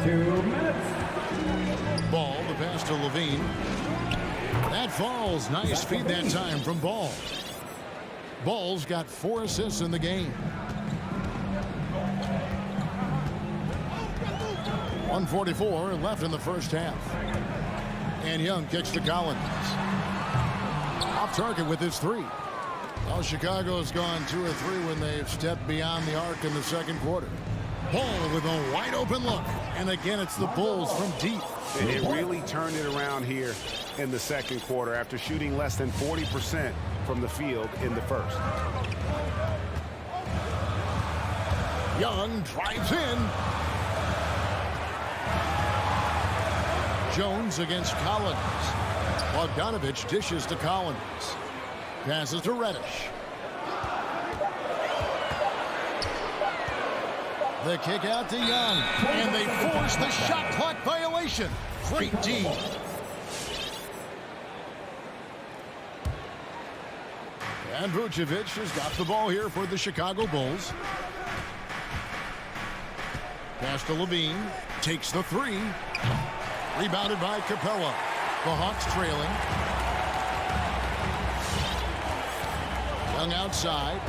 2 minutes. Ball, the pass to Levine. That falls. Nice feed that time from Ball. Ball's got 4 assists in the game. 1:44 left in the first half. And Young kicks to Collins. Off target with his three. Well, Chicago's gone 2 or 3 when they've stepped beyond the arc in the second quarter. Ball with a wide open look. And again, it's the Bulls from deep. They really turned it around here in the second quarter after shooting less than 40% from the field in the first. Young drives in. Jones against Collins. Bogdanovich dishes to Collins. Passes to Reddish. The kick out to Young. And they force the shot clock violation. Great D. And Vucevic has got the ball here for the Chicago Bulls. Pass to Levine. Takes the three. Rebounded by Capella. The Hawks trailing. Young outside.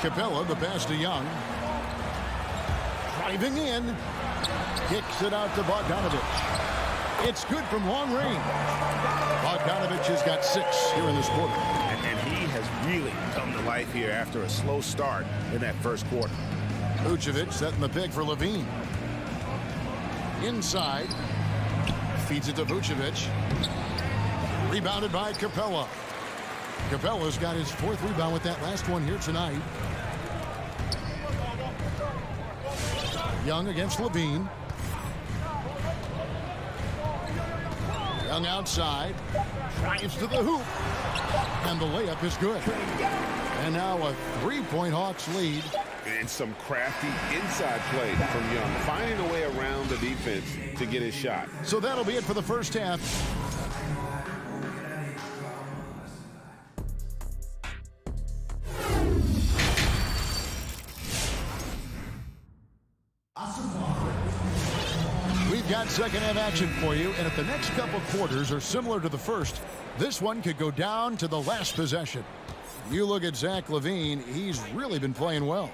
Capella, the pass to Young. Driving in. Kicks it out to Bogdanovich. It's good from long range. Bogdanovich has got 6 here in this quarter. And he has really come to life here after a slow start in that first quarter. Vucevic setting the pick for Levine. Inside. Feeds it to Vucevic. Rebounded by Capella. Capella's got his 4th rebound with that last one here tonight. Young against Levine. Young outside. Drives to the hoop. And the layup is good. And now a 3-point Hawks lead. And some crafty inside play from Young, finding a way around the defense to get his shot. So that'll be it for the first half. We've got second half action for you, and if the next couple quarters are similar to the first, this one could go down to the last possession. You look at Zach LaVine, he's really been playing well.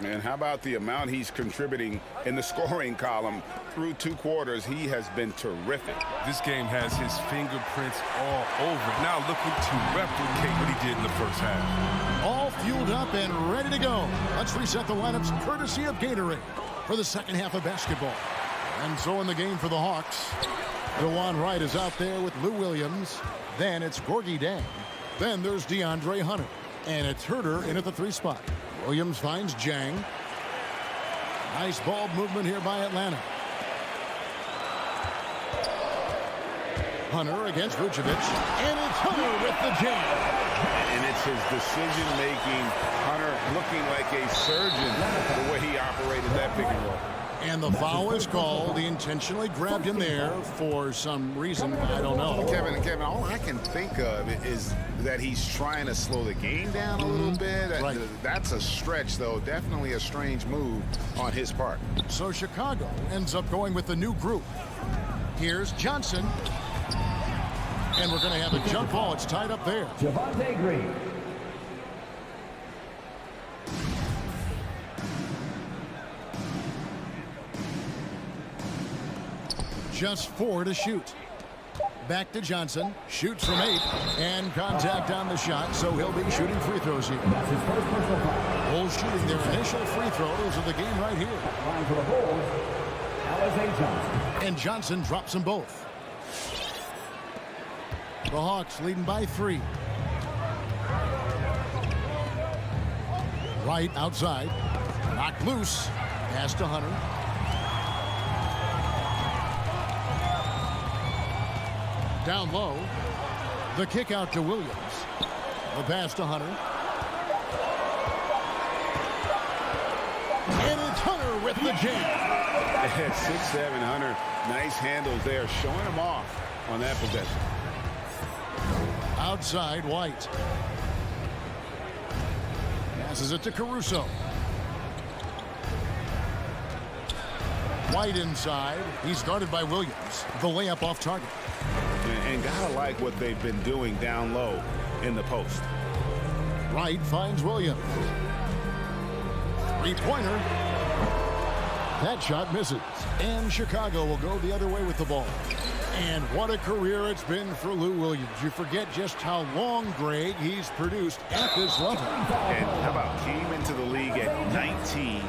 And how about the amount he's contributing in the scoring column through 2 quarters? He has been terrific. This game has his fingerprints all over it. Now looking to replicate what he did in the first half. All fueled up and ready to go. Let's reset the lineups courtesy of Gatorade for the second half of basketball. And so in the game for the Hawks, DeJuan Wright is out there with Lou Williams. Then it's Gorgie Dang. Then there's DeAndre Hunter. And it's Herter in at the 3 spot. Williams finds Jang. Nice ball movement here by Atlanta. Hunter against Vucevic. And it's Hunter with the jam. And it's his decision-making. Hunter looking like a surgeon the way he operated that pick and roll. And the foul is called. He intentionally grabbed him there for some reason. I don't know. Kevin, all I can think of is that he's trying to slow the game down a little bit. Right. That's a stretch, though. Definitely a strange move on his part. So Chicago ends up going with the new group. Here's Johnson. And we're going to have a jump ball. It's tied up there. Javonte Green. Just 4 to shoot. Back to Johnson. Shoots from 8. And contact on the shot, so he'll be shooting free throws here. That's his first personal foul. Bulls shooting their initial free throws of the game right here. Line for the Bulls, Alize Johnson. And Johnson drops them both. The Hawks leading by 3. Right outside. Knocked loose. Pass to Hunter. Down low. The kick out to Williams. The pass to Hunter. And it's Hunter with the jam. At 6'7", Hunter, nice handles there, showing him off on that possession. Outside, White. Passes it to Caruso. White inside. He's guarded by Williams. The layup off target. And gotta like what they've been doing down low in the post. Wright finds Williams. 3-pointer. That shot misses. And Chicago will go the other way with the ball. And what a career it's been for Lou Williams. You forget just how long, Greg, he's produced at this level. And how about came into the league at 19.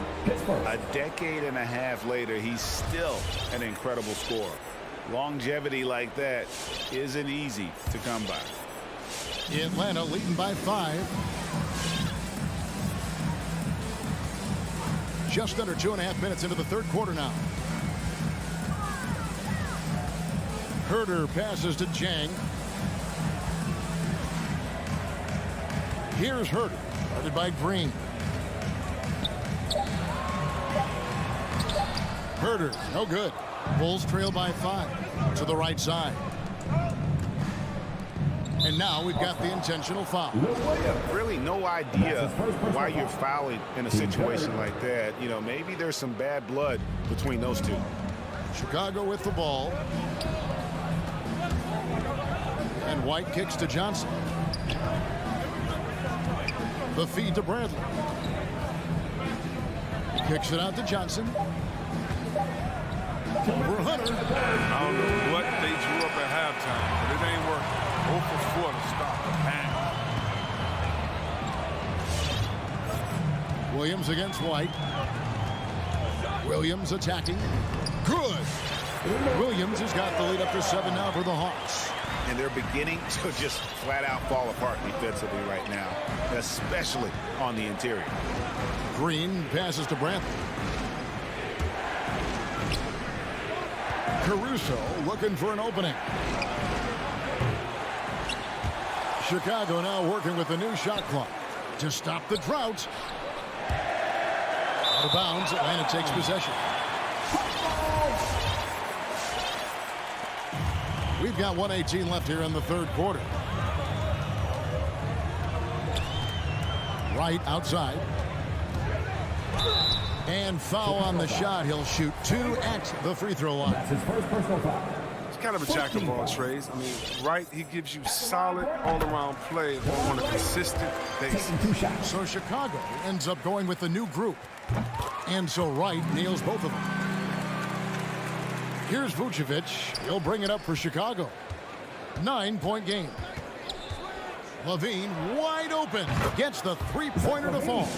A decade and a half later, he's still an incredible scorer. Longevity like that isn't easy to come by. Atlanta leading by 5. Just under 2.5 minutes into the third quarter now. Herter passes to Jang. Here's Herter, guarded by Green. Herter, no good. Bulls trail by 5 to the right side. And now we've got the intentional foul. Really no idea why you're fouling in a situation like that. You know, maybe there's some bad blood between those two. Chicago with the ball. And White kicks to Johnson. The feed to Bradley. Kicks it out to Johnson. For Hunter. I don't know what they drew up at halftime, but it ain't working. 0 for 4 to stop the pass. Williams against White. Williams attacking. Good. Williams has got the lead up to 7 now for the Hawks. And they're beginning to just flat out fall apart defensively right now, especially on the interior. Green passes to Bradley. Caruso looking for an opening. Chicago now working with the new shot clock to stop the drought. Out of bounds, Atlanta takes possession. We've got 1:18 left here in the third quarter. Right outside. And foul on the shot. He'll shoot 2 at the free throw line. That's his first personal foul. It's kind of a jack of all trades. I mean, right, he gives you solid all-around play on a consistent basis. Taking 2 shots. So Chicago ends up going with the new group. And so Wright nails both of them. Here's Vucevic. He'll bring it up for Chicago. 9-point game. Levine wide open. Gets the three-pointer to fall.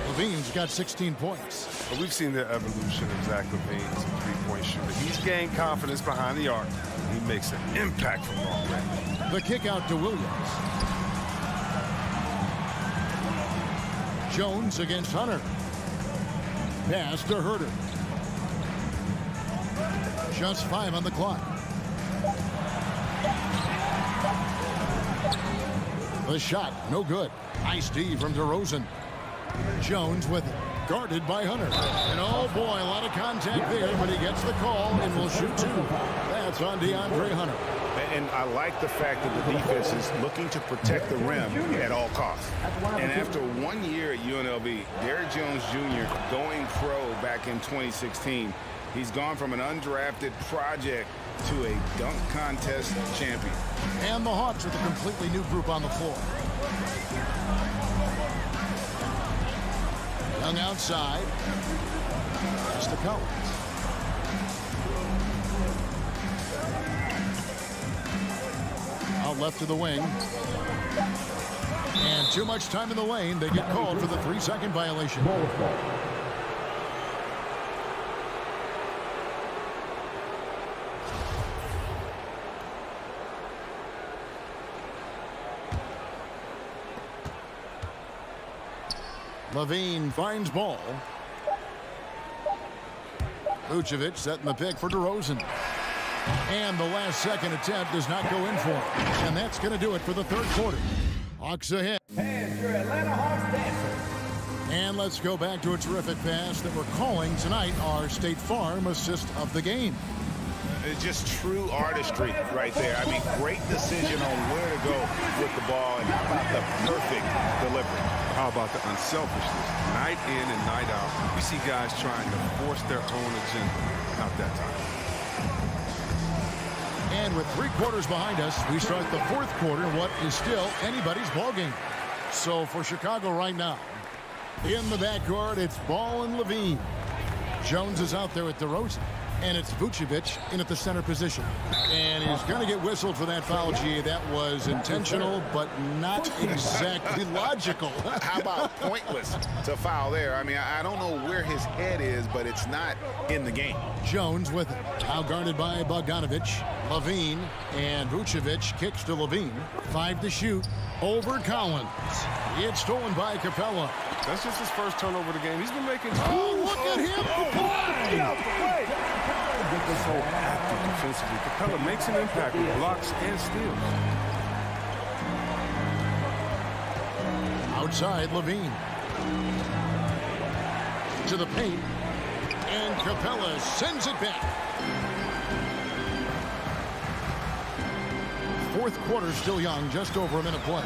Levine's got 16 points. But we've seen the evolution of Zach Levine's three-point shooter. He's gained confidence behind the arc. He makes an impact from long range. The kick out to Williams. Jones against Hunter. Pass to Herter. Just 5 on the clock. The shot, no good. Nice D from DeRozan. Jones with it, guarded by Hunter. And oh boy, a lot of contact there, but he gets the call and will shoot 2. That's on DeAndre Hunter. And I like the fact that the defense is looking to protect the rim at all costs. And after 1 year at UNLV, Derrick Jones Jr. going pro back in 2016, he's gone from an undrafted project to a dunk contest champion. And the Hawks with a completely new group on the floor. Young outside. Just to Collins. Out left to the wing. And too much time in the lane. They get called for the 3-second violation. Levine finds ball. Vucevic setting the pick for DeRozan. And the last second attempt does not go in for him. And that's going to do it for the third quarter. Hawks ahead. And your Atlanta Hawks dancer. And let's go back to a terrific pass that we're calling tonight our State Farm assist of the game. It's just true artistry right there. I mean, great decision on where to go with the ball, and how about the perfect delivery. How about the unselfishness? Night in and night out, we see guys trying to force their own agenda. Not that time. And with 3 quarters behind us, we start the fourth quarter, what is still anybody's ball game. So for Chicago right now, in the backcourt, it's Ball and Levine. Jones is out there with DeRozan. And it's Vucevic in at the center position. And he's going to get whistled for that foul, G. That was intentional, but not exactly logical. How about pointless to foul there? I mean, I don't know where his head is, but it's not in the game. Jones with it. Now guarded by Bogdanovich. Levine and Vucevic kicks to Levine. 5 to shoot. Over Collins. It's stolen by Capella. That's just his first turnover of the game. He's been making... Oh, look at him play! Get out the way! So active defensively. Capella makes an impact with blocks and steals. Outside, Levine. To the paint. And Capella sends it back. Fourth quarter still young, just over a minute play.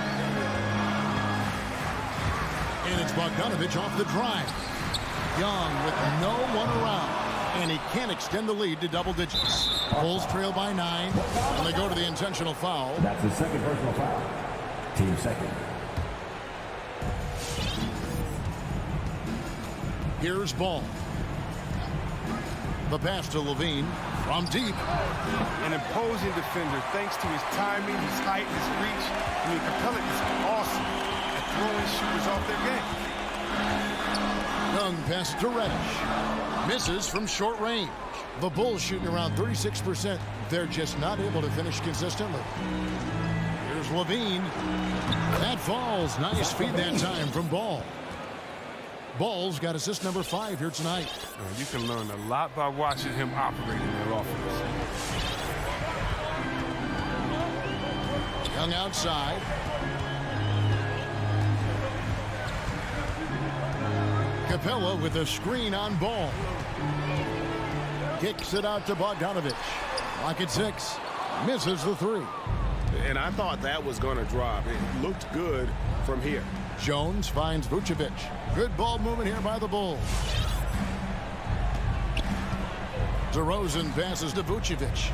And it's Bogdanovich off the drive. Young with no one around. And he can't extend the lead to double digits. Bulls trail by 9. And they go to the intentional foul. That's his second personal foul. Team second. Here's Ball. The pass to Levine from deep. An imposing defender thanks to his timing, his height, his reach. I mean, Capella is awesome at throwing shooters off their game. Young pass to Reddish. Misses from short range. The Bulls shooting around 36%. They're just not able to finish consistently. Here's Levine. That falls. Nice feed that time from Ball. Ball's got assist number 5 here tonight. You can learn a lot by watching him operate in their offense. Young outside. Capella with a screen on Ball. Kicks it out to Bogdanovich. Lock at 6. Misses the 3. And I thought that was going to drop. It looked good from here. Jones finds Vucevic. Good ball movement here by the Bulls. DeRozan passes to Vucevic.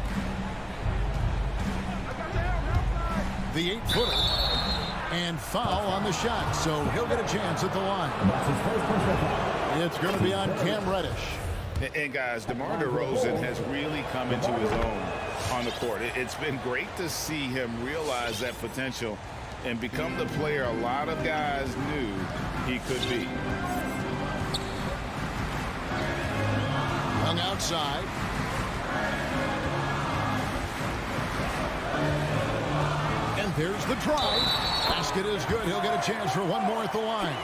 The 8-footer. And foul on the shot, so he'll get a chance at the line. It's going to be on Cam Reddish. And guys, DeMar DeRozan has really come into his own on the court. It's been great to see him realize that potential and become the player a lot of guys knew he could be. Hung outside. And there's the drive. Basket is good. He'll get a chance for one more at the line.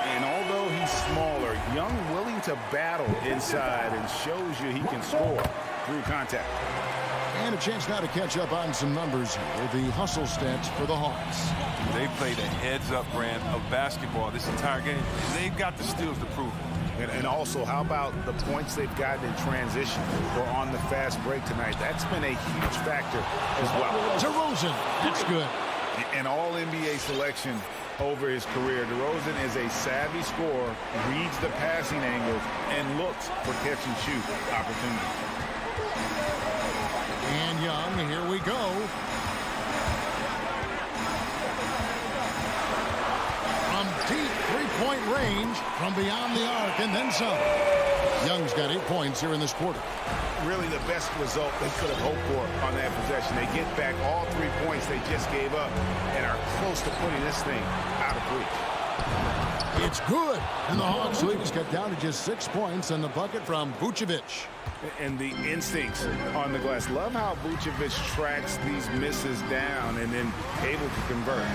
And although he's smaller, Young willing to battle inside and shows you he can score through contact. And a chance now to catch up on some numbers here. The hustle stats for the Hawks. They played a heads-up brand of basketball this entire game, and they've got the steals to prove it. And also, how about the points they've gotten in transition or on the fast break tonight? That's been a huge factor as well. DeRozan, that's good. An all-NBA selection over his career. DeRozan is a savvy scorer, reads the passing angles, and looks for catch-and-shoot opportunities. And Young, here we go. From deep three-point range, from beyond the arc, and then some. Young's got 8 points here in this quarter. Really the best result they could have hoped for on that possession. They get back all 3 points they just gave up and are close to putting this thing out of reach. It's good. And the Hawks lead is cut down to just 6 points on the bucket from Vucevic. And the instincts on the glass. Love how Vucevic tracks these misses down and then able to convert.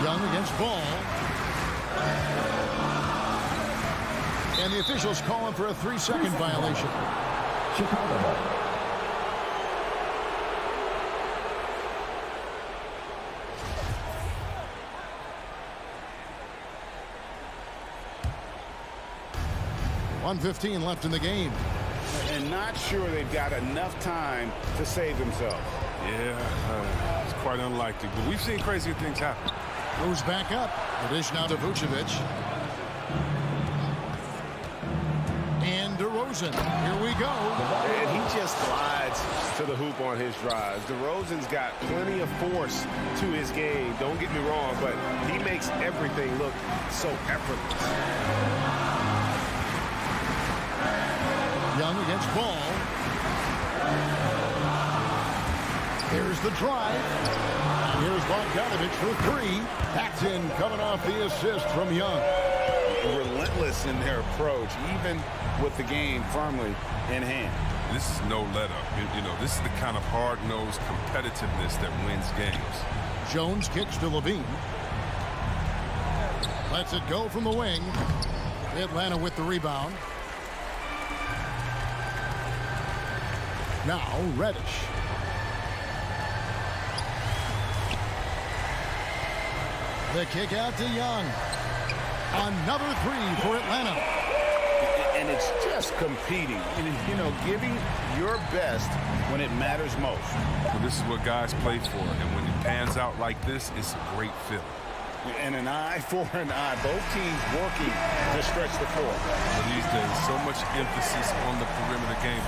Young against Ball. And the officials calling for a 3-second violation. Chicago. .115 left in the game. And not sure they've got enough time to save themselves. Yeah, it's quite unlikely, but we've seen crazier things happen. Moves back up. The dish now to Vucevic. And DeRozan. DeRozan. Here we go. And he just slides to the hoop on his drives. DeRozan's got plenty of force to his game. Don't get me wrong, but he makes everything look so effortless. Young against Ball. Here's the drive. Here's Bogdanovich for three. Paxton coming off the assist from Young. Relentless in their approach, even with the game firmly in hand. This is no let up. You know, this is the kind of hard-nosed competitiveness that wins games. Jones kicks to Levine. Lets it go from the wing. Atlanta with the rebound. Now Reddish. The kick out to Young. Another three for Atlanta. And it's just competing, you know, giving your best when it matters most. Well, this is what guys play for, and when it pans out like this, it's a great feeling. And an eye for an eye. Both teams working to stretch the floor. These days, so much emphasis on the perimeter game.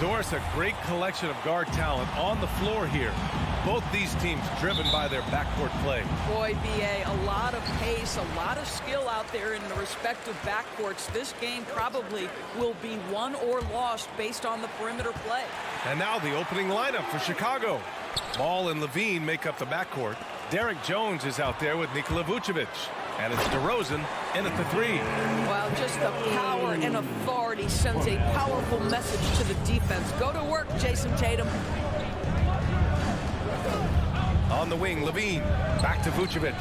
Doris, a great collection of guard talent on the floor here. Both these teams driven by their backcourt play. Boy, B.A., a lot of pace, a lot of skill out there in the respective backcourts. This game probably will be won or lost based on the perimeter play. And now the opening lineup for Chicago. Ball and Levine make up the backcourt. Derek Jones is out there with Nikola Vucevic. And it's DeRozan in at the 3. Well, just the power and authority sends a powerful message to the defense. Go to work, Jason Tatum. On the wing, Levine. Back to Vucevic.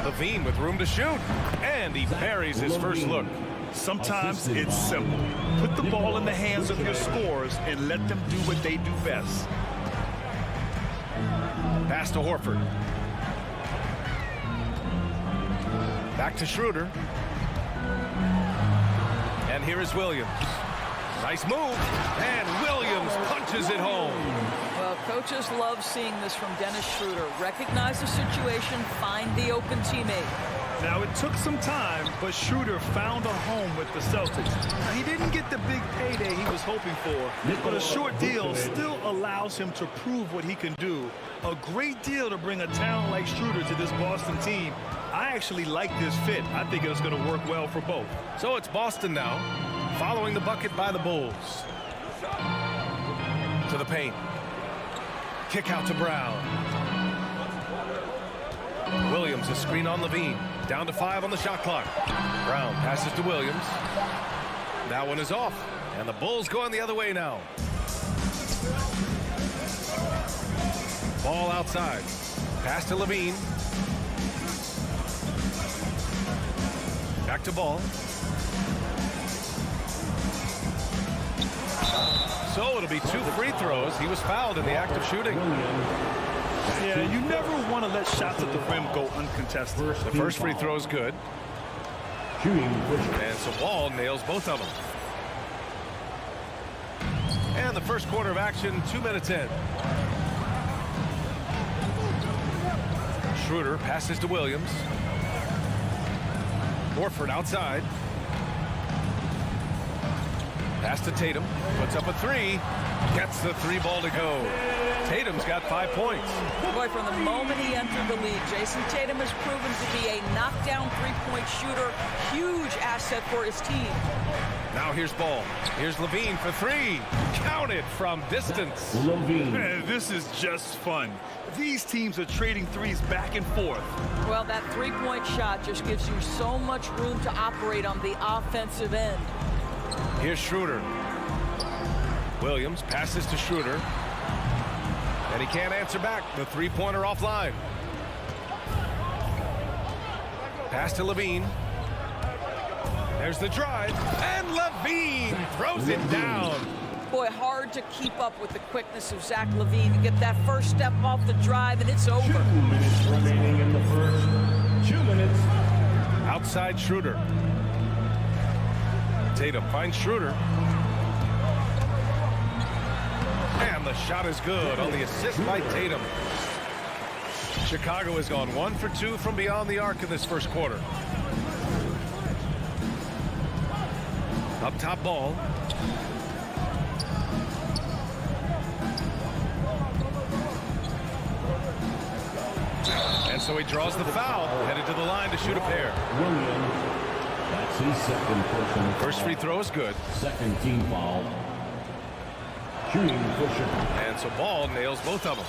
Levine with room to shoot. And he buries his first look. Sometimes it's simple. Put the ball in the hands of your scorers and let them do what they do best. Pass to Horford. Back to Schroeder. And here is Williams. Nice move. And Williams punches it home. Well, coaches love seeing this from Dennis Schroeder. Recognize the situation, find the open teammate. Now, it took some time, but Schroeder found a home with the Celtics. Now, he didn't get the big payday he was hoping for, but a short deal still allows him to prove what he can do. A great deal to bring a talent like Schroeder to this Boston team. I actually like this fit. I think it's going to work well for both. So it's Boston now, following the bucket by the Bulls. To the paint. Kick out to Brown. Williams, a screen on Levine. Down to 5 on the shot clock. Brown passes to Williams. That one is off. And the Bulls going the other way now. Ball outside. Pass to Levine. Back to Ball. So it'll be 2 free throws. He was fouled in the act of shooting. Yeah, you never want to let shots at the rim go uncontested. The first free throw is good. And so Ball nails both of them. And the first quarter of action, 2 minutes in. Schroeder passes to Williams. Horford outside. Pass to Tatum. Puts up a 3. Gets the 3 ball to go. Tatum's got 5 points. Boy, from the moment he entered the league, Jason Tatum has proven to be a knockdown three-point shooter. Huge asset for his team. Now here's Ball. Here's Levine for 3. Counted from distance. Man, this is just fun. These teams are trading threes back and forth. Well, that three-point shot just gives you so much room to operate on the offensive end. Here's Schroeder. Williams passes to Schroeder. And he can't answer back. The three-pointer offline. Pass to Levine. There's the drive. And Levine throws it down. Boy, hard to keep up with the quickness of Zach LaVine to get that first step off the drive, and it's over. 2 minutes remaining in the first. 2 minutes. Outside Schroeder. Tatum finds Schroeder. And the shot is good on the assist by Tatum. Chicago has gone 1 for 2 from beyond the arc in this first quarter. Up top Ball. And so he draws the foul, headed to the line to shoot a pair. Williams. That's his second personal foul. First free throw is good. Second team foul. Shooting Fisher. And so Ball nails both of them.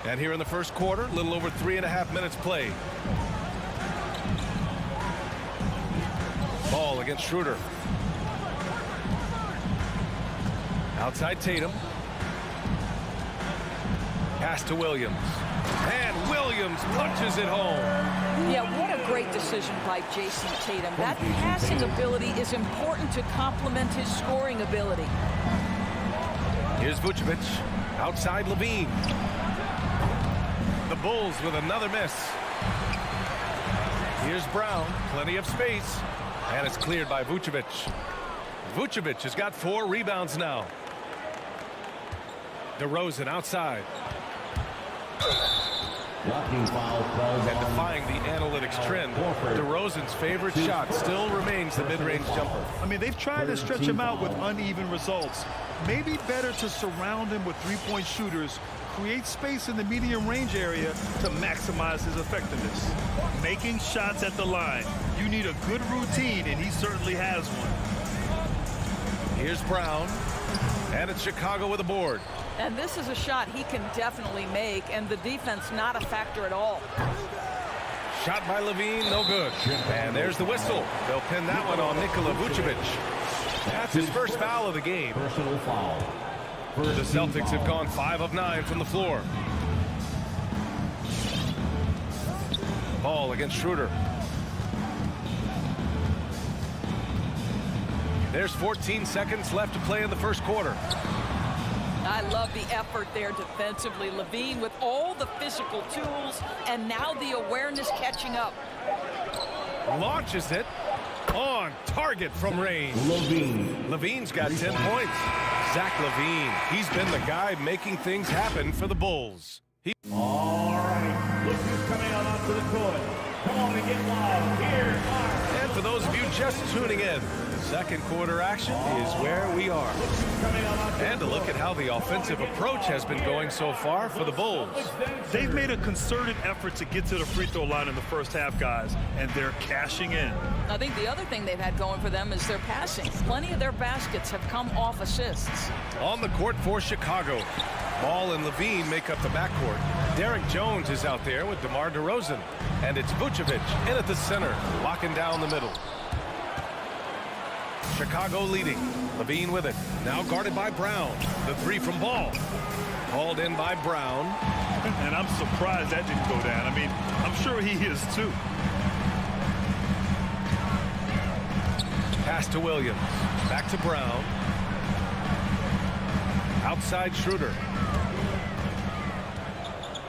And here in the first quarter, a little over 3.5 minutes played. Ball against Schroeder. Outside Tatum. Pass to Williams. And Williams punches it home. Yeah, what a great decision by Jason Tatum. That passing ability is important to complement his scoring ability. Here's Vucevic. Outside Levine. The Bulls with another miss. Here's Brown. Plenty of space. And it's cleared by Vucevic. Vucevic has got 4 rebounds now. DeRozan outside. Blocking foul called And defying the analytics trend, DeRozan's favorite shot still remains the mid-range jumper. I mean, they've tried to stretch him out with uneven results. Maybe better to surround him with three-point shooters, create space in the medium range area to maximize his effectiveness. Making shots at the line. You need a good routine, and he certainly has one. Here's Brown, and it's Chicago with a board. And this is a shot he can definitely make, and the defense not a factor at all. Shot by Levine, no good. And there's the whistle. They'll pin that one on Nikola Vucevic. That's his first foul of the game. personal foul. The Celtics have gone 5 of 9 from the floor. Ball against Schroeder. There's 14 seconds left to play in the first quarter. I love the effort there defensively. Levine with all the physical tools, and now the awareness catching up. Launches it on target from range. Levine's got 10 points. Zach LaVine, he's been the guy making things happen for the Bulls. All right, look who's coming on onto the court. Come on and get loud. Here are. And for those of you just tuning in, second quarter action is where we are. And a look at how the offensive approach has been going so far for the Bulls. They've made a concerted effort to get to the free throw line in the first half, guys, and they're cashing in. I think the other thing they've had going for them is their passing. Plenty of their baskets have come off assists. On the court for Chicago, Ball and Levine make up the backcourt. Derek Jones is out there with DeMar DeRozan. And it's Vucevic in at the center, locking down the middle. Chicago leading. Levine with it. Now guarded by Brown. The three from Ball. Called in by Brown. And I'm surprised that didn't go down. I mean, I'm sure he is too. Pass to Williams. Back to Brown. Outside Schroeder.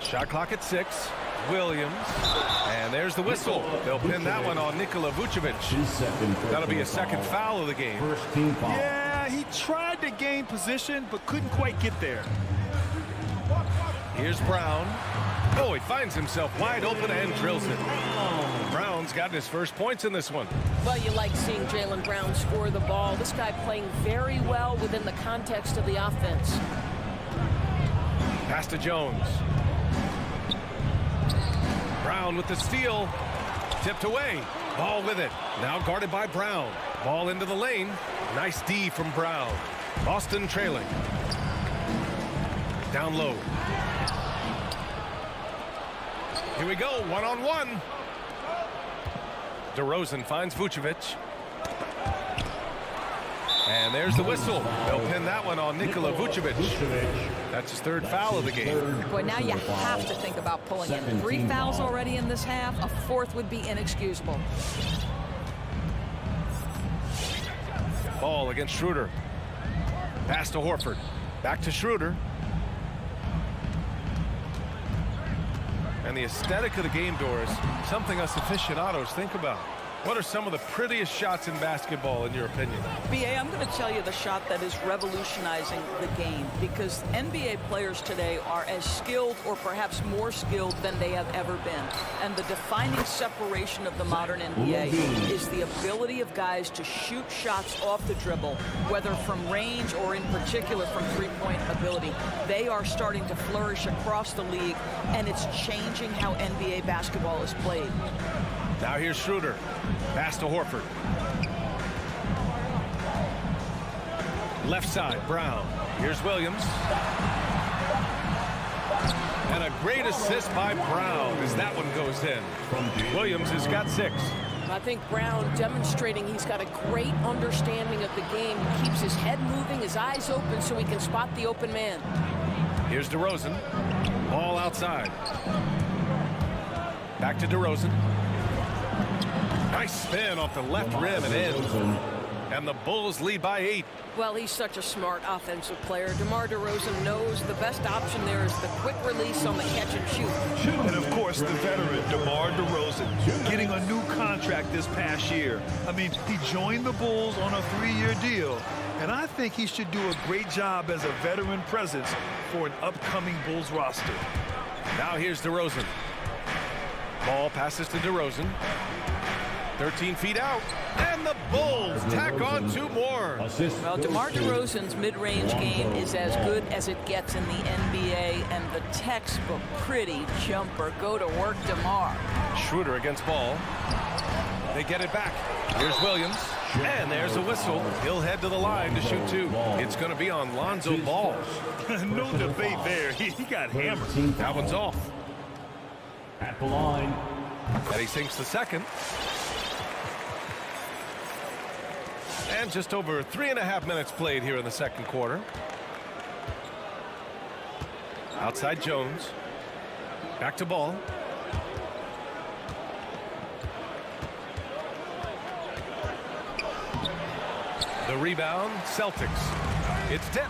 Shot clock at 6. Williams. And there's the whistle. They'll pin that one on Nikola Vucevic. That'll be a second foul of the game. First team foul. Yeah, he tried to gain position, but couldn't quite get there. Here's Brown. Oh, he finds himself wide open and drills it. Brown's gotten his first points in this one. Well, you like seeing Jaylen Brown score the ball. This guy playing very well within the context of the offense. Pass to Jones. Brown with the steal. Tipped away. Ball with it. Now guarded by Brown. Ball into the lane. Nice D from Brown. Boston trailing. Down low. Here we go. One-on-one. DeRozan finds Vucevic. And there's the whistle. They'll pin that one on Nikola Vucevic. That's his third foul of the game. Boy, now you have to think about pulling in. 3 fouls already in this half. A fourth would be inexcusable. Ball against Schroeder. Pass to Horford. Back to Schroeder. And the aesthetic of the game, Doris, something us aficionados think about. What are some of the prettiest shots in basketball, in your opinion? B.A., I'm going to tell you the shot that is revolutionizing the game, because NBA players today are as skilled or perhaps more skilled than they have ever been. And the defining separation of the modern NBA is the ability of guys to shoot shots off the dribble, whether from range or in particular from three-point ability. They are starting to flourish across the league, and it's changing how NBA basketball is played. Now here's Schroeder. Pass to Horford. Left side, Brown. Here's Williams. And a great assist by Brown as that one goes in. Williams has got 6. I think Brown demonstrating he's got a great understanding of the game. He keeps his head moving, his eyes open so he can spot the open man. Here's DeRozan. Ball outside. Back to DeRozan. Nice spin off the left rim and in. And the Bulls lead by 8. Well, he's such a smart offensive player. DeMar DeRozan knows the best option there is the quick release on the catch and shoot. And of course, the veteran, DeMar DeRozan, getting a new contract this past year. I mean, he joined the Bulls on a 3-year deal. And I think he should do a great job as a veteran presence for an upcoming Bulls roster. Now here's DeRozan. Ball passes to DeRozan. 13 feet out. And the Bulls tack on 2 more. Well, DeMar DeRozan's mid-range game is as good as it gets in the NBA, and the textbook pretty jumper. Go to work, DeMar. Schroeder against Ball. They get it back. Here's Williams. And there's a whistle. He'll head to the line to shoot 2. It's going to be on Lonzo Ball. No debate there. He got hammered. That one's off. At the line. And he sinks the second. And just over 3.5 minutes played here in the second quarter. Outside Jones. Back to Ball. The rebound, Celtics. It's tipped.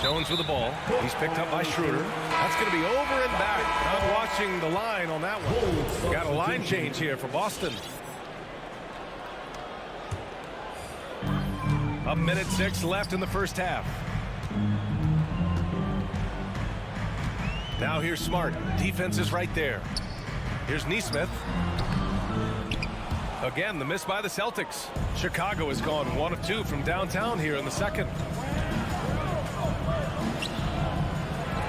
Jones with the ball. He's picked up by Schroeder. That's going to be over and back. Not watching the line on that one. Got a line change here for Boston. A minute 6 left in the first half. Now here's Smart. Defense is right there. Here's Nesmith. Again, the miss by the Celtics. Chicago has gone 1 of 2 from downtown here in the second.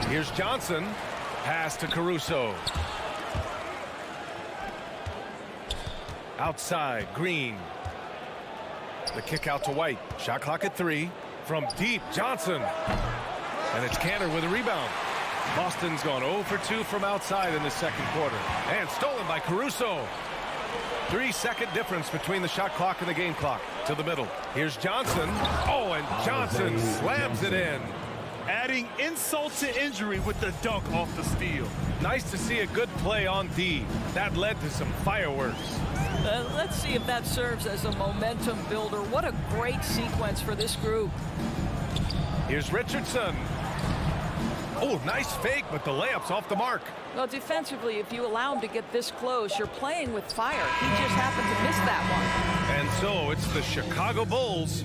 Here's Johnson. Pass to Caruso. Outside, Green. The kick out to White. Shot clock at 3. From deep, Johnson. And it's Cantor with a rebound. Boston's gone 0 for 2 from outside in the second quarter. And stolen by Caruso. 3-second difference between the shot clock and the game clock. To the middle. Here's Johnson. Oh, and Johnson slams it in. Adding insult to injury with the dunk off the steal. Nice to see a good play on D. That led to some fireworks. Let's see if that serves as a momentum builder. What a great sequence for this group. Here's Richardson. Oh, nice fake, but the layup's off the mark. Well, defensively, if you allow him to get this close, you're playing with fire. He just happened to miss that one. And so it's the Chicago Bulls.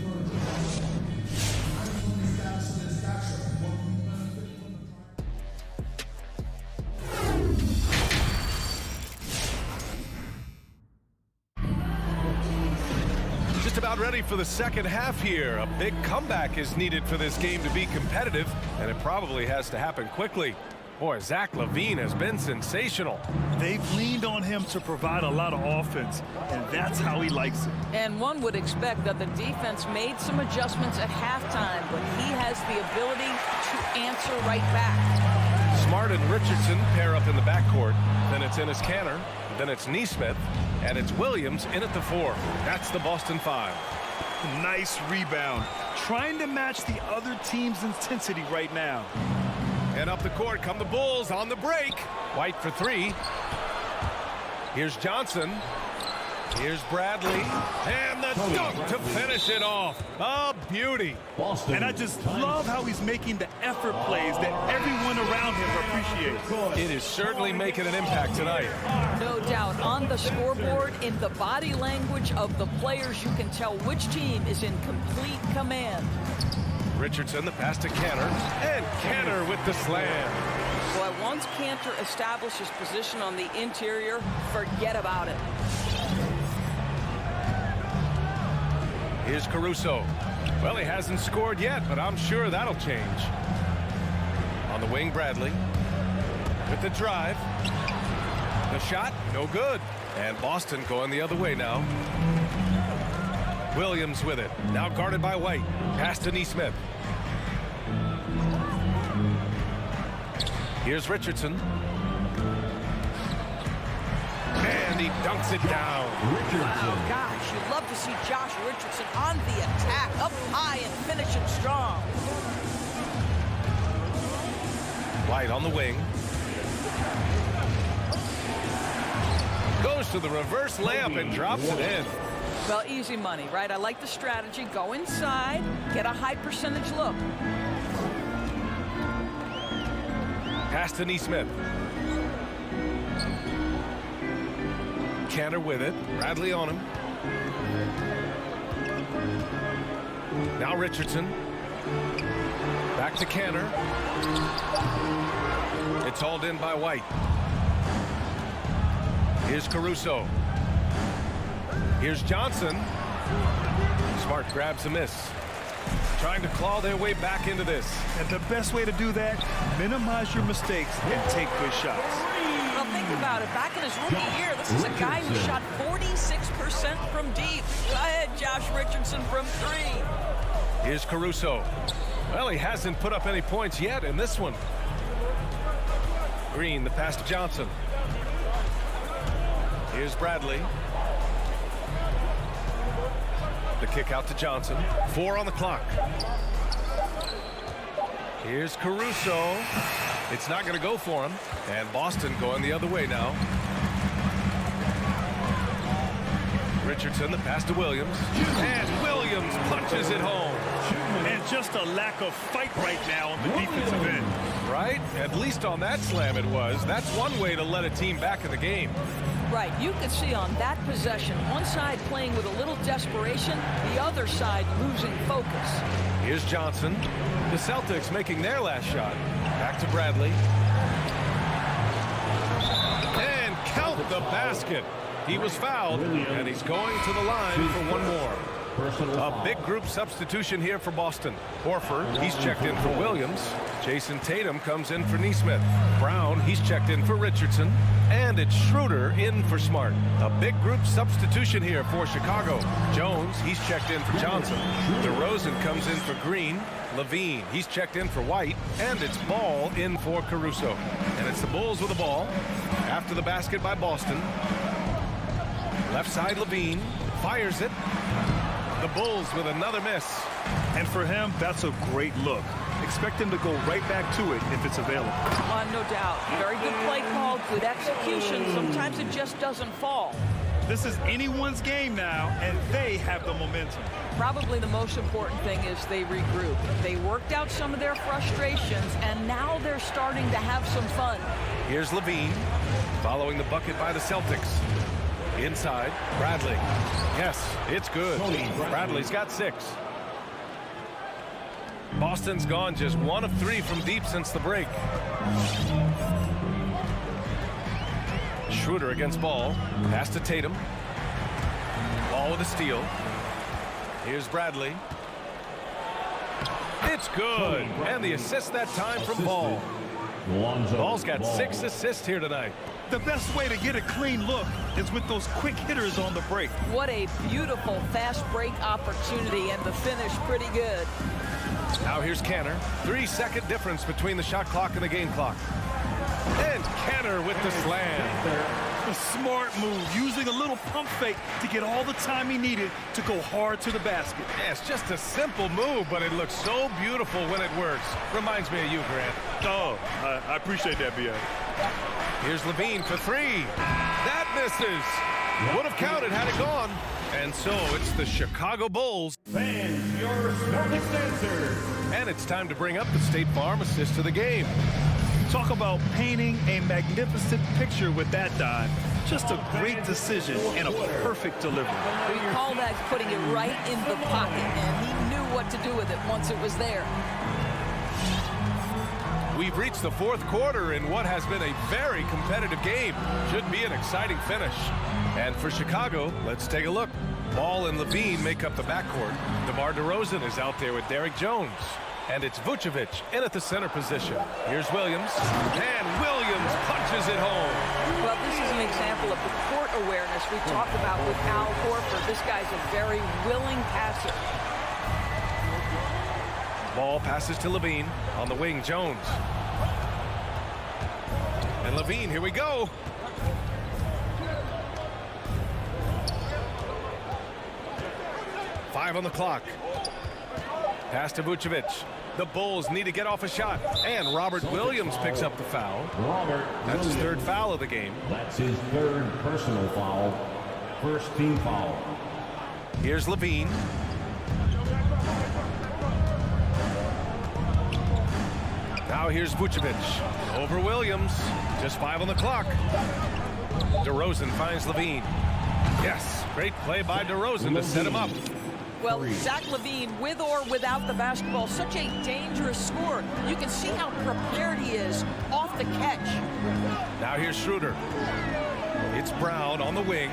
Just about ready for the second half here. A big comeback is needed for this game to be competitive, and it probably has to happen quickly. Boy, Zach LaVine has been sensational. They've leaned on him to provide a lot of offense, and that's how he likes it. And one would expect that the defense made some adjustments at halftime, but he has the ability to answer right back. Smart and Richardson pair up in the backcourt. Then it's Enes Kanter. Then it's Nesmith. And it's Williams in at the 4. That's the Boston 5. Nice rebound. Trying to match the other team's intensity right now. And up the court come the Bulls on the break. White for 3. Here's Johnson. Here's Bradley. And the dunk to finish it off. A beauty. Boston. And I just love how he's making the effort plays that everyone around him appreciates. It is certainly making an impact tonight. No doubt. On the scoreboard, in the body language of the players, you can tell which team is in complete command. Richardson, the pass to Kanter. And Kanter with the slam. Boy, once Cantor establishes position on the interior, forget about it. Here's Caruso. Well, he hasn't scored yet, but I'm sure that'll change. On the wing, Bradley. With the drive. The shot, no good. And Boston going the other way now. Williams with it. Now guarded by White. Pass to Nesmith. Here's Richardson. And he dunks it down. Wow, gosh, you'd love to see Josh Richardson on the attack, up high and finishing strong. White on the wing. Goes to the reverse layup and drops it in. Well, easy money, right? I like the strategy. Go inside, get a high percentage look. Pass to Nesmith. Kanter with it. Bradley on him. Now Richardson. Back to Kanter. It's hauled in by White. Here's Caruso. Here's Johnson. Smart grabs a miss. Trying to claw their way back into this. And the best way to do that, minimize your mistakes and take good shots. Well, think about it. Back in his rookie year, this is a guy who shot 46% from deep. Go ahead, Josh Richardson from 3. Here's Caruso. Well, he hasn't put up any points yet in this one. Green, the pass to Johnson. Here's Bradley. The kick out to Johnson. 4 on the clock. Here's Caruso. It's not going to go for him. And Boston going the other way now. Richardson, the pass to Williams. And Williams punches it home. And just a lack of fight right now on the defensive end. Right? At least on that slam it was. That's one way to let a team back in the game. Right, you could see on that possession, one side playing with a little desperation, the other side losing focus. Here's Johnson. The Celtics making their last shot. Back to Bradley. And count the basket. He was fouled, and he's going to the line for one more. A big group substitution here for Boston. Horford, he's checked in for Williams. Jason Tatum comes in for Nesmith. Brown, he's checked in for Richardson. And it's Schroeder in for Smart. A big group substitution here for Chicago. Jones, he's checked in for Johnson. DeRozan comes in for Green. Levine, he's checked in for White. And it's Ball in for Caruso. And it's the Bulls with the ball. After the basket by Boston. Left side, Levine fires it. The Bulls with another miss. And for him, that's a great look. Expect him to go right back to it if it's available. No doubt. Very good play call, good execution. Sometimes it just doesn't fall. This is anyone's game now, and they have the momentum. Probably the most important thing is they regroup. They worked out some of their frustrations, and now they're starting to have some fun. Here's Levine, following the bucket by the Celtics. Inside, Bradley. Yes, it's good. Bradley's got 6. Boston's gone just 1 of 3 from deep since the break. Schroeder against Ball. Pass to Tatum. Ball with a steal. Here's Bradley. It's good. And the assist that time from Ball. Ball's got 6 assists here tonight. The best way to get a clean look is with those quick hitters on the break. What a beautiful fast break opportunity, and the finish pretty good. Now here's Canner. 3-second difference between the shot clock and the game clock. And Canner with the slam. A smart move, using a little pump fake to get all the time he needed to go hard to the basket. Yeah, it's just a simple move, but it looks so beautiful when it works. Reminds me of you, Grant. Oh, I appreciate that, B.A. Here's Levine for 3. That misses. Would have counted had it gone. And so it's the Chicago Bulls. Fans, your Celtics answer. And it's time to bring up the State Farm assist to the game. Talk about painting a magnificent picture with that dive. Just a great decision and a perfect delivery. We call that putting it right in the pocket, and he knew what to do with it once it was there. We've reached the 4th quarter in what has been a very competitive game. Should be an exciting finish. And for Chicago, let's take a look. Ball and Levine make up the backcourt. DeMar DeRozan is out there with Derrick Jones. And it's Vucevic in at the center position. Here's Williams. And Williams punches it home. Well, this is an example of the court awareness we talked about with Al Horford. This guy's a very willing passer. Ball passes to Levine. On the wing, Jones. And Levine, here we go. Five on the clock. Pass to Vucevic. The Bulls need to get off a shot. And Robert Williams picks up the foul. That's his 3rd foul of the game. That's his 3rd personal foul. First team foul. Here's Levine. Now here's Vucevic. Over Williams. Just 5 on the clock. DeRozan finds Levine. Yes, great play by DeRozan to set him up. Well, Zach LaVine, with or without the basketball, such a dangerous scorer. You can see how prepared he is off the catch. Now here's Schroeder. It's Brown on the wing.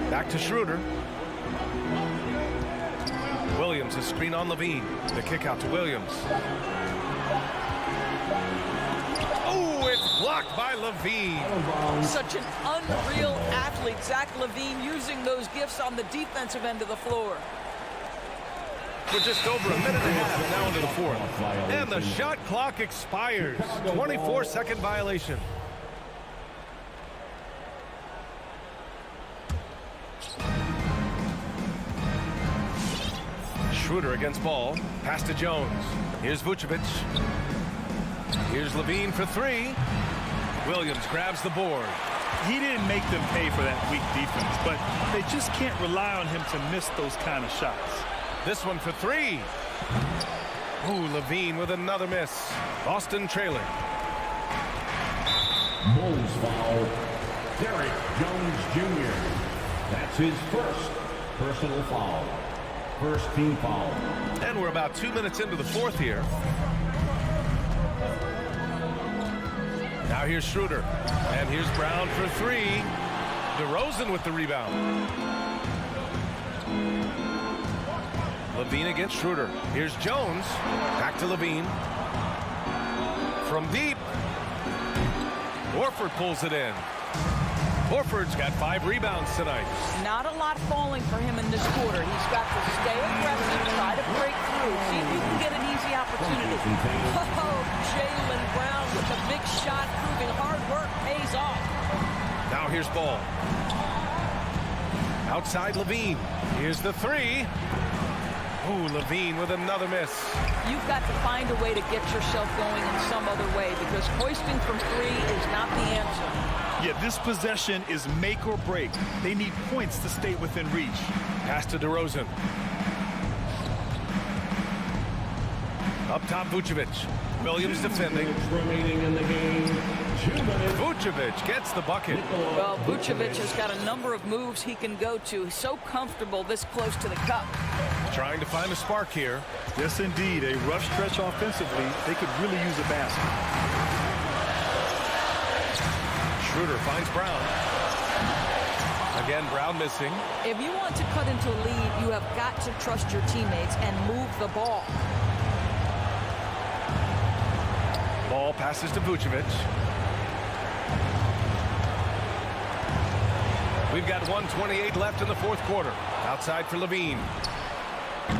Back to Schroeder. Williams, a screen on Levine. The kick out to Williams. Oh, it's blocked by Levine. Such an unreal athlete, Zach LaVine, using those gifts on the defensive end of the floor. We're just over a minute and a half now into the fourth. And the shot clock expires. 24-second violation. Schroeder against Ball. Pass to Jones. Here's Vucevic. Here's Levine for three. Williams grabs the board. He didn't make them pay for that weak defense, but they just can't rely on him to miss those kind of shots. This one for three. Ooh, Levine with another miss. Boston trailing. Bulls foul. Derek Jones Jr. That's his first personal foul. First team foul. And we're about 2 minutes into the fourth here. Now here's Schroeder. And here's Brown for three. DeRozan with the rebound. Levine against Schroeder. Here's Jones. Back to Levine. From deep. Horford pulls it in. Horford's got 5 rebounds tonight. Not a lot falling for him in this quarter. He's got to stay aggressive, try to break through, see if he can get an easy opportunity. Oh, Jaylen Brown with a big shot, proving hard work pays off. Now here's Ball. Outside Levine. Here's the three. Ooh, Levine with another miss. You've got to find a way to get yourself going in some other way, because hoisting from three is not the answer. Yeah, this possession is make or break. They need points to stay within reach. Pass to DeRozan. Up top, Vucevic. Williams defending. Remaining in the game. 2 minutes. Vucevic gets the bucket. Well, Vucevic has got a number of moves he can go to. He's so comfortable this close to the cup. Trying to find a spark here. Yes, indeed. A rough stretch offensively. They could really use a basket. Schroeder finds Brown. Again, Brown missing. If you want to cut into a lead, you have got to trust your teammates and move the ball. Ball passes to Vucevic. We've got 1:28 left in the fourth quarter. Outside for Levine.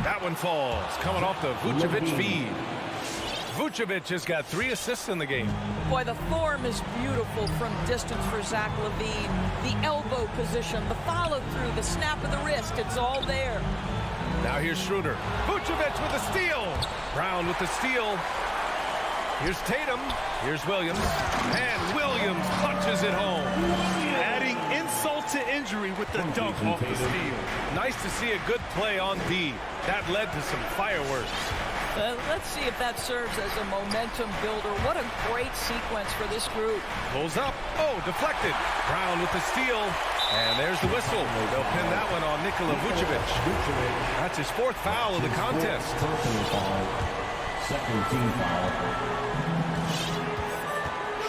That one falls. Coming off the Vucevic feed. Vucevic has got 3 assists in the game. Boy, the form is beautiful from distance for Zach LaVine. The elbow position, the follow-through, the snap of the wrist, it's all there. Now here's Schroeder. Vucevic with the steal. Brown with the steal. Here's Tatum. Here's Williams. And Williams punches it home. Adding insult to injury with the dunk off the steal. Nice to see a good play on D. That led to some fireworks. Let's see if that serves as a momentum builder. What a great sequence for this group. Pulls up. Oh, deflected. Brown with the steal. And there's the whistle. They'll pin that one on Nikola Vucevic. That's his 4th foul of the contest. Second team foul.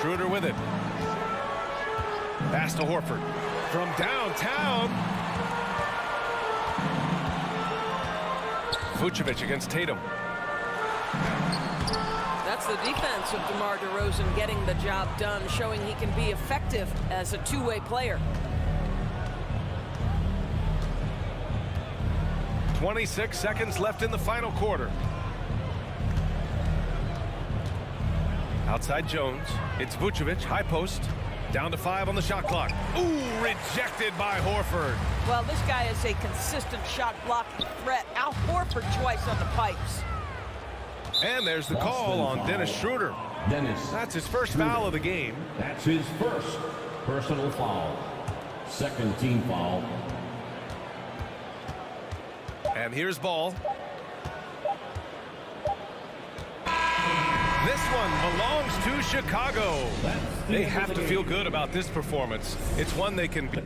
Schroeder with it. Pass to Horford. From downtown. Vucevic against Tatum. That's the defense of DeMar DeRozan getting the job done, showing he can be effective as a two-way player. 26 seconds left in the final quarter. Outside Jones. It's Vucevic, high post. Down to 5 on the shot clock. Ooh, rejected by Horford. Well, this guy is a consistent shot blocking threat. Al Horford twice on the pipes. And there's the call on Dennis Schroeder. That's his first foul of the game. That's his first personal foul. Second team foul. And here's Ball. This one belongs to Chicago. They have to feel good about this performance. It's one they can be.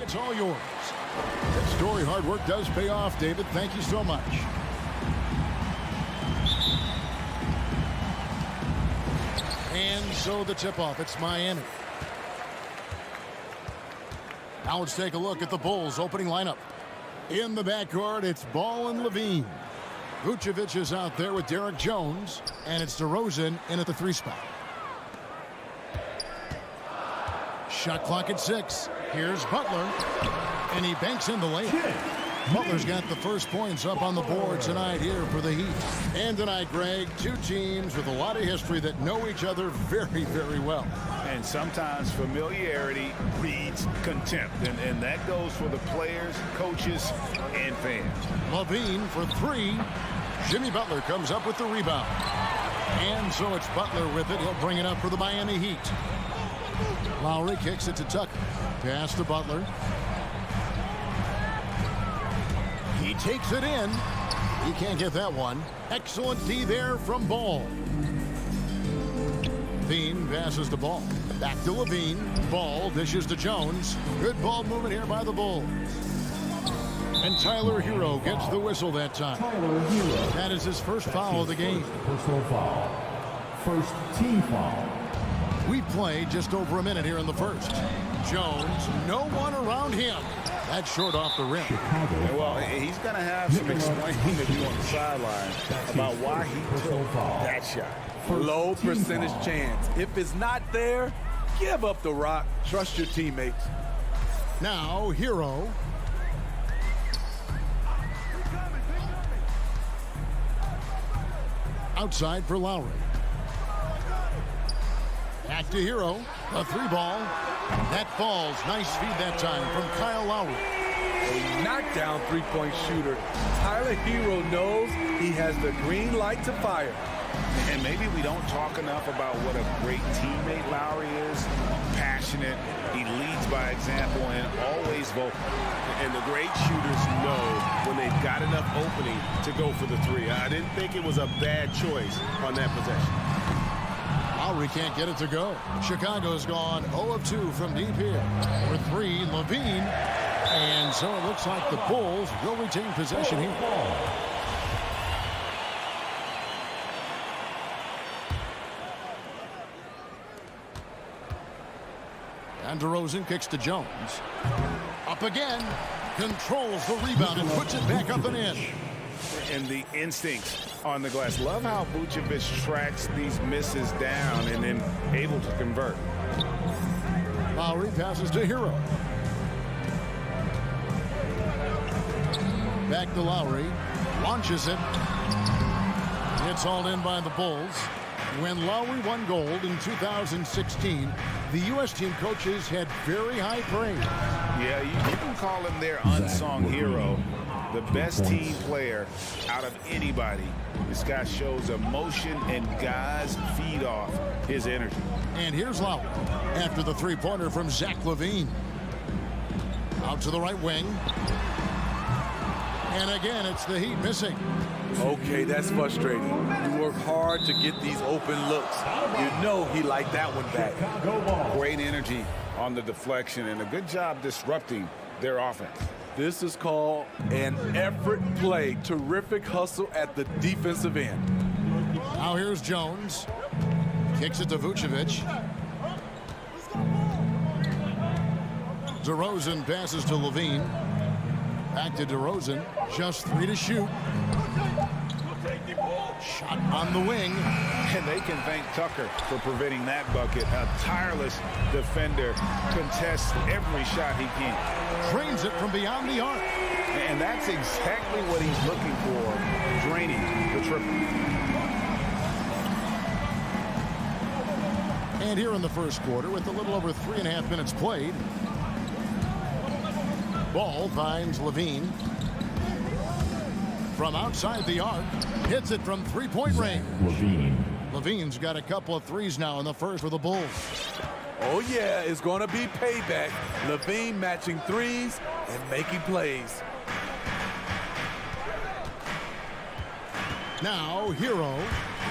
It's all yours. That story, hard work does pay off, David. Thank you so much. And so the tip-off. It's Miami. Now let's take a look at the Bulls' opening lineup. In the backcourt, it's Ball and Levine. Vucevic is out there with Derek Jones, and it's DeRozan in at the 3 spot. Shot clock at 6. Here's Butler, and he banks in the layup. Butler's got the first points up on the board tonight here for the Heat. And tonight, Greg, two teams with a lot of history that know each other very, very well. And sometimes familiarity breeds contempt, and that goes for the players, coaches, and fans. Levine for 3. Jimmy Butler comes up with the rebound. And so it's Butler with it. He'll bring it up for the Miami Heat. Lowry kicks it to Tucker. Pass to Butler. He takes it in. He can't get that one. Excellent D there from Ball. Levine passes the ball. Back to Levine. Ball dishes to Jones. Good ball movement here by the Bulls. And Tyler Hero gets the whistle that time. That is his first foul of the game. Personal foul. First team foul. We played just over a minute here in the first. Jones, no one around him. That's short off the rim. Well, he's going to have some explaining to do on the sideline about why he took that shot. Low percentage chance. If it's not there, give up the rock. Trust your teammates. Now, Hero. Outside for Lowry. Back to Hero. A 3 ball. That falls. Nice feed that time from Kyle Lowry. A knockdown three-point shooter. Tyler Hero knows he has the green light to fire. And maybe we don't talk enough about what a great teammate Lowry is. Passionate. He leads by example and always vocal. And the great shooters know when they've got enough opening to go for the 3. I didn't think it was a bad choice on that possession. Lowry can't get it to go. Chicago's gone 0 of 2 from deep here. For 3, Levine. And so it looks like the Bulls will retain possession here. And DeRozan kicks to Jones. Up again. Controls the rebound and puts it back up and in. And the instincts on the glass. Love how Vucevic tracks these misses down and then able to convert. Lowry passes to Hero. Back to Lowry. Launches it. It's hauled in by the Bulls. When Lowry won gold in 2016, the U.S. team coaches had very high praise. Yeah, you can call him their unsung hero. The best team player out of anybody. This guy shows emotion, and guys feed off his energy. And here's Lowry after the 3-pointer from Zach LaVine. Out to the right wing. And again, it's the Heat missing. Okay, that's frustrating. You work hard to get these open looks. You know he liked that one back. Great energy on the deflection and a good job disrupting their offense. This is called an effort play. Terrific hustle at the defensive end. Now here's Jones. Kicks it to Vucevic. DeRozan passes to Levine. Back to DeRozan. Just 3 to shoot. Shot on the wing. And they can thank Tucker for preventing that bucket. A tireless defender contests every shot he can. Drains it from beyond the arc. And that's exactly what he's looking for, draining the triple. And here in the first quarter, with a little over 3.5 minutes played, Ball finds Levine. From outside the arc, hits it from 3-point range. Levine's got a couple of threes now in the first for the Bulls. Oh, yeah, it's going to be payback. Levine matching threes and making plays. Now, Hero.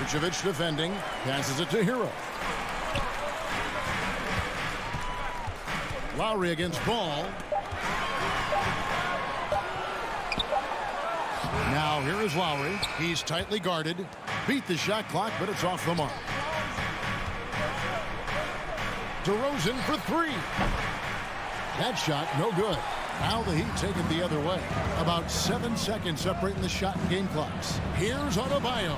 Vucevic defending. Passes it to Hero. Lowry against Ball. Now here is Lowry. He's tightly guarded. Beat the shot clock, but it's off the mark. DeRozan for three. That shot, no good. Now the Heat take it the other way. About 7 seconds separating the shot and game clocks. Here's Adebayo.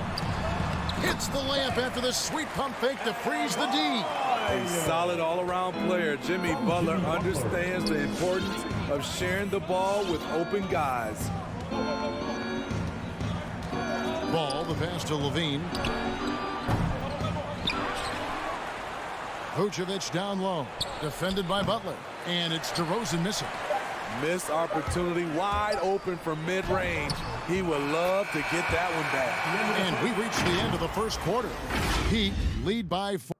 Hits the layup after the sweet pump fake to freeze the D. A solid all-around player. Jimmy Butler understands the importance of sharing the ball with open guys. Ball, the pass to Levine. Vucevic down low. Defended by Butler. And it's DeRozan missing. Missed opportunity, wide open from mid-range. He would love to get that one back. And we reach the end of the first quarter. Heat lead by 4.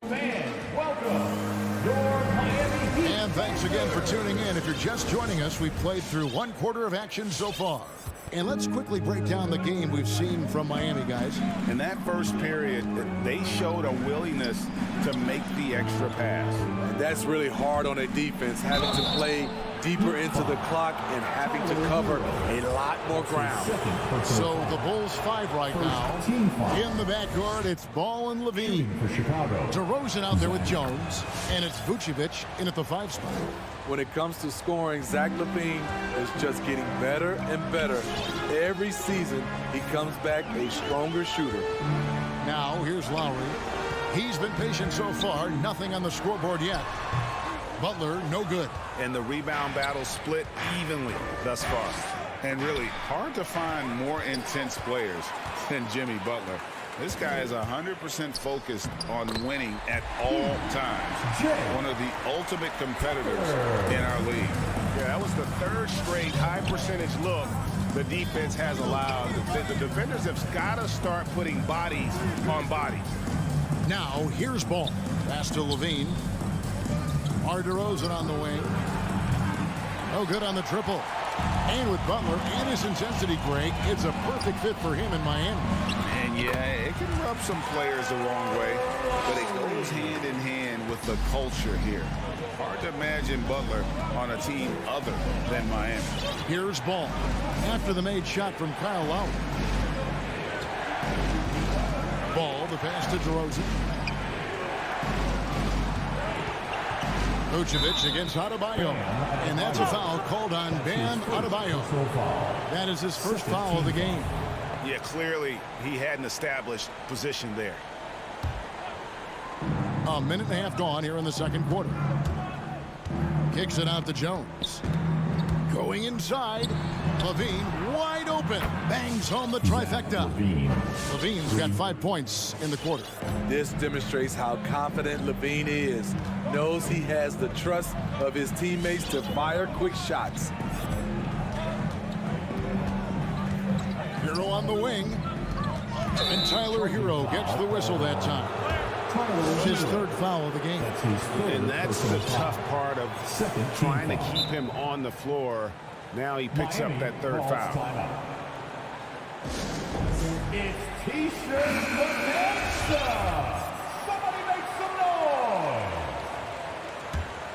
Fans, welcome your Miami Heat. And thanks again for tuning in. If you're just joining us, we've played through 1 quarter of action so far. And let's quickly break down the game we've seen from Miami, guys. In that first period, they showed a willingness to make the extra pass. And that's really hard on a defense, having to play deeper into the clock and having to cover a lot more ground. So the Bulls 5 right now. In the backcourt, it's Ball and Levine. For Chicago. DeRozan out there with Jones. And it's Vucevic in at the 5 spot. When it comes to scoring, Zach LaVine is just getting better and better. Every season, he comes back a stronger shooter. Now, here's Lowry. He's been patient so far. Nothing on the scoreboard yet. Butler, no good. And the rebound battle split evenly thus far. And really, hard to find more intense players than Jimmy Butler. This guy is 100% focused on winning at all times. One of the ultimate competitors in our league. Yeah, that was the 3rd straight high percentage look the defense has allowed. The defenders have got to start putting bodies on bodies. Now, here's Ball. Pass to Levine. DeRozan on the wing. No good on the triple. And with Butler and his intensity, Greg, it's a perfect fit for him in Miami. And yeah, it can rub some players the wrong way, but it goes hand in hand with the culture here. Hard to imagine Butler on a team other than Miami. Here's Ball. After the made shot from Kyle Lowry. Ball, the pass to DeRozan. Vucevic against Adebayo. And that's a foul called on Bam Adebayo. That is his first foul of the game. Yeah, clearly he hadn't established position there. A minute and a half gone here in the second quarter. Kicks it out to Jones. Going inside. Levine wide open. Bangs home the trifecta. Levine's got 5 points in the quarter. This demonstrates how confident Levine is. Knows he has the trust of his teammates to fire quick shots. Hero on the wing. And Tyler Hero gets the whistle that time. His 3rd foul of the game. And that's the tough part of trying to keep him on the floor. Now he picks up that 3rd foul. It's T-shirt Bonanza. Somebody make some noise.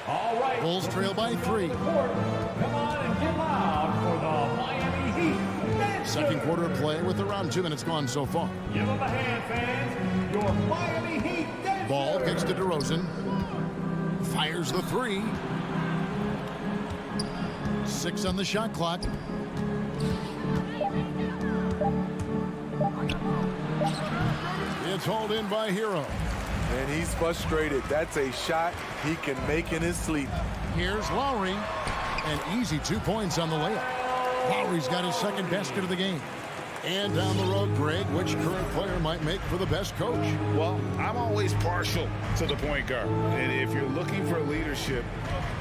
All right. Bulls trail by 3. Come on and get loud for the Miami Heat. Second quarter of play with around 2 minutes gone so far. Give them a hand, fans. Your Miami Heat. Ball gets to DeRozan. Fires the 3. 6 on the shot clock. It's hauled in by Hero. And he's frustrated. That's a shot he can make in his sleep. Here's Lowry. An easy 2 points on the layup. Lowry's got his 2nd basket of the game. And down the road, Greg, which current player might make for the best coach? Well, I'm always partial to the point guard. And if you're looking for leadership,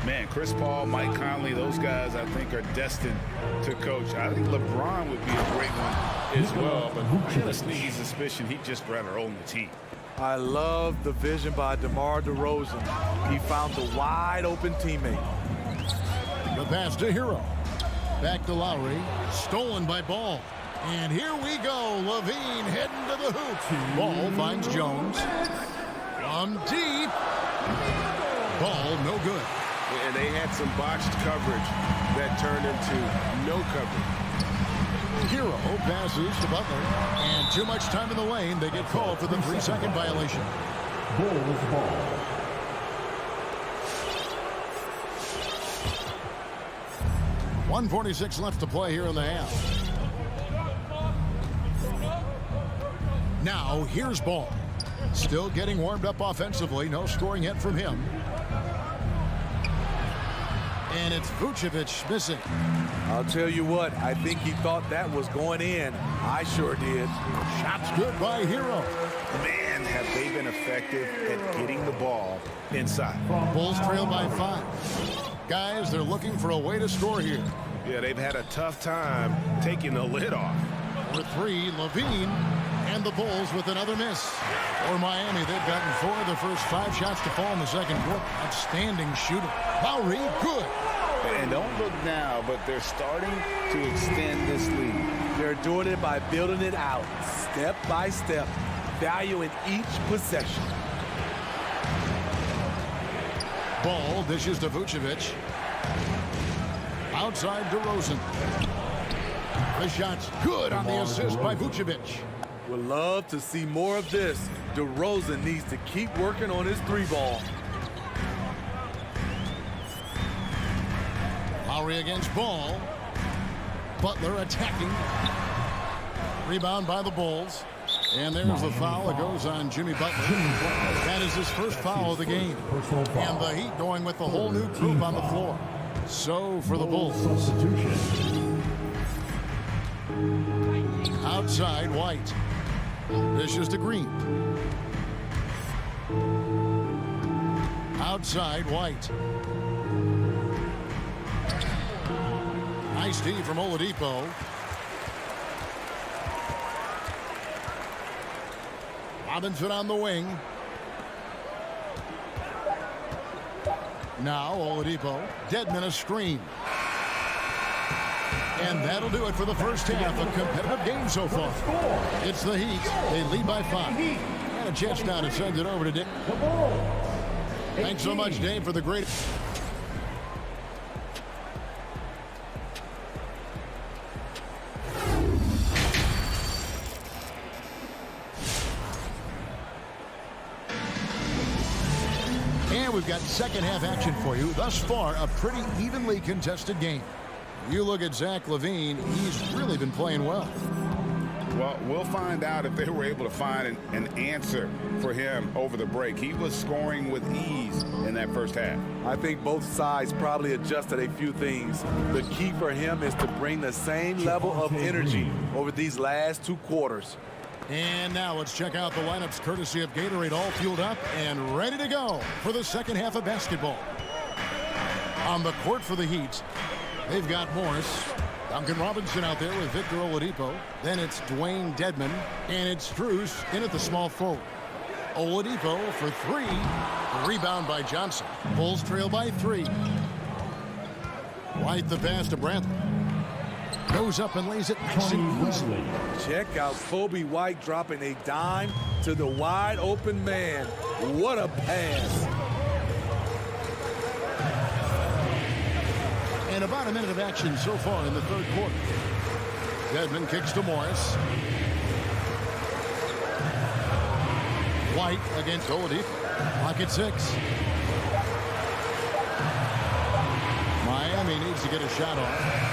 man, Chris Paul, Mike Conley, those guys I think are destined to coach. I think LeBron would be a great one as well. But I have a sneaky suspicion he'd just rather own the team. I love the vision by DeMar DeRozan. He found the wide open teammate. The pass to Hero. Back to Lowry. Stolen by Ball. And here we go. Levine heading to the hoop. Ball finds Jones. From deep. Ball no good. And they had some botched coverage that turned into no coverage. Hero passes to Butler. And too much time in the lane. They get called for the 3-second violation. Bulls ball. .146 left to play here in the half. Now, here's Ball. Still getting warmed up offensively. No scoring yet from him. And it's Vucevic missing. I'll tell you what, I think he thought that was going in. I sure did. Shots good by Hero. Man, have they been effective at getting the ball inside. Bulls trail by 5. Guys, they're looking for a way to score here. Yeah, they've had a tough time taking the lid off. For 3, Levine. And the Bulls with another miss. For Miami, they've gotten 4 of the first 5 shots to fall in the second quarter. Outstanding shooting. Lowry, good. And don't look now, but they're starting to extend this lead. They're doing it by building it out, step by step, valuing each possession. Ball dishes to Vucevic. Outside DeRozan. The shot's good on the assist by Vucevic. Would love to see more of this. DeRozan needs to keep working on his 3-ball. Lowry against Ball. Butler attacking. Rebound by the Bulls. And there's the foul that goes on Jimmy Butler. That is his first foul of the game. And the Heat going with the whole new group on the floor. So for the Bulls. Outside, White. Dishes to Green. Outside, White. Nice D from Oladipo. Robinson on the wing. Now Oladipo. Dedmon a screen. And that'll do it for the first half. A competitive game so far. It's the Heat. They lead by 5. And a chance now to send it over to Dick. Thanks so much, Dave, for the great... And we've got second half action for you. Thus far, a pretty evenly contested game. You look at Zach LaVine, he's really been playing well. Well, we'll find out if they were able to find an answer for him over the break. He was scoring with ease in that first half. I think both sides probably adjusted a few things. The key for him is to bring the same level of energy over these last 2 quarters. And now let's check out the lineups courtesy of Gatorade, all fueled up and ready to go for the second half of basketball. On the court for the Heat, they've got Morris, Duncan Robinson out there with Victor Oladipo. Then it's Dwayne Dedmon, and it's Strus in at the small forward. Oladipo for 3. The rebound by Johnson. Bulls trail by 3. White the pass to Brantley. Goes up and lays it nice and easily. Check out Kobe White dropping a dime to the wide open man. What a pass. And about a minute of action so far in the third quarter. Dedmon kicks to Morris. White against Oladipo. Clock at 6. Miami needs to get a shot off.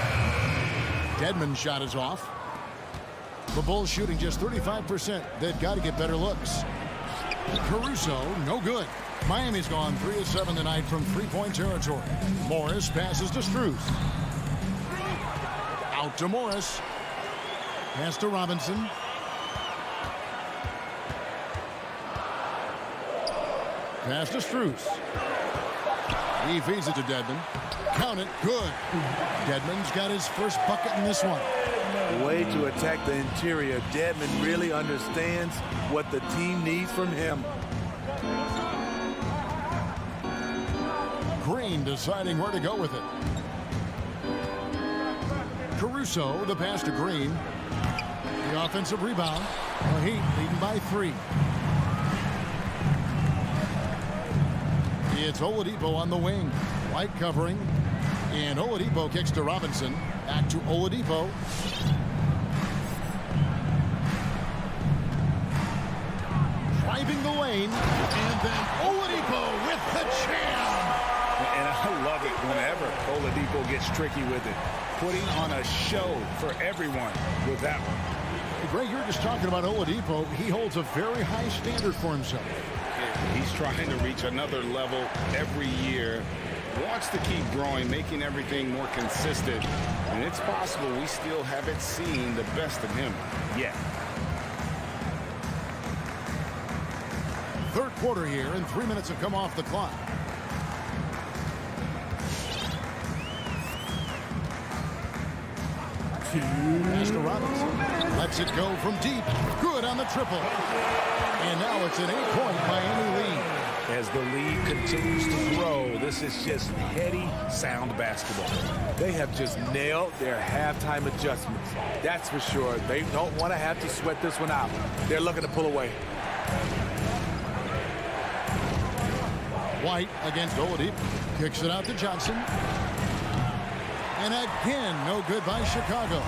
Dedmon's shot is off. The Bulls shooting just 35%. They've got to get better looks. Caruso, no good. Miami's gone 3 of 7 tonight from 3-point territory. Morris passes to Strus. Out to Morris. Pass to Robinson. Pass to Strus. He feeds it to Dedmon. Count it. Good. Dedmon's got his first bucket in this one. Way to attack the interior. Dedmon really understands what the team needs from him. Green deciding where to go with it. Caruso, the pass to Green. The offensive rebound. The Heat leading by 3. It's Oladipo on the wing. White covering. And Oladipo kicks to Robinson. Back to Oladipo. Driving the lane. And then Oladipo with the jam. And I love it whenever Oladipo gets tricky with it. Putting on a show for everyone with that one. Greg, you're just talking about Oladipo. He holds a very high standard for himself. He's trying to reach another level every year. Wants to keep growing, making everything more consistent. And it's possible we still haven't seen the best of him yet. Third quarter here, and 3 minutes have come off the clock. Pass to Robinson. Lets it go from deep. Good on the triple. And now it's an 8-point Miami lead. As the lead continues to grow, this is just heady, sound basketball. They have just nailed their halftime adjustments. That's for sure. They don't want to have to sweat this one out. They're looking to pull away. White against Oladipo. Kicks it out to Johnson. And again, no good by Chicago.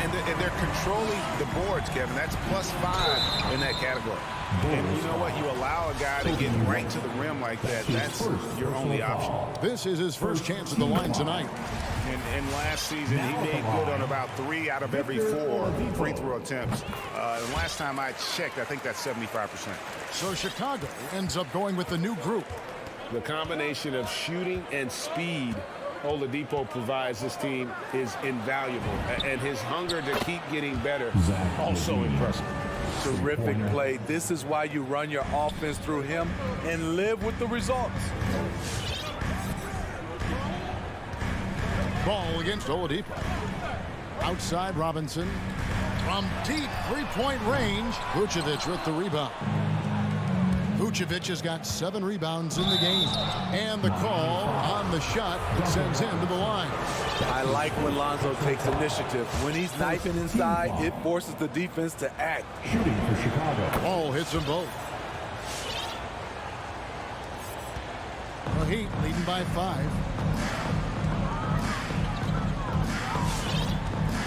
And they're controlling the boards, Kevin. That's +5 in that category. And you know what? You allow a guy to get right to the rim like that. That's your only option. This is his first chance at the line tonight. And last season, he made good on about 3 out of every 4 free throw attempts. And last time I checked, I think that's 75%. So Chicago ends up going with the new group. The combination of shooting and speed Oladipo provides this team is invaluable. And his hunger to keep getting better, also impressive. Terrific play. This is why you run your offense through him and live with the results. Ball against Oladipo. Outside Robinson. From deep three-point range, Vucevic with the rebound. Vucevic has got 7 rebounds in the game. And the call on the shot that sends him to the line. I like when Lonzo takes initiative. When he's knifing inside, it forces the defense to act. Shooting for Chicago. Ball hits them both. The Heat leading by 5.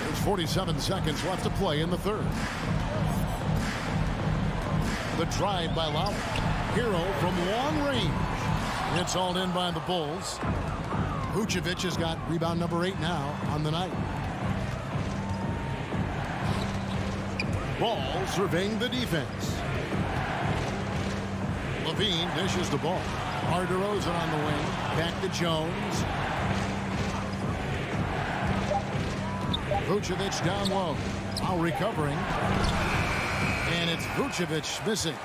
There's 47 seconds left to play in the third. The drive by Lowry. Hero from long range. It's all in by the Bulls. Vucevic has got rebound number 8 now on the night. Ball surveying the defense. Levine dishes the ball. DeRozan on the wing. Back to Jones. Vucevic down low. Now recovering. And it's Vucevic missing.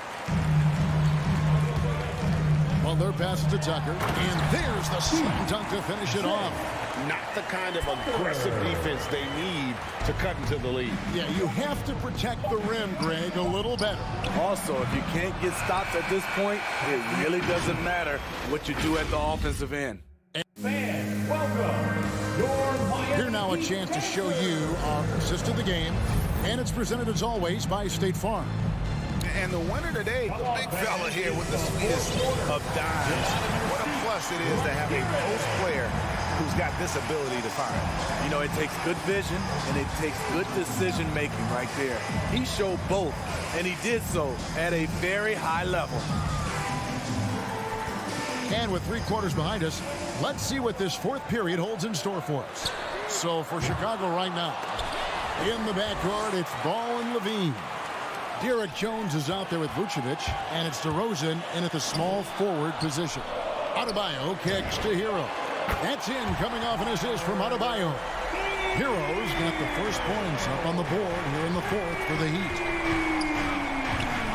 Well, their pass to Tucker. And there's the slam dunk to finish it off. Not the kind of aggressive defense they need to cut into the lead. Yeah, you have to protect the rim, Greg, a little better. Also, if you can't get stops at this point, it really doesn't matter what you do at the offensive end. Fans, welcome your Miami. Here now a chance to show you our assist of the game. And it's presented as always by State Farm. And the winner today, the big fella here with the sweetest of dimes. What a plus it is to have a post player who's got this ability to fire. You know, it takes good vision and it takes good decision making right there. He showed both, and he did so at a very high level. And with 3 quarters behind us, let's see what this fourth period holds in store for us. So for Chicago right now, in the backcourt, it's Ball and Levine. Derek Jones is out there with Vucevic, and it's DeRozan in at the small forward position. Adebayo kicks to Hero. That's in, coming off an assist from Adebayo. Hero's got the first points up on the board here in the fourth for the Heat.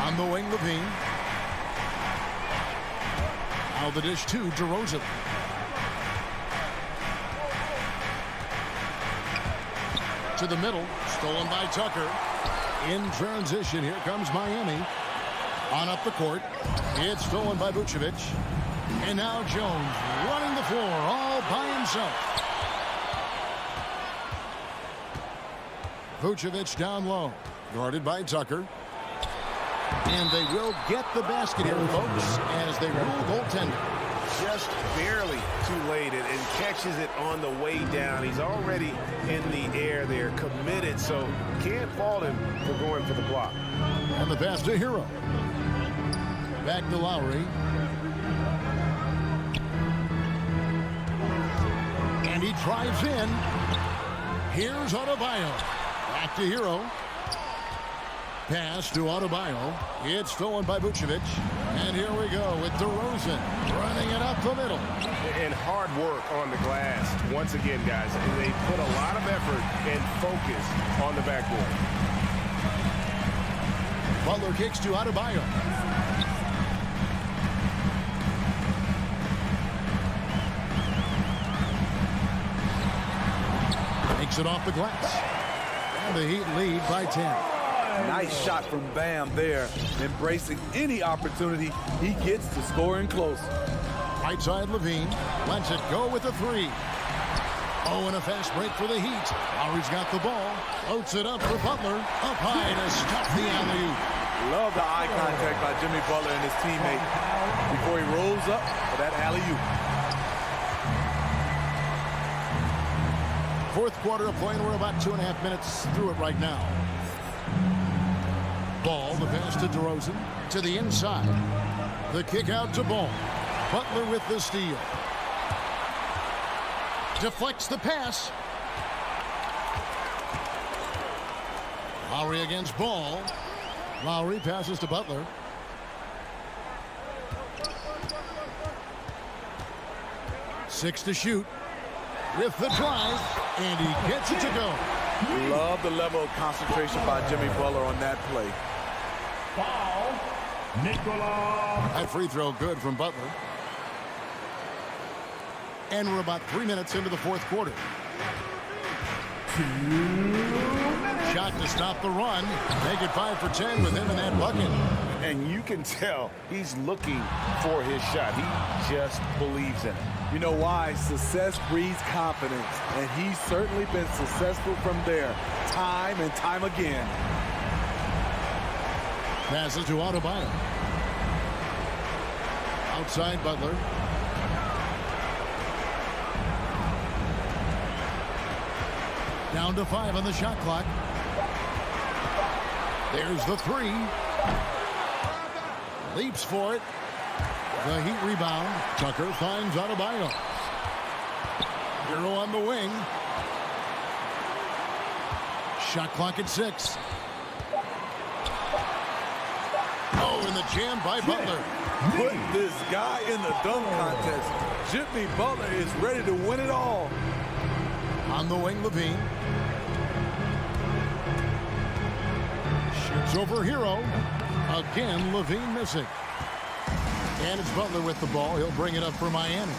On the wing, Levine. Now the dish to DeRozan. To the middle, stolen by Tucker. In transition, here comes Miami. On up the court. It's stolen by Vucevic. And now Jones running the floor all by himself. Vucevic down low. Guarded by Tucker. And they will get the basket here, folks, as they rule goaltender. just barely too late and catches it on the way down. He's already in the air there, committed, so can't fault him for going for the block. And the pass to Hero. Back to Lowry. And he drives in. Here's Adebayo. Back to Hero. Pass to Adebayo. It's stolen by Vucevic. And here we go with DeRozan running it up the middle. And hard work on the glass. Once again, guys, they put a lot of effort and focus on the backboard. Butler kicks to Adebayo. Takes it off the glass. And the Heat lead by 10. Nice shot from Bam there, embracing any opportunity he gets to scoring close. Right side Levine lets it go with a three. Oh, and a fast break for the Heat. Lowry's got the ball. Floats it up for Butler. Up high to stop the alley-oop. Love the eye contact by Jimmy Butler and his teammate before he rolls up for that alley-oop. Fourth quarter of play, and we're about 2.5 minutes through it right now. Ball, the pass to DeRozan, to the inside. The kick out to Ball. Butler with the steal. Deflects the pass. Lowry against Ball. Lowry passes to Butler. Six to shoot. With the drive, and he gets it to go. Love the level of concentration by Jimmy Butler on that play. Foul, Nicola. That free throw good from Butler. And we're about 3 minutes into the fourth quarter. 2 minutes. Shot to stop the run. Make it 5 for 10 with him in that bucket. And you can tell he's looking for his shot. He just believes in it. You know why? Success breeds confidence, and he's certainly been successful from there, time and time again. Passes to Adebayo. Outside Butler. Down to 5 on the shot clock. There's the three. Leaps for it. The Heat rebound. Tucker finds Adebayo. Hero on the wing. Shot clock at 6. Oh, and the jam by Butler. Put this guy in the dunk contest. Jimmy Butler is ready to win it all. On the wing, Levine. Shoots over Hero. Again, Levine missing. And it's Butler with the ball. He'll bring it up for Miami.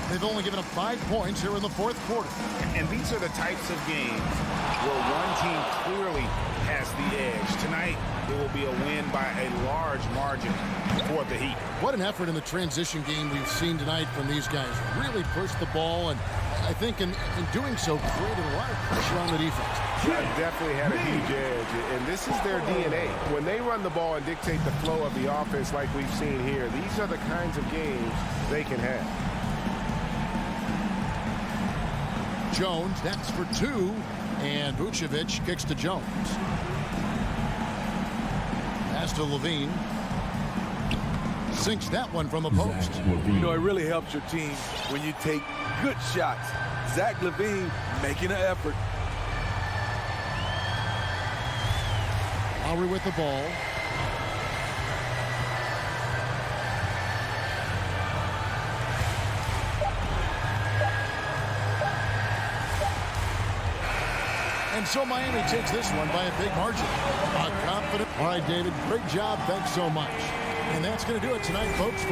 They've only given up 5 points here in the fourth quarter. And these are the types of games where one team clearly has the edge. Tonight, it will be a win by a large margin for the Heat. What an effort in the transition game we've seen tonight from these guys. Really pushed the ball, and I think in doing so, created a lot of pressure on the defense. Definitely had a huge edge, and this is their DNA. When they run the ball and dictate the flow of the offense like we've seen here, these are the kinds of games they can have. Jones, that's for 2, and Vucevic kicks to Jones. Pass to Levine. Sinks that one from the post. You know, it really helps your team when you take good shots. Zach LaVine making an effort. Lowry with the ball. And so Miami takes this one by a big margin. A confident. All right, David, great job. Thanks so much. And that's going to do it tonight, folks.